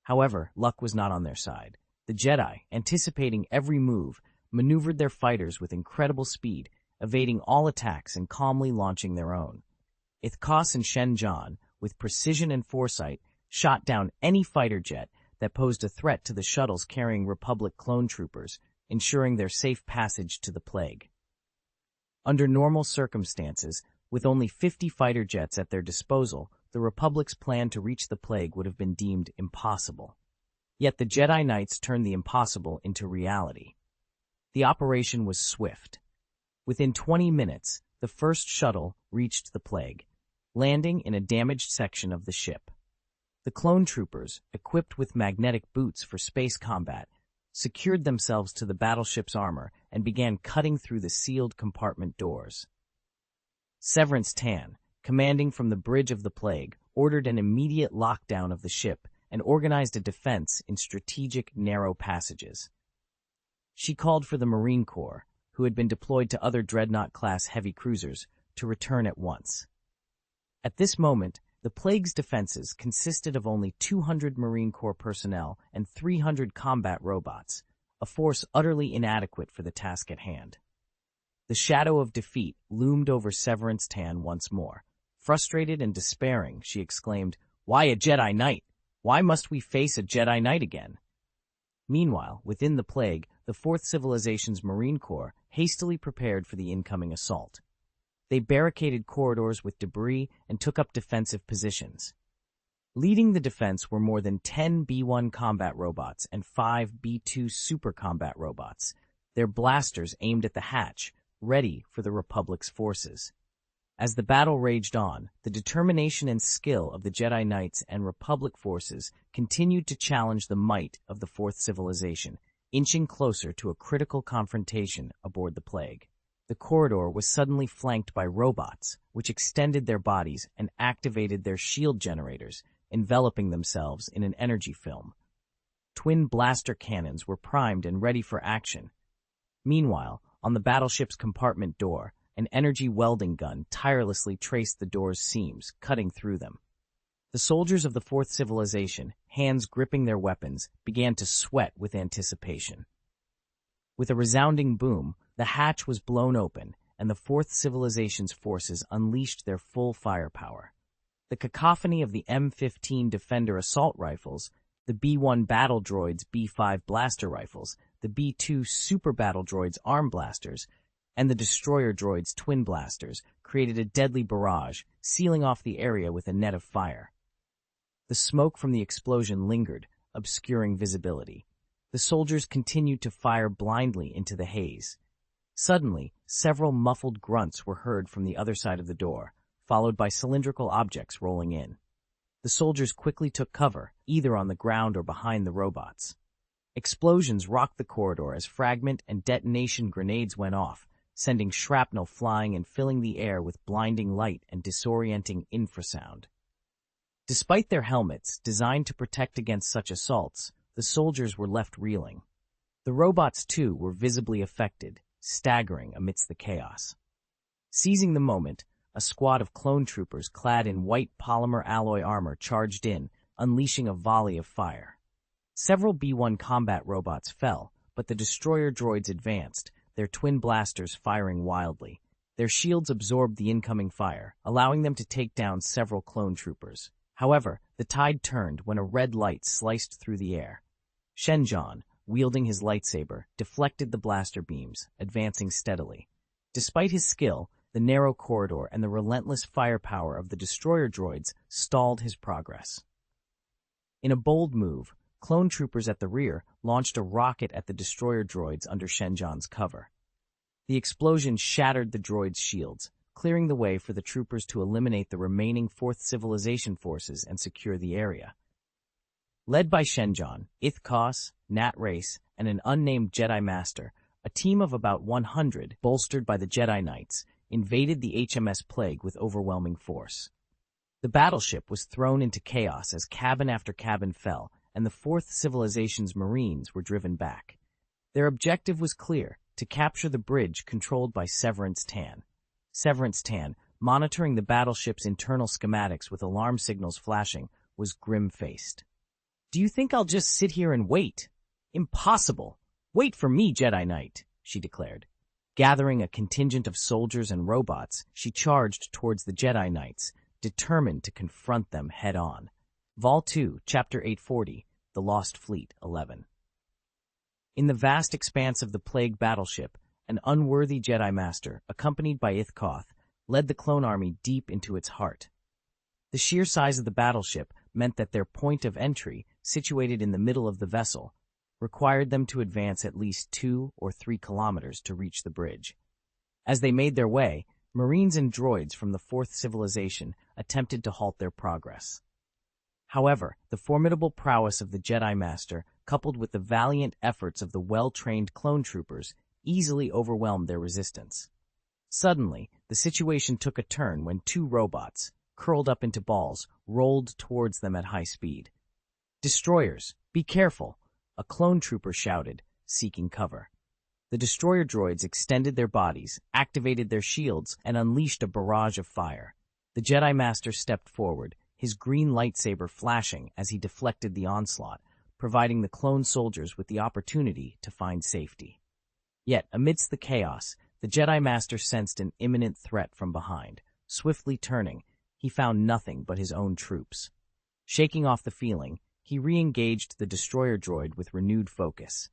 However, luck was not on their side. The Jedi, anticipating every move, maneuvered their fighters with incredible speed, evading all attacks and calmly launching their own. Ithkos and Shenjan, with precision and foresight, shot down any fighter jet that posed a threat to the shuttles carrying Republic clone troopers, ensuring their safe passage to the plague. Under normal circumstances, with only 50 fighter jets at their disposal, the Republic's plan to reach the plague would have been deemed impossible. Yet the Jedi Knights turned the impossible into reality. The operation was swift. Within 20 minutes, the first shuttle reached the plague, landing in a damaged section of the ship. The clone troopers, equipped with magnetic boots for space combat, secured themselves to the battleship's armor and began cutting through the sealed compartment doors. Severance Tan, commanding from the bridge of the plague, ordered an immediate lockdown of the ship and organized a defense in strategic, narrow passages. She called for the Marine Corps, who had been deployed to other Dreadnought-class heavy cruisers, to return at once. At this moment, the plague's defenses consisted of only 200 Marine Corps personnel and 300 combat robots, a force utterly inadequate for the task at hand. The shadow of defeat loomed over Severance Tan once more. Frustrated and despairing, she exclaimed, "Why a Jedi Knight? Why must we face a Jedi Knight again?" Meanwhile, within the plague, the Fourth Civilization's Marine Corps hastily prepared for the incoming assault. They barricaded corridors with debris and took up defensive positions. Leading the defense were more than 10 B-1 combat robots and 5 B-2 super combat robots, their blasters aimed at the hatch, ready for the Republic's forces. As the battle raged on, the determination and skill of the Jedi Knights and Republic forces continued to challenge the might of the Fourth Civilization, inching closer to a critical confrontation aboard the plague. The corridor was suddenly flanked by robots, which extended their bodies and activated their shield generators, enveloping themselves in an energy film. Twin blaster cannons were primed and ready for action. Meanwhile, on the battleship's compartment door, an energy welding gun tirelessly traced the door's seams, cutting through them. The soldiers of the Fourth Civilization, hands gripping their weapons, began to sweat with anticipation. With a resounding boom, the hatch was blown open, and the Fourth Civilization's forces unleashed their full firepower. The cacophony of the M15 Defender assault rifles, the B-1 battle droids' B-5 blaster rifles, the B-2 super battle droids' arm blasters, and the destroyer droids' twin blasters created a deadly barrage, sealing off the area with a net of fire. The smoke from the explosion lingered, obscuring visibility. The soldiers continued to fire blindly into the haze. Suddenly, several muffled grunts were heard from the other side of the door, followed by cylindrical objects rolling in. The soldiers quickly took cover, either on the ground or behind the robots. Explosions rocked the corridor as fragment and detonation grenades went off, sending shrapnel flying and filling the air with blinding light and disorienting infrasound. Despite their helmets, designed to protect against such assaults, the soldiers were left reeling. The robots, too, were visibly affected, staggering amidst the chaos. Seizing the moment, a squad of clone troopers clad in white polymer alloy armor charged in, unleashing a volley of fire. Several B-1 combat robots fell, but the destroyer droids advanced, their twin blasters firing wildly. Their shields absorbed the incoming fire, allowing them to take down several clone troopers. However, the tide turned when a red light sliced through the air. Shenjan, wielding his lightsaber, deflected the blaster beams, advancing steadily. Despite his skill, the narrow corridor and the relentless firepower of the destroyer droids stalled his progress. In a bold move, clone troopers at the rear launched a rocket at the destroyer droids under Shenjan's cover. The explosion shattered the droids' shields, clearing the way for the troopers to eliminate the remaining Fourth Civilization forces and secure the area. Led by Shenjan, Ithkos, Nat Race, and an unnamed Jedi Master, a team of about 100, bolstered by the Jedi Knights, invaded the HMS Plague with overwhelming force. The battleship was thrown into chaos as cabin after cabin fell, and the Fourth Civilization's Marines were driven back. Their objective was clear: to capture the bridge controlled by Severance Tan. Severance Tan, monitoring the battleship's internal schematics with alarm signals flashing, was grim-faced. "Do you think I'll just sit here and wait? Impossible! Wait for me, Jedi Knight," she declared. Gathering a contingent of soldiers and robots, she charged towards the Jedi Knights, determined to confront them head-on. Vol 2, Chapter 840, The Lost Fleet 11. In the vast expanse of the Plague battleship, an unworthy Jedi Master, accompanied by Ithkoth, led the clone army deep into its heart. The sheer size of the battleship meant that their point of entry, situated in the middle of the vessel, required them to advance at least 2 or 3 kilometers to reach the bridge. As they made their way, Marines and droids from the Fourth Civilization attempted to halt their progress. However, the formidable prowess of the Jedi Master, coupled with the valiant efforts of the well-trained clone troopers, easily overwhelmed their resistance. Suddenly, the situation took a turn when 2 robots, curled up into balls, rolled towards them at high speed. "Destroyers, be careful!" a clone trooper shouted, seeking cover. The destroyer droids extended their bodies, activated their shields, and unleashed a barrage of fire. The Jedi Master stepped forward, his green lightsaber flashing as he deflected the onslaught, providing the clone soldiers with the opportunity to find safety. Yet, amidst the chaos, the Jedi Master sensed an imminent threat from behind. Swiftly turning, he found nothing but his own troops. Shaking off the feeling, he re-engaged the destroyer droid with renewed focus.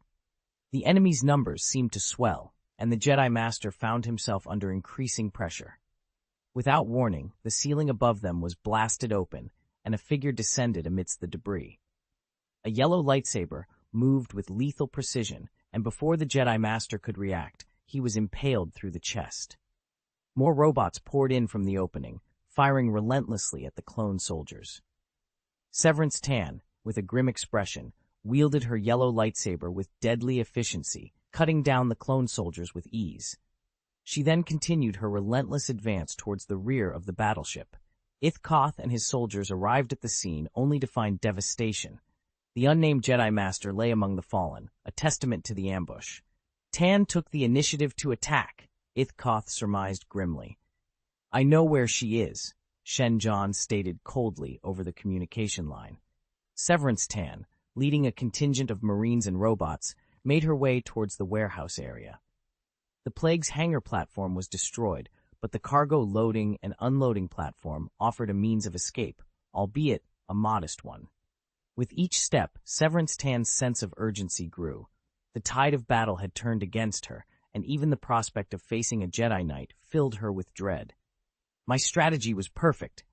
The enemy's numbers seemed to swell, and the Jedi Master found himself under increasing pressure. Without warning, the ceiling above them was blasted open, and a figure descended amidst the debris. A yellow lightsaber moved with lethal precision, and before the Jedi Master could react, he was impaled through the chest. More robots poured in from the opening, firing relentlessly at the clone soldiers. Severance Tan, with a grim expression, wielded her yellow lightsaber with deadly efficiency, cutting down the clone soldiers with ease. She then continued her relentless advance towards the rear of the battleship. Ithkoth and his soldiers arrived at the scene only to find devastation. The unnamed Jedi Master lay among the fallen, a testament to the ambush. "Tan took the initiative to attack," Ithkoth surmised grimly. "I know where she is," Shenjan stated coldly over the communication line. Severance Tan, leading a contingent of Marines and robots, made her way towards the warehouse area. The Plague's hangar platform was destroyed, but the cargo loading and unloading platform offered a means of escape, albeit a modest one. With each step, Severance Tan's sense of urgency grew. The tide of battle had turned against her, and even the prospect of facing a Jedi Knight filled her with dread. "My strategy was perfect,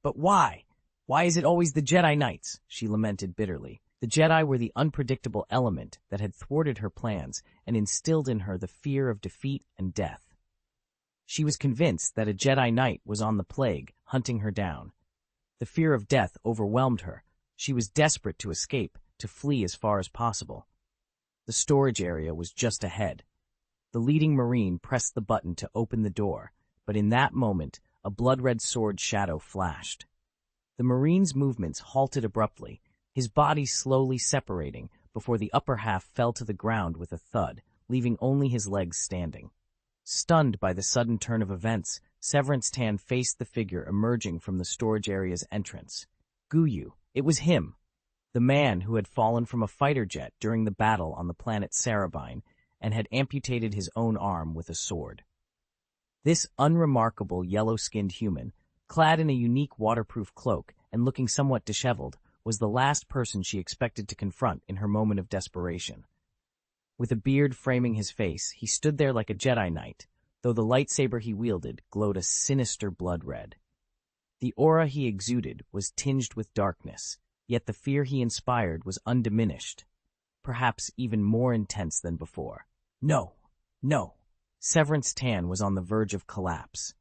but why? Why is it always the Jedi Knights?" she lamented bitterly. The Jedi were the unpredictable element that had thwarted her plans and instilled in her the fear of defeat and death. She was convinced that a Jedi Knight was on the plague, hunting her down. The fear of death overwhelmed her. She was desperate to escape, to flee as far as possible. The storage area was just ahead. The leading Marine pressed the button to open the door, but in that moment, a blood-red sword shadow flashed. The Marine's movements halted abruptly, his body slowly separating before the upper half fell to the ground with a thud, leaving only his legs standing. Stunned by the sudden turn of events, Severance Tan faced the figure emerging from the storage area's entrance. Guyu. It was him, the man who had fallen from a fighter jet during the battle on the planet Sarabine and had amputated his own arm with a sword. This unremarkable yellow-skinned human, clad in a unique waterproof cloak and looking somewhat disheveled, was the last person she expected to confront in her moment of desperation. With a beard framing his face, he stood there like a Jedi Knight, though the lightsaber he wielded glowed a sinister blood red. The aura he exuded was tinged with darkness, yet the fear he inspired was undiminished, perhaps even more intense than before. No, no. Severance Tan was on the verge of collapse.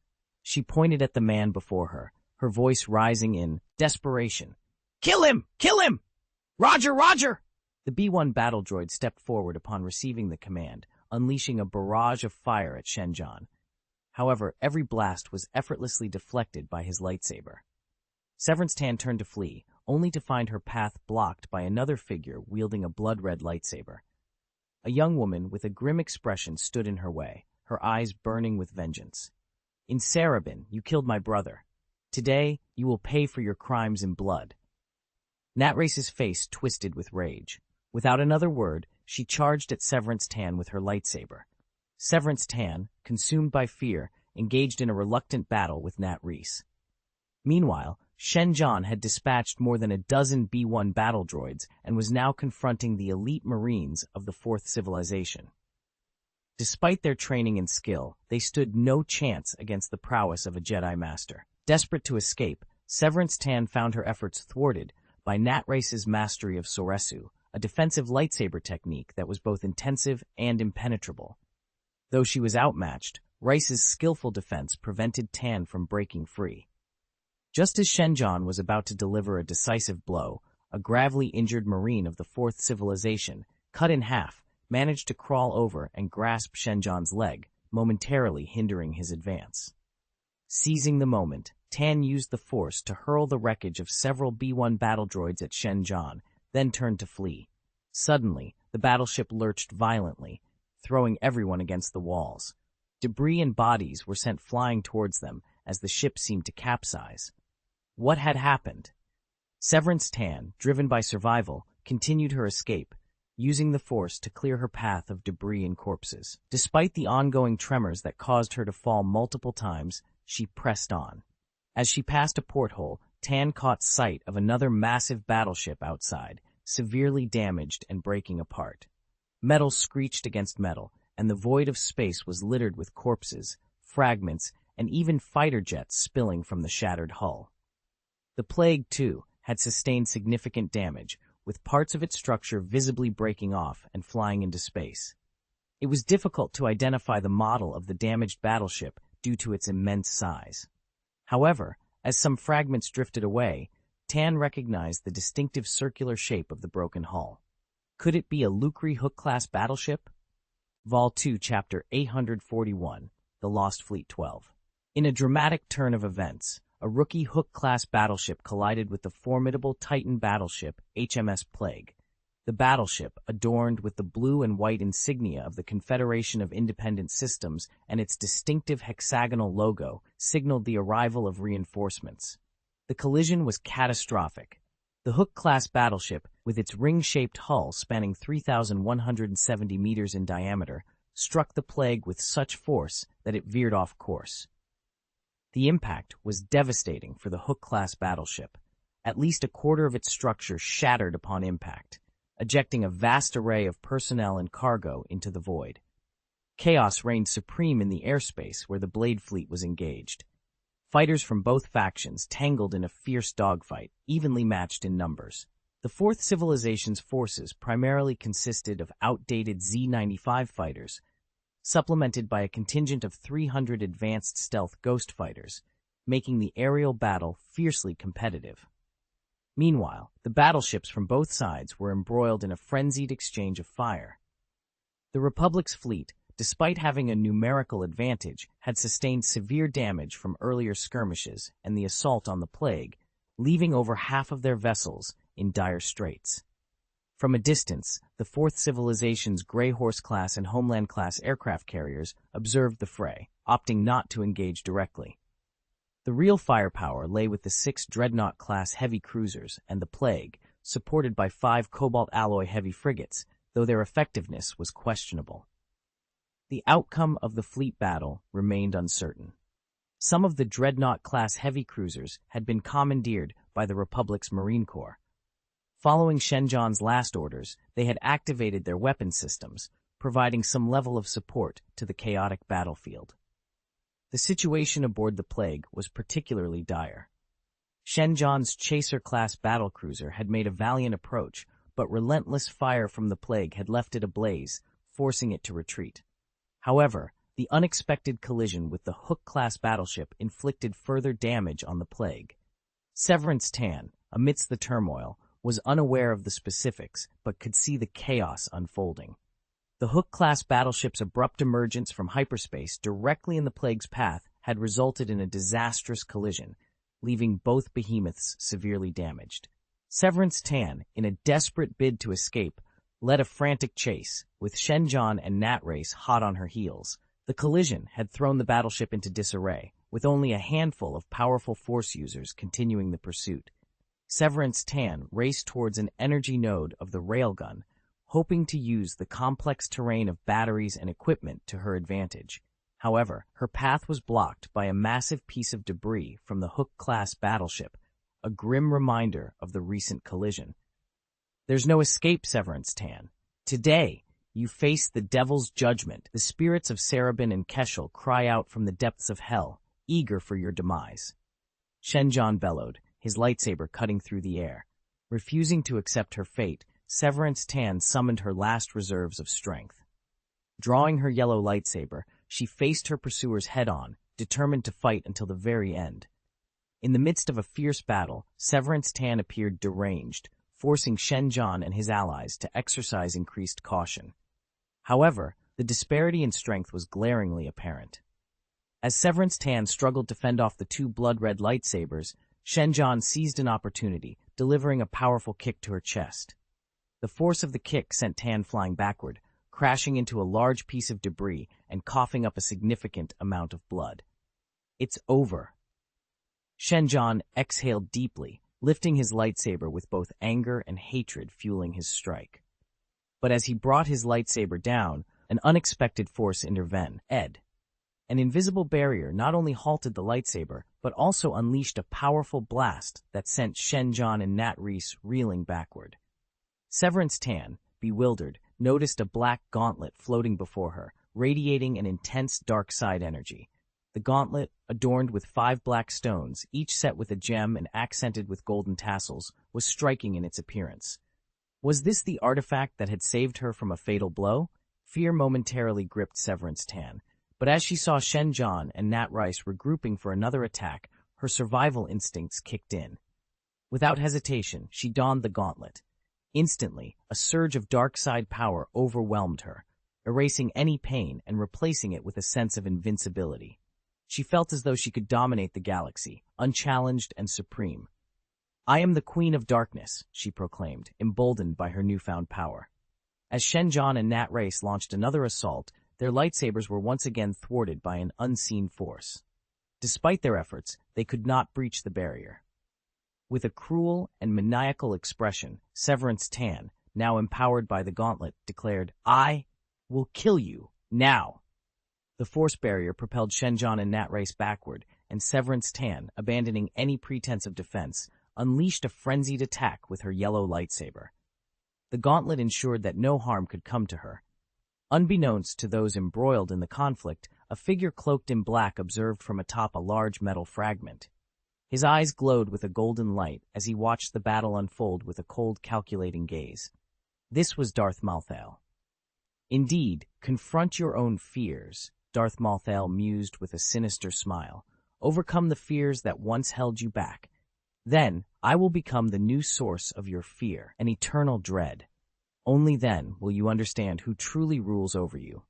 She pointed at the man before her, her voice rising in desperation. "Kill him! Kill him! Roger, Roger!" The B-1 battle droid stepped forward upon receiving the command, unleashing a barrage of fire at Shenjan. However, every blast was effortlessly deflected by his lightsaber. Severance Tan turned to flee, only to find her path blocked by another figure wielding a blood-red lightsaber. A young woman with a grim expression stood in her way, her eyes burning with vengeance. "In Sarabin, you killed my brother. Today, you will pay for your crimes in blood." Natrace's face twisted with rage. Without another word, she charged at Severance Tan with her lightsaber. Severance Tan, consumed by fear, engaged in a reluctant battle with Natrace. Meanwhile, Shenjan had dispatched more than a dozen B-1 battle droids and was now confronting the elite Marines of the Fourth Civilization. Despite their training and skill, they stood no chance against the prowess of a Jedi Master. Desperate to escape, Severance Tan found her efforts thwarted by Natrace's mastery of Soresu, a defensive lightsaber technique that was both intensive and impenetrable. Though she was outmatched, Rice's skillful defense prevented Tan from breaking free. Just as Shenjan was about to deliver a decisive blow, a gravely injured Marine of the Fourth Civilization, cut in half, managed to crawl over and grasp Shenjan's leg, momentarily hindering his advance. Seizing the moment, Tan used the Force to hurl the wreckage of several B-1 battle droids at Shenjan, then turned to flee. Suddenly, the battleship lurched violently, throwing everyone against the walls. Debris and bodies were sent flying towards them as the ship seemed to capsize. What had happened? Severance Tan, driven by survival, continued her escape, using the Force to clear her path of debris and corpses. Despite the ongoing tremors that caused her to fall multiple times, she pressed on. As she passed a porthole, Tan caught sight of another massive battleship outside, severely damaged and breaking apart. Metal screeched against metal, and the void of space was littered with corpses, fragments, and even fighter jets spilling from the shattered hull. The Plague, too, had sustained significant damage, with parts of its structure visibly breaking off and flying into space. It was difficult to identify the model of the damaged battleship due to its immense size. However, as some fragments drifted away, Tan recognized the distinctive circular shape of the broken hull. Could it be a Lucre Hook-class battleship? Vol 2, Chapter 841, The Lost Fleet 12. In a dramatic turn of events, a rookie Hook-class battleship collided with the formidable Titan battleship HMS Plague. The battleship, adorned with the blue and white insignia of the Confederation of Independent Systems and its distinctive hexagonal logo, signaled the arrival of reinforcements. The collision was catastrophic. The Hook-class battleship, with its ring-shaped hull spanning 3,170 meters in diameter, struck the Plague with such force that it veered off course. The impact was devastating for the Hook-class battleship. At least a quarter of its structure shattered upon impact, ejecting a vast array of personnel and cargo into the void. Chaos reigned supreme in the airspace where the Blade Fleet was engaged. Fighters from both factions tangled in a fierce dogfight, evenly matched in numbers. The Fourth Civilization's forces primarily consisted of outdated Z-95 fighters, supplemented by a contingent of 300 advanced stealth ghost fighters, making the aerial battle fiercely competitive. Meanwhile, the battleships from both sides were embroiled in a frenzied exchange of fire. The Republic's fleet, despite having a numerical advantage, had sustained severe damage from earlier skirmishes and the assault on the Plague, leaving over half of their vessels in dire straits. From a distance, the Fourth Civilization's Grey Horse-class and Homeland-class aircraft carriers observed the fray, opting not to engage directly. The real firepower lay with the 6 Dreadnought-class heavy cruisers and the Plague, supported by 5 Cobalt alloy heavy frigates, though their effectiveness was questionable. The outcome of the fleet battle remained uncertain. Some of the Dreadnought-class heavy cruisers had been commandeered by the Republic's Marine Corps. Following Shenjan's last orders, they had activated their weapon systems, providing some level of support to the chaotic battlefield. The situation aboard the Plague was particularly dire. Shenjan's Chaser-class battlecruiser had made a valiant approach, but relentless fire from the Plague had left it ablaze, forcing it to retreat. However, the unexpected collision with the Hook-class battleship inflicted further damage on the Plague. Severance Tan, amidst the turmoil, was unaware of the specifics but could see the chaos unfolding. The Hook-class battleship's abrupt emergence from hyperspace directly in the Plague's path had resulted in a disastrous collision, leaving both behemoths severely damaged. Severance Tan, in a desperate bid to escape, led a frantic chase, with Shenjan and Nat Race hot on her heels. The collision had thrown the battleship into disarray, with only a handful of powerful force users continuing the pursuit. Severance Tan raced towards an energy node of the railgun, hoping to use the complex terrain of batteries and equipment to her advantage. However, her path was blocked by a massive piece of debris from the Hook-class battleship, a grim reminder of the recent collision. "There's no escape, Severance Tan. Today, you face the Devil's Judgment. The spirits of Sarabin and Keshel cry out from the depths of hell, eager for your demise." Shenjan bellowed, his lightsaber cutting through the air. Refusing to accept her fate, Severance Tan summoned her last reserves of strength. Drawing her yellow lightsaber, she faced her pursuers head-on, determined to fight until the very end. In the midst of a fierce battle, Severance Tan appeared deranged, forcing Shenjan and his allies to exercise increased caution. However, the disparity in strength was glaringly apparent. As Severance Tan struggled to fend off the 2 blood-red lightsabers, Shenjan seized an opportunity, delivering a powerful kick to her chest. The force of the kick sent Tan flying backward, crashing into a large piece of debris and coughing up a significant amount of blood. "It's over." Shenjan exhaled deeply, lifting his lightsaber with both anger and hatred fueling his strike. But as he brought his lightsaber down, an unexpected force intervened. An invisible barrier not only halted the lightsaber, but also unleashed a powerful blast that sent Shenjan and Nat Reese reeling backward. Severance Tan, bewildered, noticed a black gauntlet floating before her, radiating an intense dark side energy. The gauntlet, adorned with 5 black stones, each set with a gem and accented with golden tassels, was striking in its appearance. Was this the artifact that had saved her from a fatal blow? Fear momentarily gripped Severance Tan, but as she saw Shenjan and Nat Rice regrouping for another attack, her survival instincts kicked in. Without hesitation, she donned the gauntlet. Instantly, a surge of dark side power overwhelmed her, erasing any pain and replacing it with a sense of invincibility. She felt as though she could dominate the galaxy, unchallenged and supreme. "I am the Queen of Darkness," she proclaimed, emboldened by her newfound power. As Shenjan and Nat Race launched another assault, their lightsabers were once again thwarted by an unseen force. Despite their efforts, they could not breach the barrier. With a cruel and maniacal expression, Severance Tan, now empowered by the gauntlet, declared, "I will kill you, now." The force barrier propelled Shenjan and Nat Race backward, and Severance Tan, abandoning any pretense of defense, unleashed a frenzied attack with her yellow lightsaber. The gauntlet ensured that no harm could come to her. Unbeknownst to those embroiled in the conflict, a figure cloaked in black observed from atop a large metal fragment. His eyes glowed with a golden light as he watched the battle unfold with a cold, calculating gaze. This was Darth Malthael. Indeed, confront your own fears, Darth Malthael mused with a sinister smile. Overcome the fears that once held you back. Then, I will become the new source of your fear, an eternal dread. Only then will you understand who truly rules over you.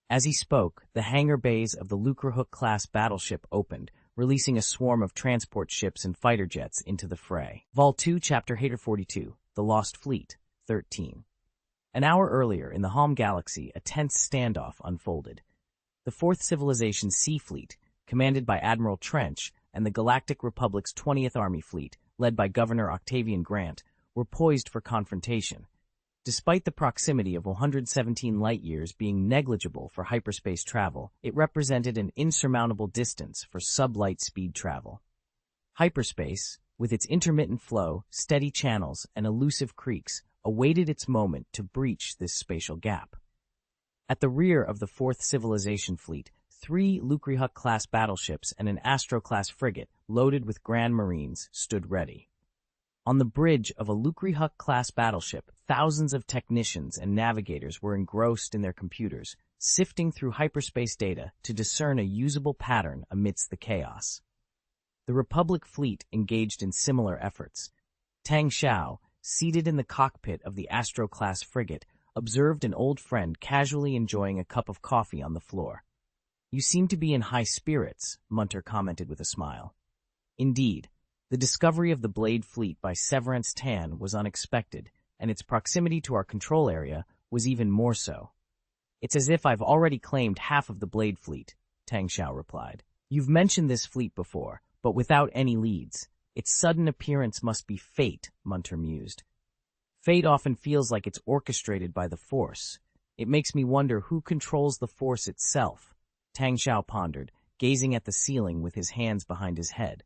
As he spoke, the hangar bays of the Lucrehook-class battleship opened, releasing a swarm of transport ships and fighter jets into the fray. Vol 2, Chapter 42, The Lost Fleet, 13. An hour earlier, in the Hom Galaxy, a tense standoff unfolded. The Fourth Civilization Sea Fleet, commanded by Admiral Trench, and the Galactic Republic's 20th Army Fleet, led by Governor Octavian Grant, were poised for confrontation. Despite the proximity of 117 light-years being negligible for hyperspace travel, it represented an insurmountable distance for sublight speed travel. Hyperspace, with its intermittent flow, steady channels, and elusive creeks, awaited its moment to breach this spatial gap. At the rear of the Fourth Civilization Fleet, 3 Lucrehook-class battleships and an Astro-class frigate, loaded with Grand Marines, stood ready. On the bridge of a Lucrehook-class battleship, thousands of technicians and navigators were engrossed in their computers, sifting through hyperspace data to discern a usable pattern amidst the chaos. The Republic fleet engaged in similar efforts. Tang Xiao, seated in the cockpit of the Astro-class frigate, observed an old friend casually enjoying a cup of coffee on the floor. "You seem to be in high spirits," Munter commented with a smile. Indeed, the discovery of the Blade fleet by Severance Tan was unexpected, and its proximity to our control area was even more so. "It's as if I've already claimed half of the Blade fleet," Tang Xiao replied. "You've mentioned this fleet before, but without any leads. Its sudden appearance must be fate," Munter mused. "Fate often feels like it's orchestrated by the Force. It makes me wonder who controls the Force itself," Tang Xiao pondered, gazing at the ceiling with his hands behind his head.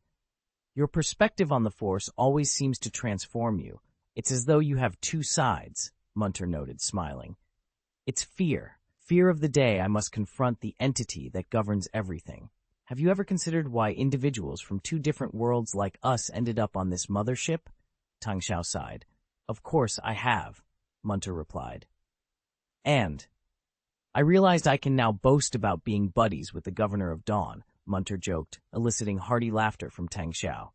"Your perspective on the Force always seems to transform you. It's as though you have two sides," Munter noted, smiling. "It's fear. Fear of the day I must confront the entity that governs everything. Have you ever considered why individuals from 2 different worlds like us ended up on this mothership?" Tang Xiao sighed. "Of course I have," Munter replied. "And I realized I can now boast about being buddies with the Governor of Dawn," Munter joked, eliciting hearty laughter from Tang Xiao.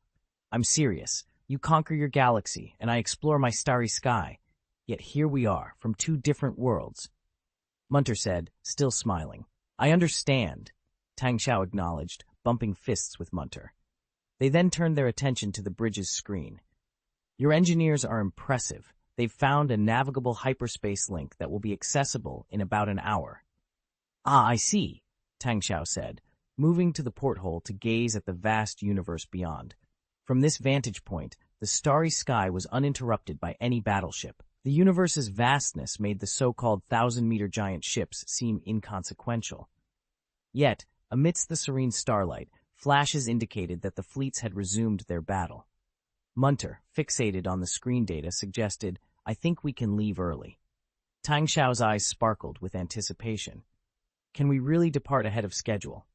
"I'm serious. You conquer your galaxy, and I explore my starry sky. Yet here we are, from 2 different worlds." Munter said, still smiling. "I understand," Tang Xiao acknowledged, bumping fists with Munter. They then turned their attention to the bridge's screen. "Your engineers are impressive. They've found a navigable hyperspace link that will be accessible in about an hour." "Ah, I see," Tang Xiao said, moving to the porthole to gaze at the vast universe beyond. From this vantage point, the starry sky was uninterrupted by any battleship. The universe's vastness made the so-called 1,000-meter giant ships seem inconsequential. Yet, amidst the serene starlight, flashes indicated that the fleets had resumed their battle. Munter, fixated on the screen data, suggested, "I think we can leave early." Tang Xiao's eyes sparkled with anticipation. "Can we really depart ahead of schedule?"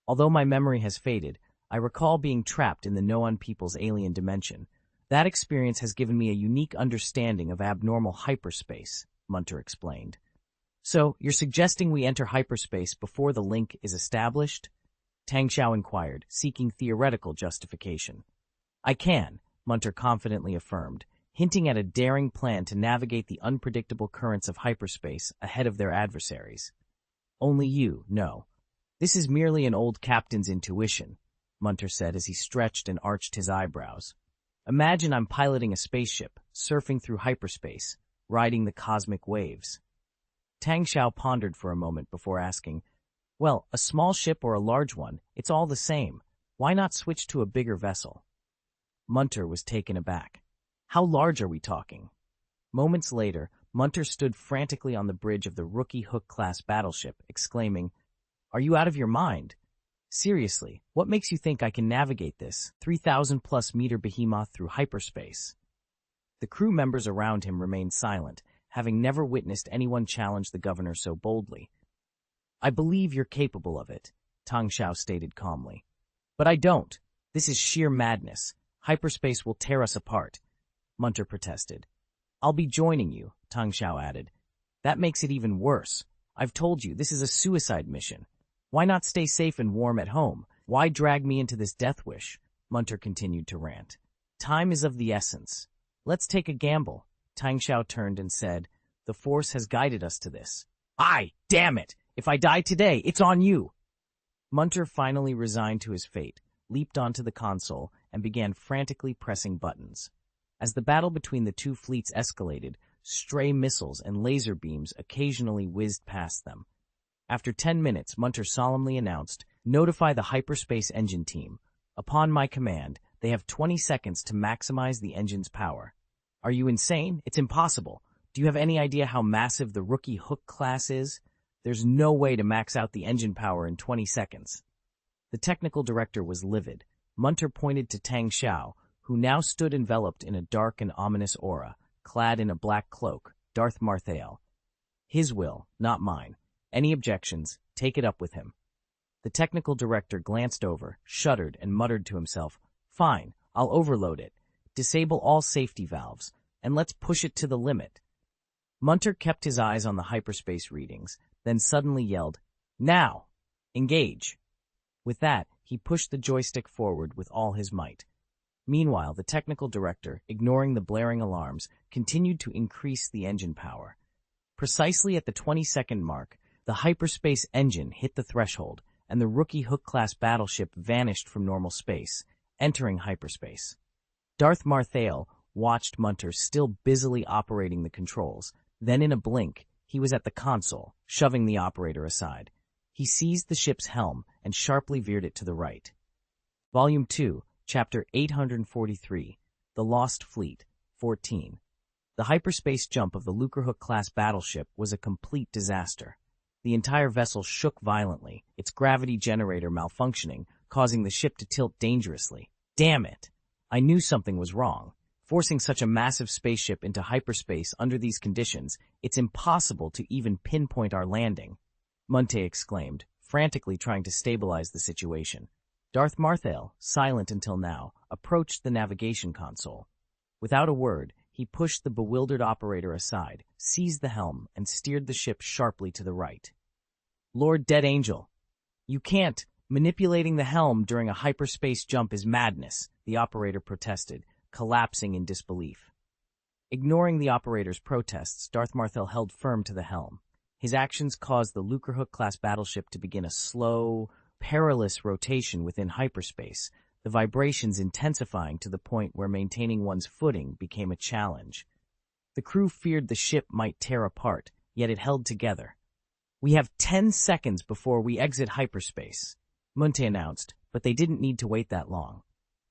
"Although my memory has faded, I recall being trapped in the Noan people's alien dimension. That experience has given me a unique understanding of abnormal hyperspace," Munter explained. "So, you're suggesting we enter hyperspace before the link is established?" Tang Xiao inquired, seeking theoretical justification. "I can," Munter confidently affirmed, hinting at a daring plan to navigate the unpredictable currents of hyperspace ahead of their adversaries. "Only you know. This is merely an old captain's intuition," Munter said as he stretched and arched his eyebrows. "Imagine I'm piloting a spaceship, surfing through hyperspace, riding the cosmic waves." Tang Xiao pondered for a moment before asking, "Well, a small ship or a large one, it's all the same. Why not switch to a bigger vessel?" Munter was taken aback. "How large are we talking?" Moments later, Munter stood frantically on the bridge of the Rookie Hook-class battleship, exclaiming, "Are you out of your mind? Seriously, what makes you think I can navigate this 3,000-plus-meter behemoth through hyperspace?" The crew members around him remained silent, having never witnessed anyone challenge the governor so boldly. "I believe you're capable of it," Tang Xiao stated calmly. "But I don't. This is sheer madness. Hyperspace will tear us apart, Munter protested. I'll be joining you, Tang Xiao added. That makes it even worse. I've told you, this is a suicide mission. Why not stay safe and warm at home? Why drag me into this death wish? Munter continued to rant. Time is of the essence. Let's take a gamble. Tang Xiao turned and said, the Force has guided us to this. Aye, damn it! If I die today, it's on you! Munter finally resigned to his fate, leaped onto the console, and began frantically pressing buttons. As the battle between the two fleets escalated, stray missiles and laser beams occasionally whizzed past them. After 10 minutes, Munter solemnly announced, notify the hyperspace engine team. Upon my command, they have 20 seconds to maximize the engine's power. Are you insane? It's impossible. Do you have any idea how massive the rookie Hook class is? There's no way to max out the engine power in 20 seconds. The technical director was livid. Munter pointed to Tang Xiao, who now stood enveloped in a dark and ominous aura, clad in a black cloak, Darth Marthael. His will, not mine. Any objections, take it up with him. The technical director glanced over, shuddered, and muttered to himself, fine, I'll overload it. Disable all safety valves, and let's push it to the limit. Munter kept his eyes on the hyperspace readings, then suddenly yelled, now! Engage! With that, he pushed the joystick forward with all his might. Meanwhile, the technical director, ignoring the blaring alarms, continued to increase the engine power. Precisely at the 20-second mark, the hyperspace engine hit the threshold, and the rookie Hook-class battleship vanished from normal space, entering hyperspace. Darth Marthael watched Munter still busily operating the controls. Then in a blink, he was at the console, shoving the operator aside. He seized the ship's helm and sharply veered it to the right. Volume 2, Chapter 843, The Lost Fleet, 14. The hyperspace jump of the Lucrehook-class battleship was a complete disaster. The entire vessel shook violently, its gravity generator malfunctioning, causing the ship to tilt dangerously. Damn it! I knew something was wrong. Forcing such a massive spaceship into hyperspace under these conditions, it's impossible to even pinpoint our landing, Munter exclaimed, frantically trying to stabilize the situation. Darth Marthael, silent until now, approached the navigation console. Without a word, he pushed the bewildered operator aside, seized the helm, and steered the ship sharply to the right. Lord Dead Angel, you can't. Manipulating the helm during a hyperspace jump is madness, the operator protested, collapsing in disbelief. Ignoring the operator's protests, Darth Marthael held firm to the helm. His actions caused the Lucrehook-class battleship to begin a slow, perilous rotation within hyperspace, the vibrations intensifying to the point where maintaining one's footing became a challenge. The crew feared the ship might tear apart, yet it held together. We have 10 seconds before we exit hyperspace, Munter announced, but they didn't need to wait that long.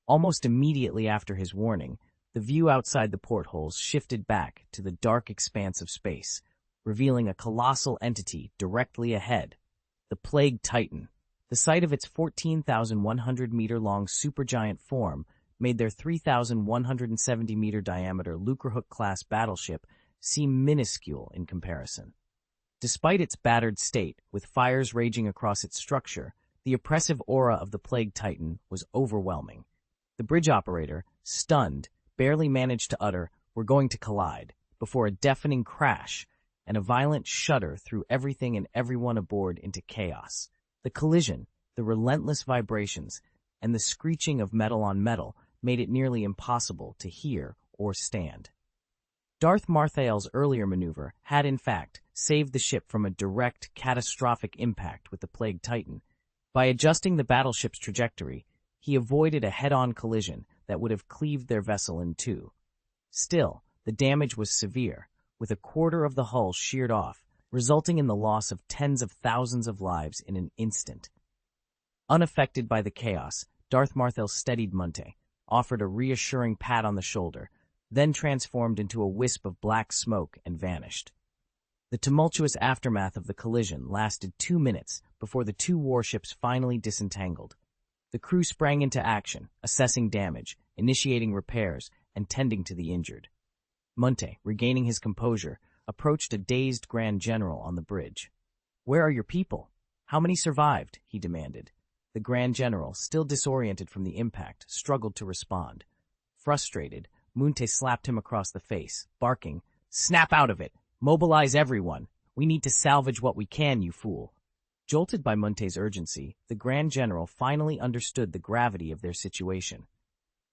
Almost immediately after his warning, the view outside the portholes shifted back to the dark expanse of space, revealing a colossal entity directly ahead, the Plague Titan. The sight of its 14,100-meter-long supergiant form made their 3,170-meter diameter Lucrehook-class battleship seem minuscule in comparison. Despite its battered state, with fires raging across its structure, the oppressive aura of the Plague Titan was overwhelming. The bridge operator, stunned, barely managed to utter, "We're going to collide," before a deafening crash and a violent shudder threw everything and everyone aboard into chaos. The collision, the relentless vibrations, and the screeching of metal on metal made it nearly impossible to hear or stand. Darth Marthael's earlier maneuver had, in fact, saved the ship from a direct, catastrophic impact with the Plague Titan. By adjusting the battleship's trajectory, he avoided a head-on collision that would have cleaved their vessel in two. Still, the damage was severe, with a quarter of the hull sheared off, resulting in the loss of tens of thousands of lives in an instant. Unaffected by the chaos, Darth Marthael steadied Munter, offered a reassuring pat on the shoulder, then transformed into a wisp of black smoke and vanished. The tumultuous aftermath of the collision lasted 2 minutes before the two warships finally disentangled. The crew sprang into action, assessing damage, initiating repairs, and tending to the injured. Munter, regaining his composure, approached a dazed Grand General on the bridge. "Where are your people? How many survived?" he demanded. The Grand General, still disoriented from the impact, struggled to respond. Frustrated, Munte slapped him across the face, barking, "Snap out of it! Mobilize everyone! We need to salvage what we can, you fool!" Jolted by Munte's urgency, the Grand General finally understood the gravity of their situation.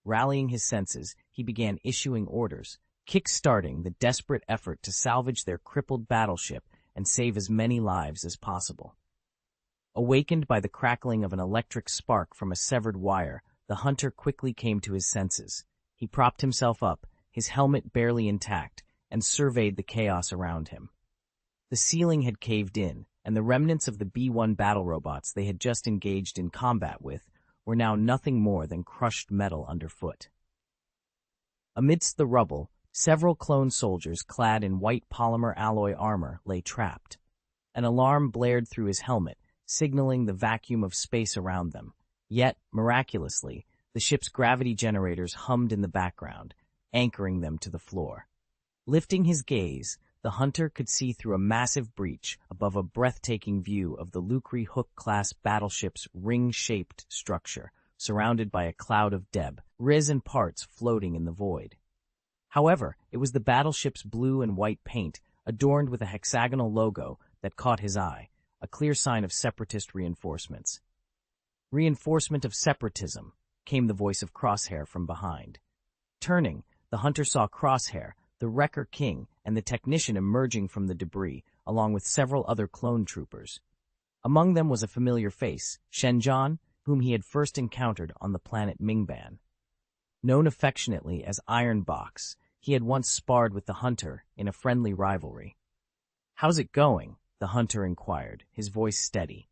Rallying his senses, he began issuing orders, kick-starting the desperate effort to salvage their crippled battleship and save as many lives as possible. Awakened by the crackling of an electric spark from a severed wire, the hunter quickly came to his senses. He propped himself up, his helmet barely intact, and surveyed the chaos around him. The ceiling had caved in, and the remnants of the B-1 battle robots they had just engaged in combat with were now nothing more than crushed metal underfoot. Amidst the rubble, several clone soldiers clad in white polymer alloy armor lay trapped. An alarm blared through his helmet, signaling the vacuum of space around them. Yet, miraculously, the ship's gravity generators hummed in the background, anchoring them to the floor. Lifting his gaze, the hunter could see through a massive breach above a breathtaking view of the Lucre Hook-class battleship's ring-shaped structure, surrounded by a cloud of debris and parts floating in the void. However, it was the battleship's blue and white paint, adorned with a hexagonal logo, that caught his eye, a clear sign of separatist reinforcements. "Reinforcement of separatism," came the voice of Crosshair from behind. Turning, the hunter saw Crosshair, the Wrecker King, and the technician emerging from the debris, along with several other clone troopers. Among them was a familiar face, Shenjan, whom he had first encountered on the planet Mingban. Known affectionately as Iron Box, he had once sparred with the hunter in a friendly rivalry. "How's it going?" the hunter inquired, his voice steady.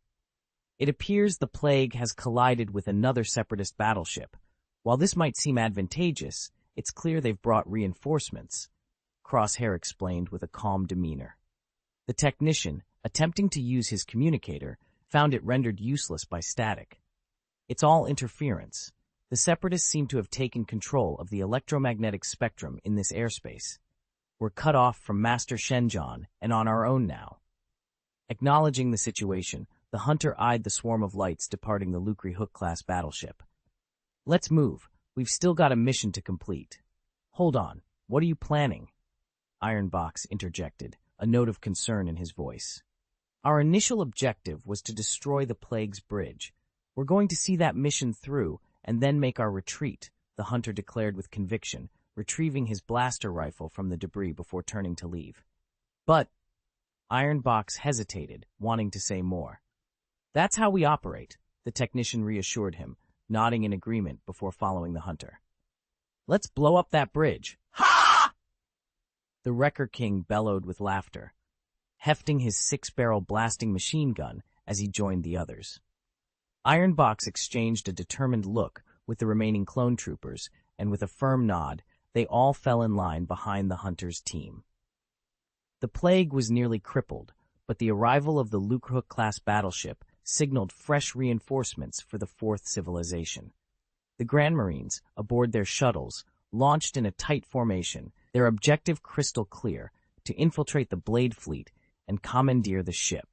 "It appears the Plague has collided with another separatist battleship. While this might seem advantageous, it's clear they've brought reinforcements," Crosshair explained with a calm demeanor. The technician, attempting to use his communicator, found it rendered useless by static. "It's all interference. The Separatists seem to have taken control of the electromagnetic spectrum in this airspace. We're cut off from Master Shenjan and on our own now." Acknowledging the situation, the hunter eyed the swarm of lights departing the Lucre Hook-class battleship. "Let's move. We've still got a mission to complete." "Hold on. What are you planning?" Ironbox interjected, a note of concern in his voice. "Our initial objective was to destroy the Plague's bridge. We're going to see that mission through and then make our retreat," the hunter declared with conviction, retrieving his blaster rifle from the debris before turning to leave. "But—" Ironbox hesitated, wanting to say more. "That's how we operate," the technician reassured him, nodding in agreement before following the hunter. "Let's blow up that bridge." "Ha!" The Wrecker King bellowed with laughter, hefting his 6-barrel blasting machine gun as he joined the others. Ironbox exchanged a determined look with the remaining clone troopers, and with a firm nod, they all fell in line behind the hunter's team. The Plague was nearly crippled, but the arrival of the Lucre-class battleship signaled fresh reinforcements for the Fourth Civilization. The Grand Marines, aboard their shuttles, launched in a tight formation, their objective crystal clear, to infiltrate the Blade Fleet and commandeer the ship.